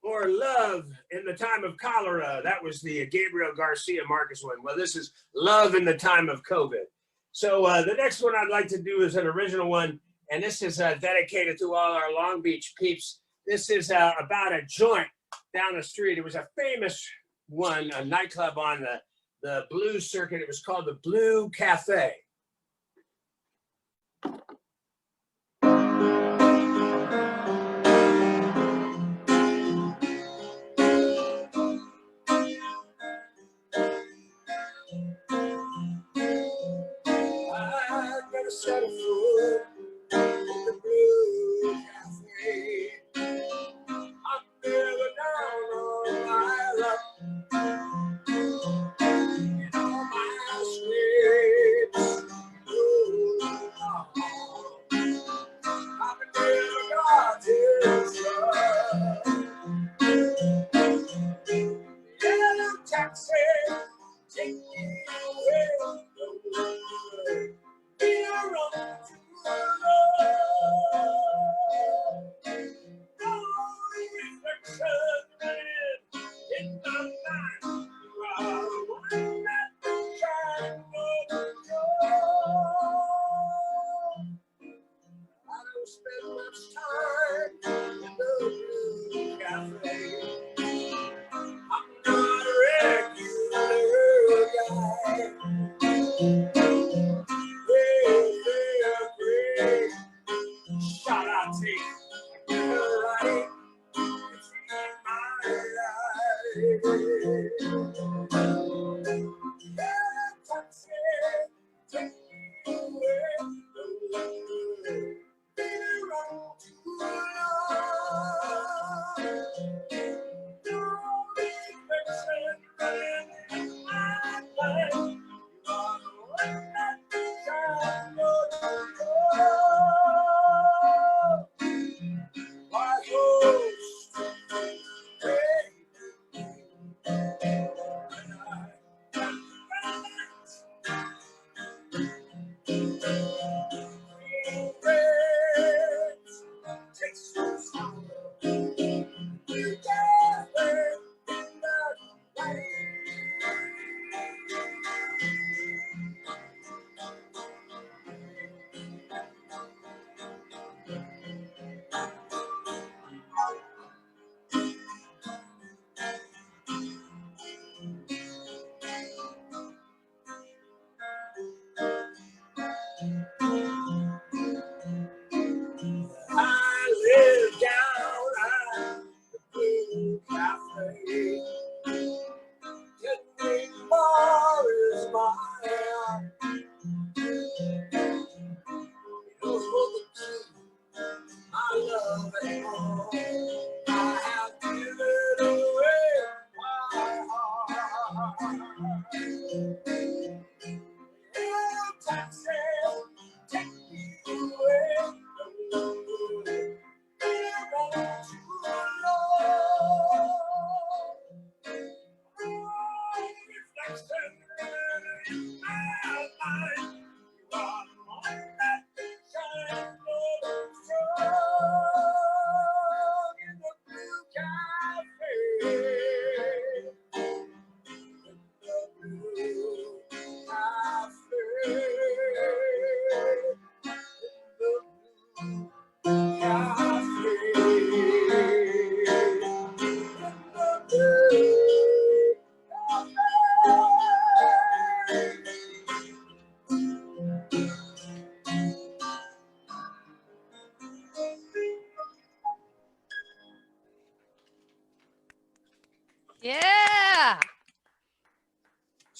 or Love in the Time of Cholera. That was the Gabriel Garcia Marquez one. Well, this is Love in the Time of COVID. So the next one I'd like to do is an original one, and this is dedicated to all our Long Beach peeps. This is about a joint down the street. It was a famous one, a nightclub on the blues circuit. It was called the Blue Cafe. I've never set a foot in the Blue Cafe. I'm never down on my luck. In all my scrapes,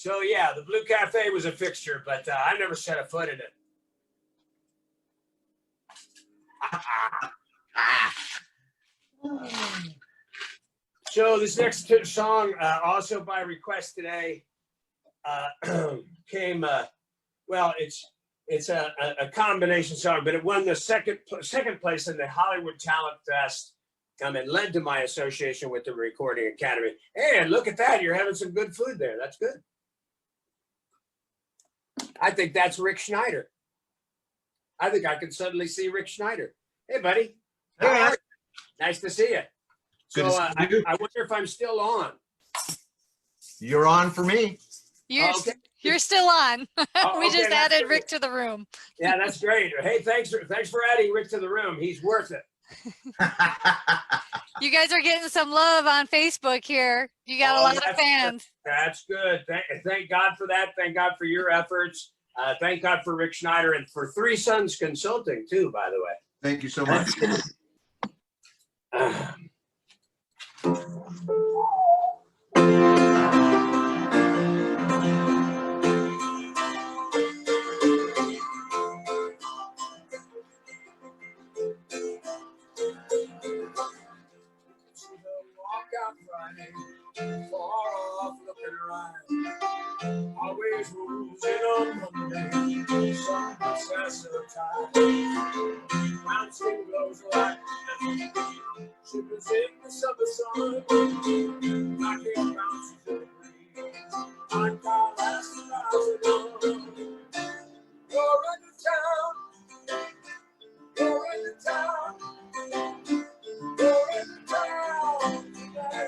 So yeah, the Blue Cafe was a fixture, but I never set a foot in it. So this next song, also by request today, came. Well, it's a combination song, but it won the second place in the Hollywood Talent Fest, and led to my association with the Recording Academy. And look at that, you're having some good food there. That's good. I think that's Rick Schneider. I think I can suddenly see Rick Schneider. Hey, buddy. How are you? Nice to see you. So I wonder if I'm still on. You're on for me. You're still on. Oh, We okay, just that's added great. Rick to the room. Yeah, that's great. Hey, thanks for adding Rick to the room. He's worth it. You guys are getting some love on Facebook here. You got a lot of fans. That's good. Thank God for that. Thank God for your efforts. Thank God for Rick Schneider and for Three Sons Consulting too, by the way. Thank you so much. Far off looking right, always losing on Monday, some princess of time, bouncing blows like she was in the summer sun, knocking bounces in the breeze, I got last thousand. You're in the town, you're in the town, you're in the town today.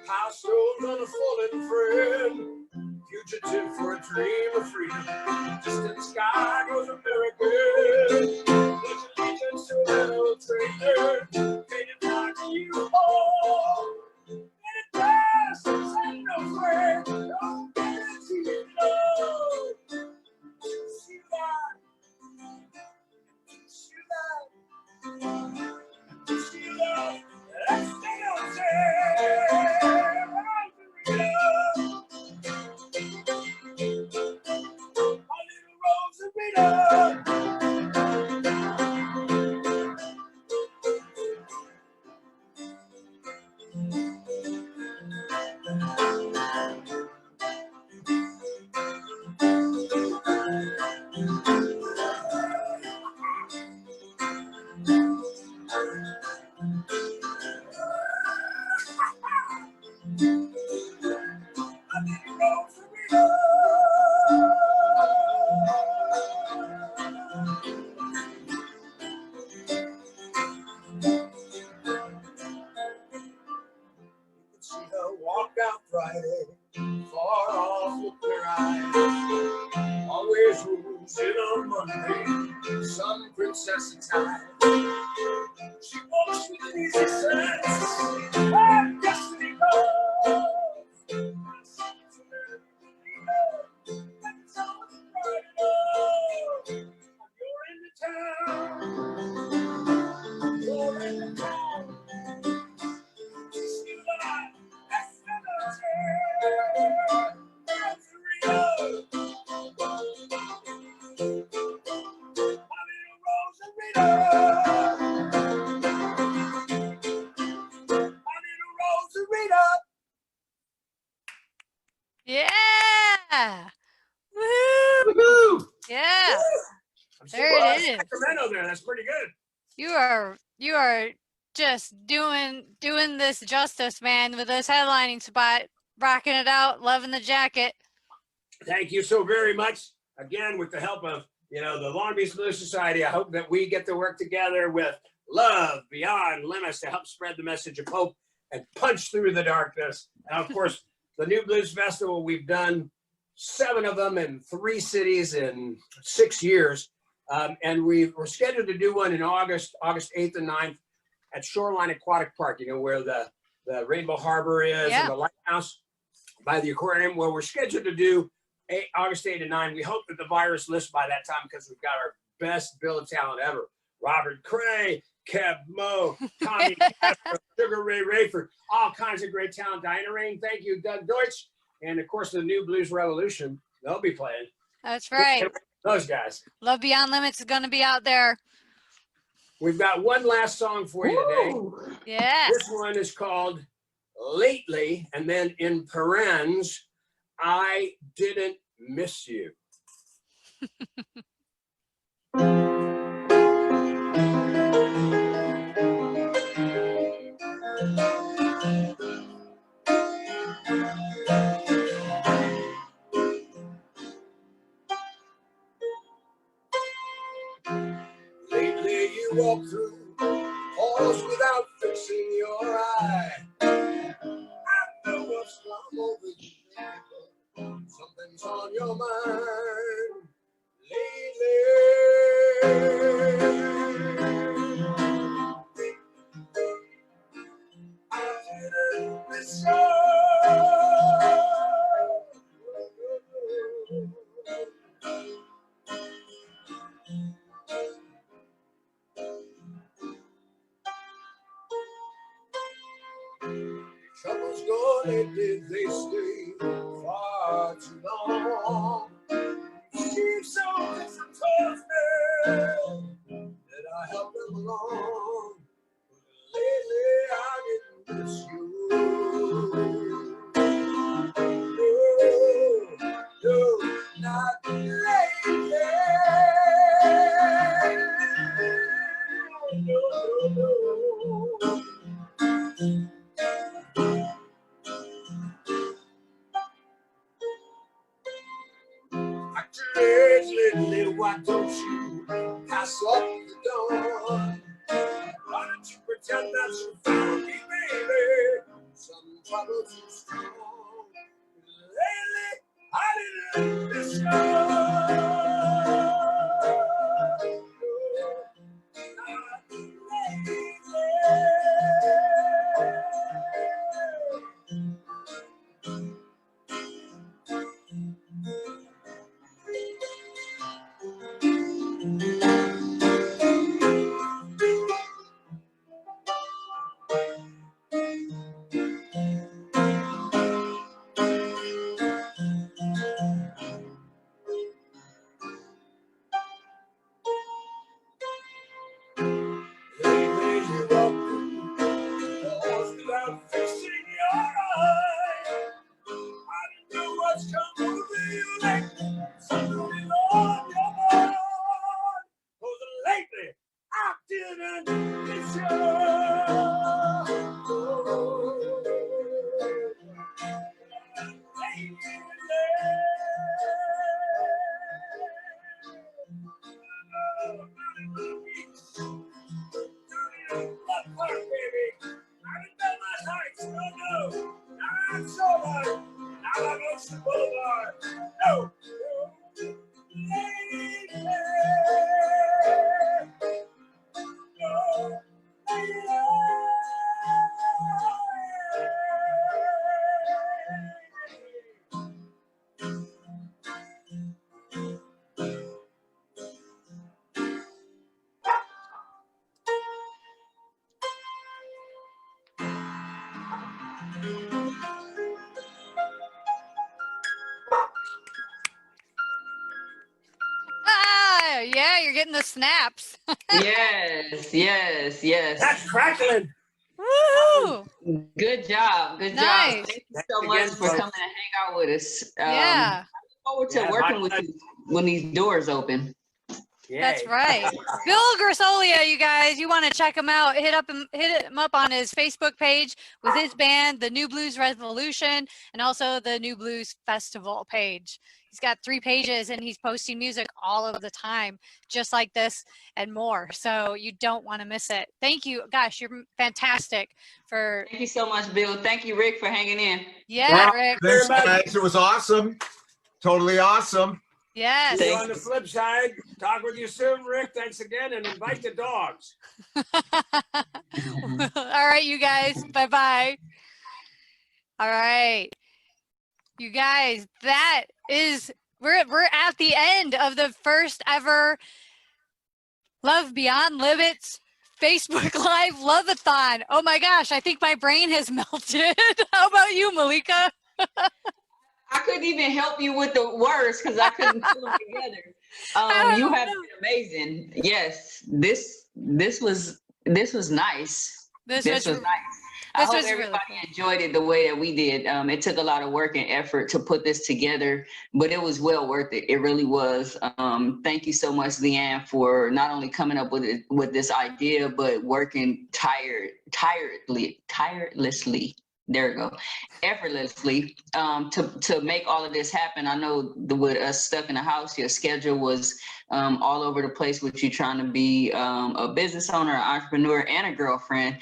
House on a fallen friend, fugitive for a dream of freedom. Distant sky goes American. There's allegiance to an old traitor, painted like you all. And it does, ain't no friend, don't guarantee it love. See that, that's still walk out Friday, far off with their eyes, always losing on Monday, some princess of time. She walks with an easy sense, and destiny calls. You're in the town, you're in the town. Yeah. Woo! Yeah. There it is. Sacramento there. That's pretty good. You are just doing this justice, man, with this headlining spot, rocking it out, loving the jacket. Thank you so very much. Again, with the help of the Long Beach Blues Society, I hope that we get to work together with Love Beyond Limits to help spread the message of hope and punch through the darkness. And of course, the New Blues Festival, we've done 7 of them in 3 cities in 6 years. And we're scheduled to do one in August 8th and 9th at Shoreline Aquatic Park, where the Rainbow Harbor is and the lighthouse. by the aquarium, where we're scheduled to do August 8 and 9. We hope that the virus lifts by that time because we've got our best bill of talent ever. Robert Cray, Kev Mo, Tommy Castro, Sugar Ray Rayford, all kinds of great talent. Diana Rain, thank you, Doug Deutsch, and of course the New Blues Revolution. They'll be playing. That's right. Those guys. Love Beyond Limits is going to be out there. We've got one last song for you today. Yeah. This one is called Lately, and then in parens, I Didn't Miss You. Lately you walk through halls without fixing your eye. I know what's come over you, baby. Something's on your mind lately. I didn't miss you. Troubles go lately, they stay far too long. Seems so distant towards me that I help them along. But lately I didn't miss you. No, not lately. No, no, no. Lately, why don't you pass up the dawn? Why don't you pretend that you found me, baby? Some trouble too strong. Lately, I didn't miss you. Not lately. Ah, yeah, you're getting the snaps. Yes, yes, yes. That's crackling. Woohoo! Good job. Good Nice. job. Thank you so much for coming and hang out with us. Yeah. I look forward to working with you when these doors open. That's right. Bill Grisolia, you guys, you want to check him out, hit him up on his Facebook page with his band, the New Blues Revolution, and also the New Blues Festival page. He's got 3 pages and he's posting music all of the time, just like this and more. So you don't want to miss it. Thank you. Gosh, you're fantastic for. Thank you so much, Bill. Thank you, Rick, for hanging in. Yeah, Rick. Thanks, guys. It was awesome. Totally awesome. Yes. See you on the flip side. Talk with you soon, Rick. Thanks again, and invite the dogs. All right, you guys. Bye-bye. All right. You guys, that is, we're at the end of the first ever Love Beyond Limits Facebook Live Love-A-Thon. Oh my gosh, I think my brain has melted. How about you, Malika? I couldn't even help you with the words because I couldn't put them together. You have been amazing. Yes, this was nice. This was nice. I hope everybody enjoyed it the way that we did. It took a lot of work and effort to put this together, but it was well worth it. It really was. Thank you so much, Leanne, for not only coming up with this idea, but working tirelessly. There we go. Effortlessly to make all of this happen. I know with us stuck in the house, your schedule was all over the place with you trying to be a business owner, an entrepreneur, and a girlfriend.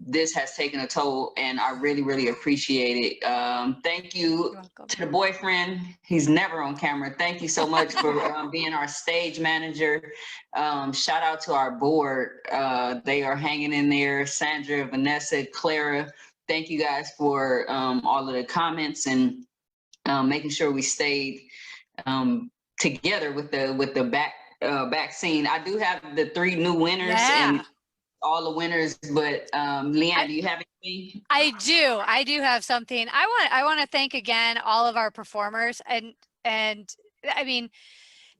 This has taken a toll, and I really, really appreciate it. Thank you to the boyfriend. He's never on camera. Thank you so much for being our stage manager. Shout out to our board. They are hanging in there. Sandra, Vanessa, Clara. Thank you guys for all of the comments and making sure we stayed together with the back scene. I do have the 3 new winners and all the winners, but Leanne, do you have anything? I do have something. I want to thank again all of our performers, and I mean,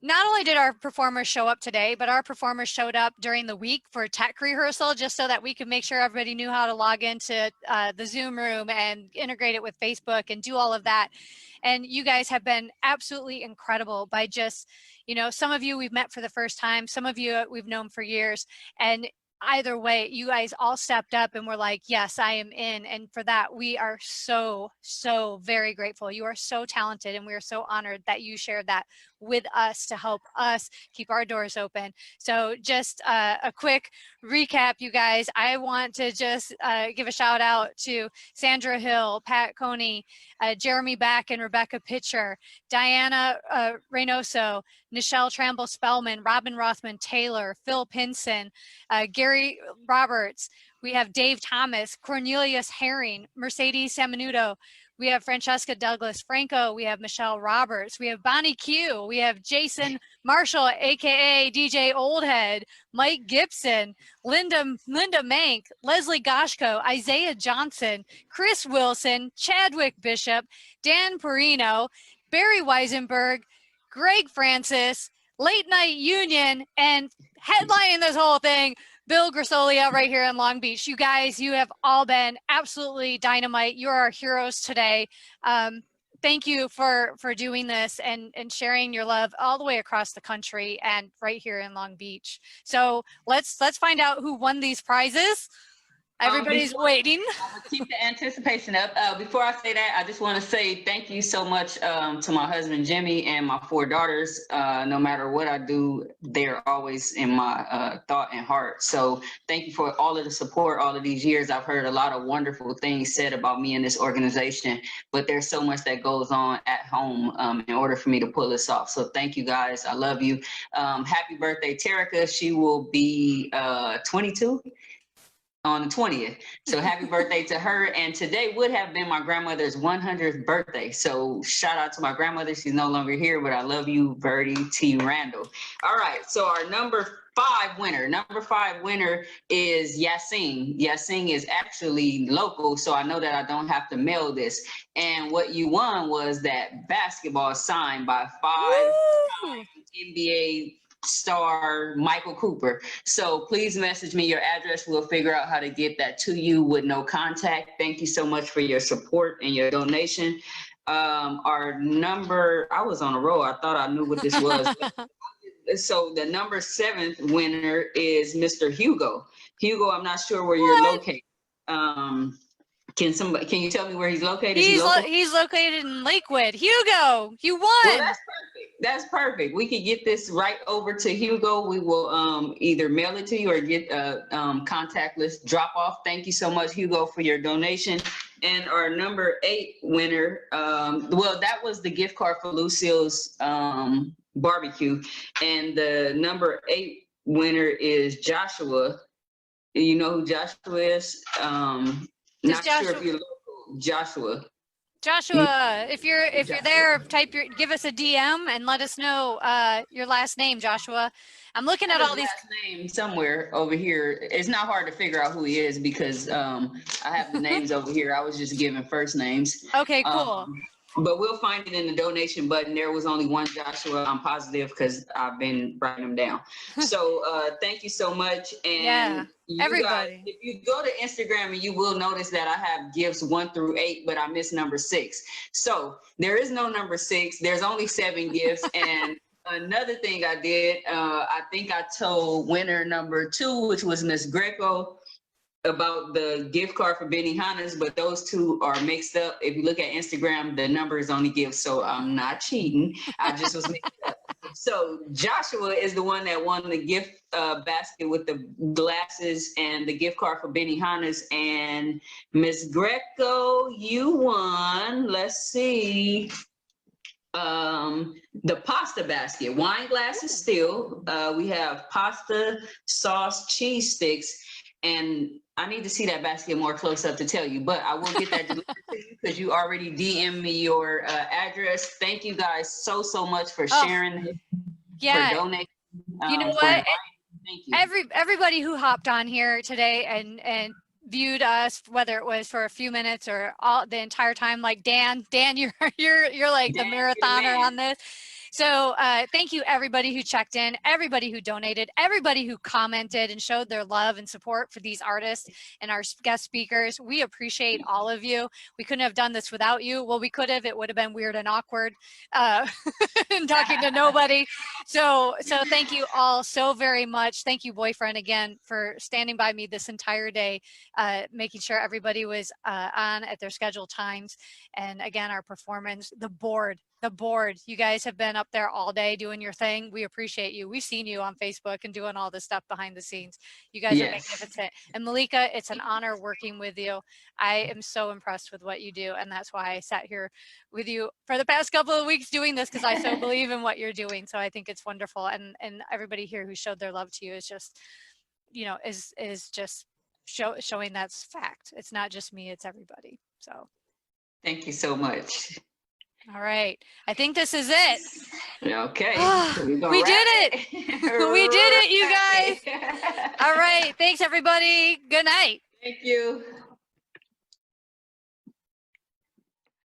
not only did our performers show up today, but our performers showed up during the week for tech rehearsal, just so that we could make sure everybody knew how to log into the Zoom room and integrate it with Facebook and do all of that. And you guys have been absolutely incredible by just, you know, some of you we've met for the first time, some of you we've known for years, and either way, you guys all stepped up and were like, yes, I am in. And for that, we are so very grateful. You are so talented, and we are so honored that you shared that with us to help us keep our doors open. So just a quick recap, you guys. I want to just give a shout out to Sandra Hill, Pat Coney, Jeremy Back and Rebecca Pitcher, Diana Reynoso, Nichelle Tramble-Spellman, Robin Rothman Taylor, Phil Pinson, Gary Roberts. We have Dave Thomas, Cornelius Herring, Mercedes Samanudo. We have Francesca Douglas Franco. We have Michelle Roberts. We have Bonnie Q. We have Jason Marshall, AKA DJ Oldhead, Mike Gibson, Linda Mank, Leslie Goshko, Isaiah Johnson, Chris Wilson, Chadwick Bishop, Dan Perino, Barry Weisenberg, Greg Francis, Late Night Union, and headlining this whole thing, Bill Grisolia right here in Long Beach. You guys, you have all been absolutely dynamite. You're our heroes today. Thank you for doing this and sharing your love all the way across the country and right here in Long Beach. So let's find out who won these prizes. Everybody's waiting. Keep the anticipation up. Before I say that, I just want to say thank you so much to my husband, Jimmy, and my 4 daughters. No matter what I do, they're always in my thought and heart. So thank you for all of the support all of these years. I've heard a lot of wonderful things said about me and this organization, but there's so much that goes on at home in order for me to pull this off. So thank you guys. I love you. Happy birthday, Terica. She will be 22. On the 20th. So happy birthday to her. And today would have been my grandmother's 100th birthday. So shout out to my grandmother. She's no longer here, but I love you, Verdi T. Randall. All right. So our number 5 winner is Yasin. Yasin is actually local, so I know that I don't have to mail this. And what you won was that basketball signed by 5-time NBA star Michael Cooper. So please message me your address. We'll figure out how to get that to you with no contact. Thank you so much for your support and your donation. Our number, I was on a roll. I thought I knew what this was. So the number 7th winner is Mr. Hugo. Hugo, I'm not sure where you're located. Can you tell me where he's located? He's located in Lakewood. Hugo, you won. Well, that's perfect. That's perfect. We can get this right over to Hugo. We will either mail it to you or get a contactless drop off. Thank you so much, Hugo, for your donation. And our number 8 winner, well, that was the gift card for Lucille's barbecue. And the number 8 winner is Joshua. You know who Joshua is? Not sure if you're local. Joshua. Joshua, if you're there, give us a DM and let us know your last name, Joshua. I'm looking at all these name somewhere over here. It's not hard to figure out who he is because I have the names over here. I was just giving first names. Okay, cool. But we'll find it in the donation button. There was only one Joshua, I'm positive, because I've been writing them down. So thank you so much. And yeah, everybody. Guys, if you go to Instagram, and you will notice that I have gifts 1 through 8, but I missed number 6. So there is no number 6. There's only 7 gifts. And another thing I did, I think I told winner number 2, which was Miss Greco, about the gift card for Benihana's, but those two are mixed up. If you look at Instagram, the number is only gifts, so I'm not cheating. I just was mixed up. So Joshua is the one that won the gift basket with the glasses and the gift card for Benihana's. And Miss Greco, you won. Let's see. The pasta basket, wine glasses still. We have pasta, sauce, cheese sticks, and I need to see that basket more close up to tell you, but I will get that delivered to you because you already DM me your address. Thank you guys so much for sharing, yeah, for donating. You know what? Thank you. Everybody who hopped on here today and viewed us, whether it was for a few minutes or all the entire time, like Dan, you're like the marathoner on this. So thank you everybody who checked in, everybody who donated, everybody who commented and showed their love and support for these artists and our guest speakers. We appreciate all of you. We couldn't have done this without you. Well, we could have. It would have been weird and awkward and talking to nobody. So thank you all so very much. Thank you, boyfriend, again, for standing by me this entire day, making sure everybody was on at their scheduled times. And again, our performance, the board, you guys have been up there all day doing your thing. We appreciate you. We've seen you on Facebook and doing all this stuff behind the scenes. You guys are magnificent. And Malika, it's an honor working with you. I am so impressed with what you do. And that's why I sat here with you for the past couple of weeks doing this, because I so believe in what you're doing. So I think it's wonderful. And everybody here who showed their love to you is just, you know, is just showing that's fact. It's not just me, it's everybody. So thank you so much. All right. I think this is it. Okay. We did it. We did it, you guys. All right. Thanks, everybody. Good night. Thank you.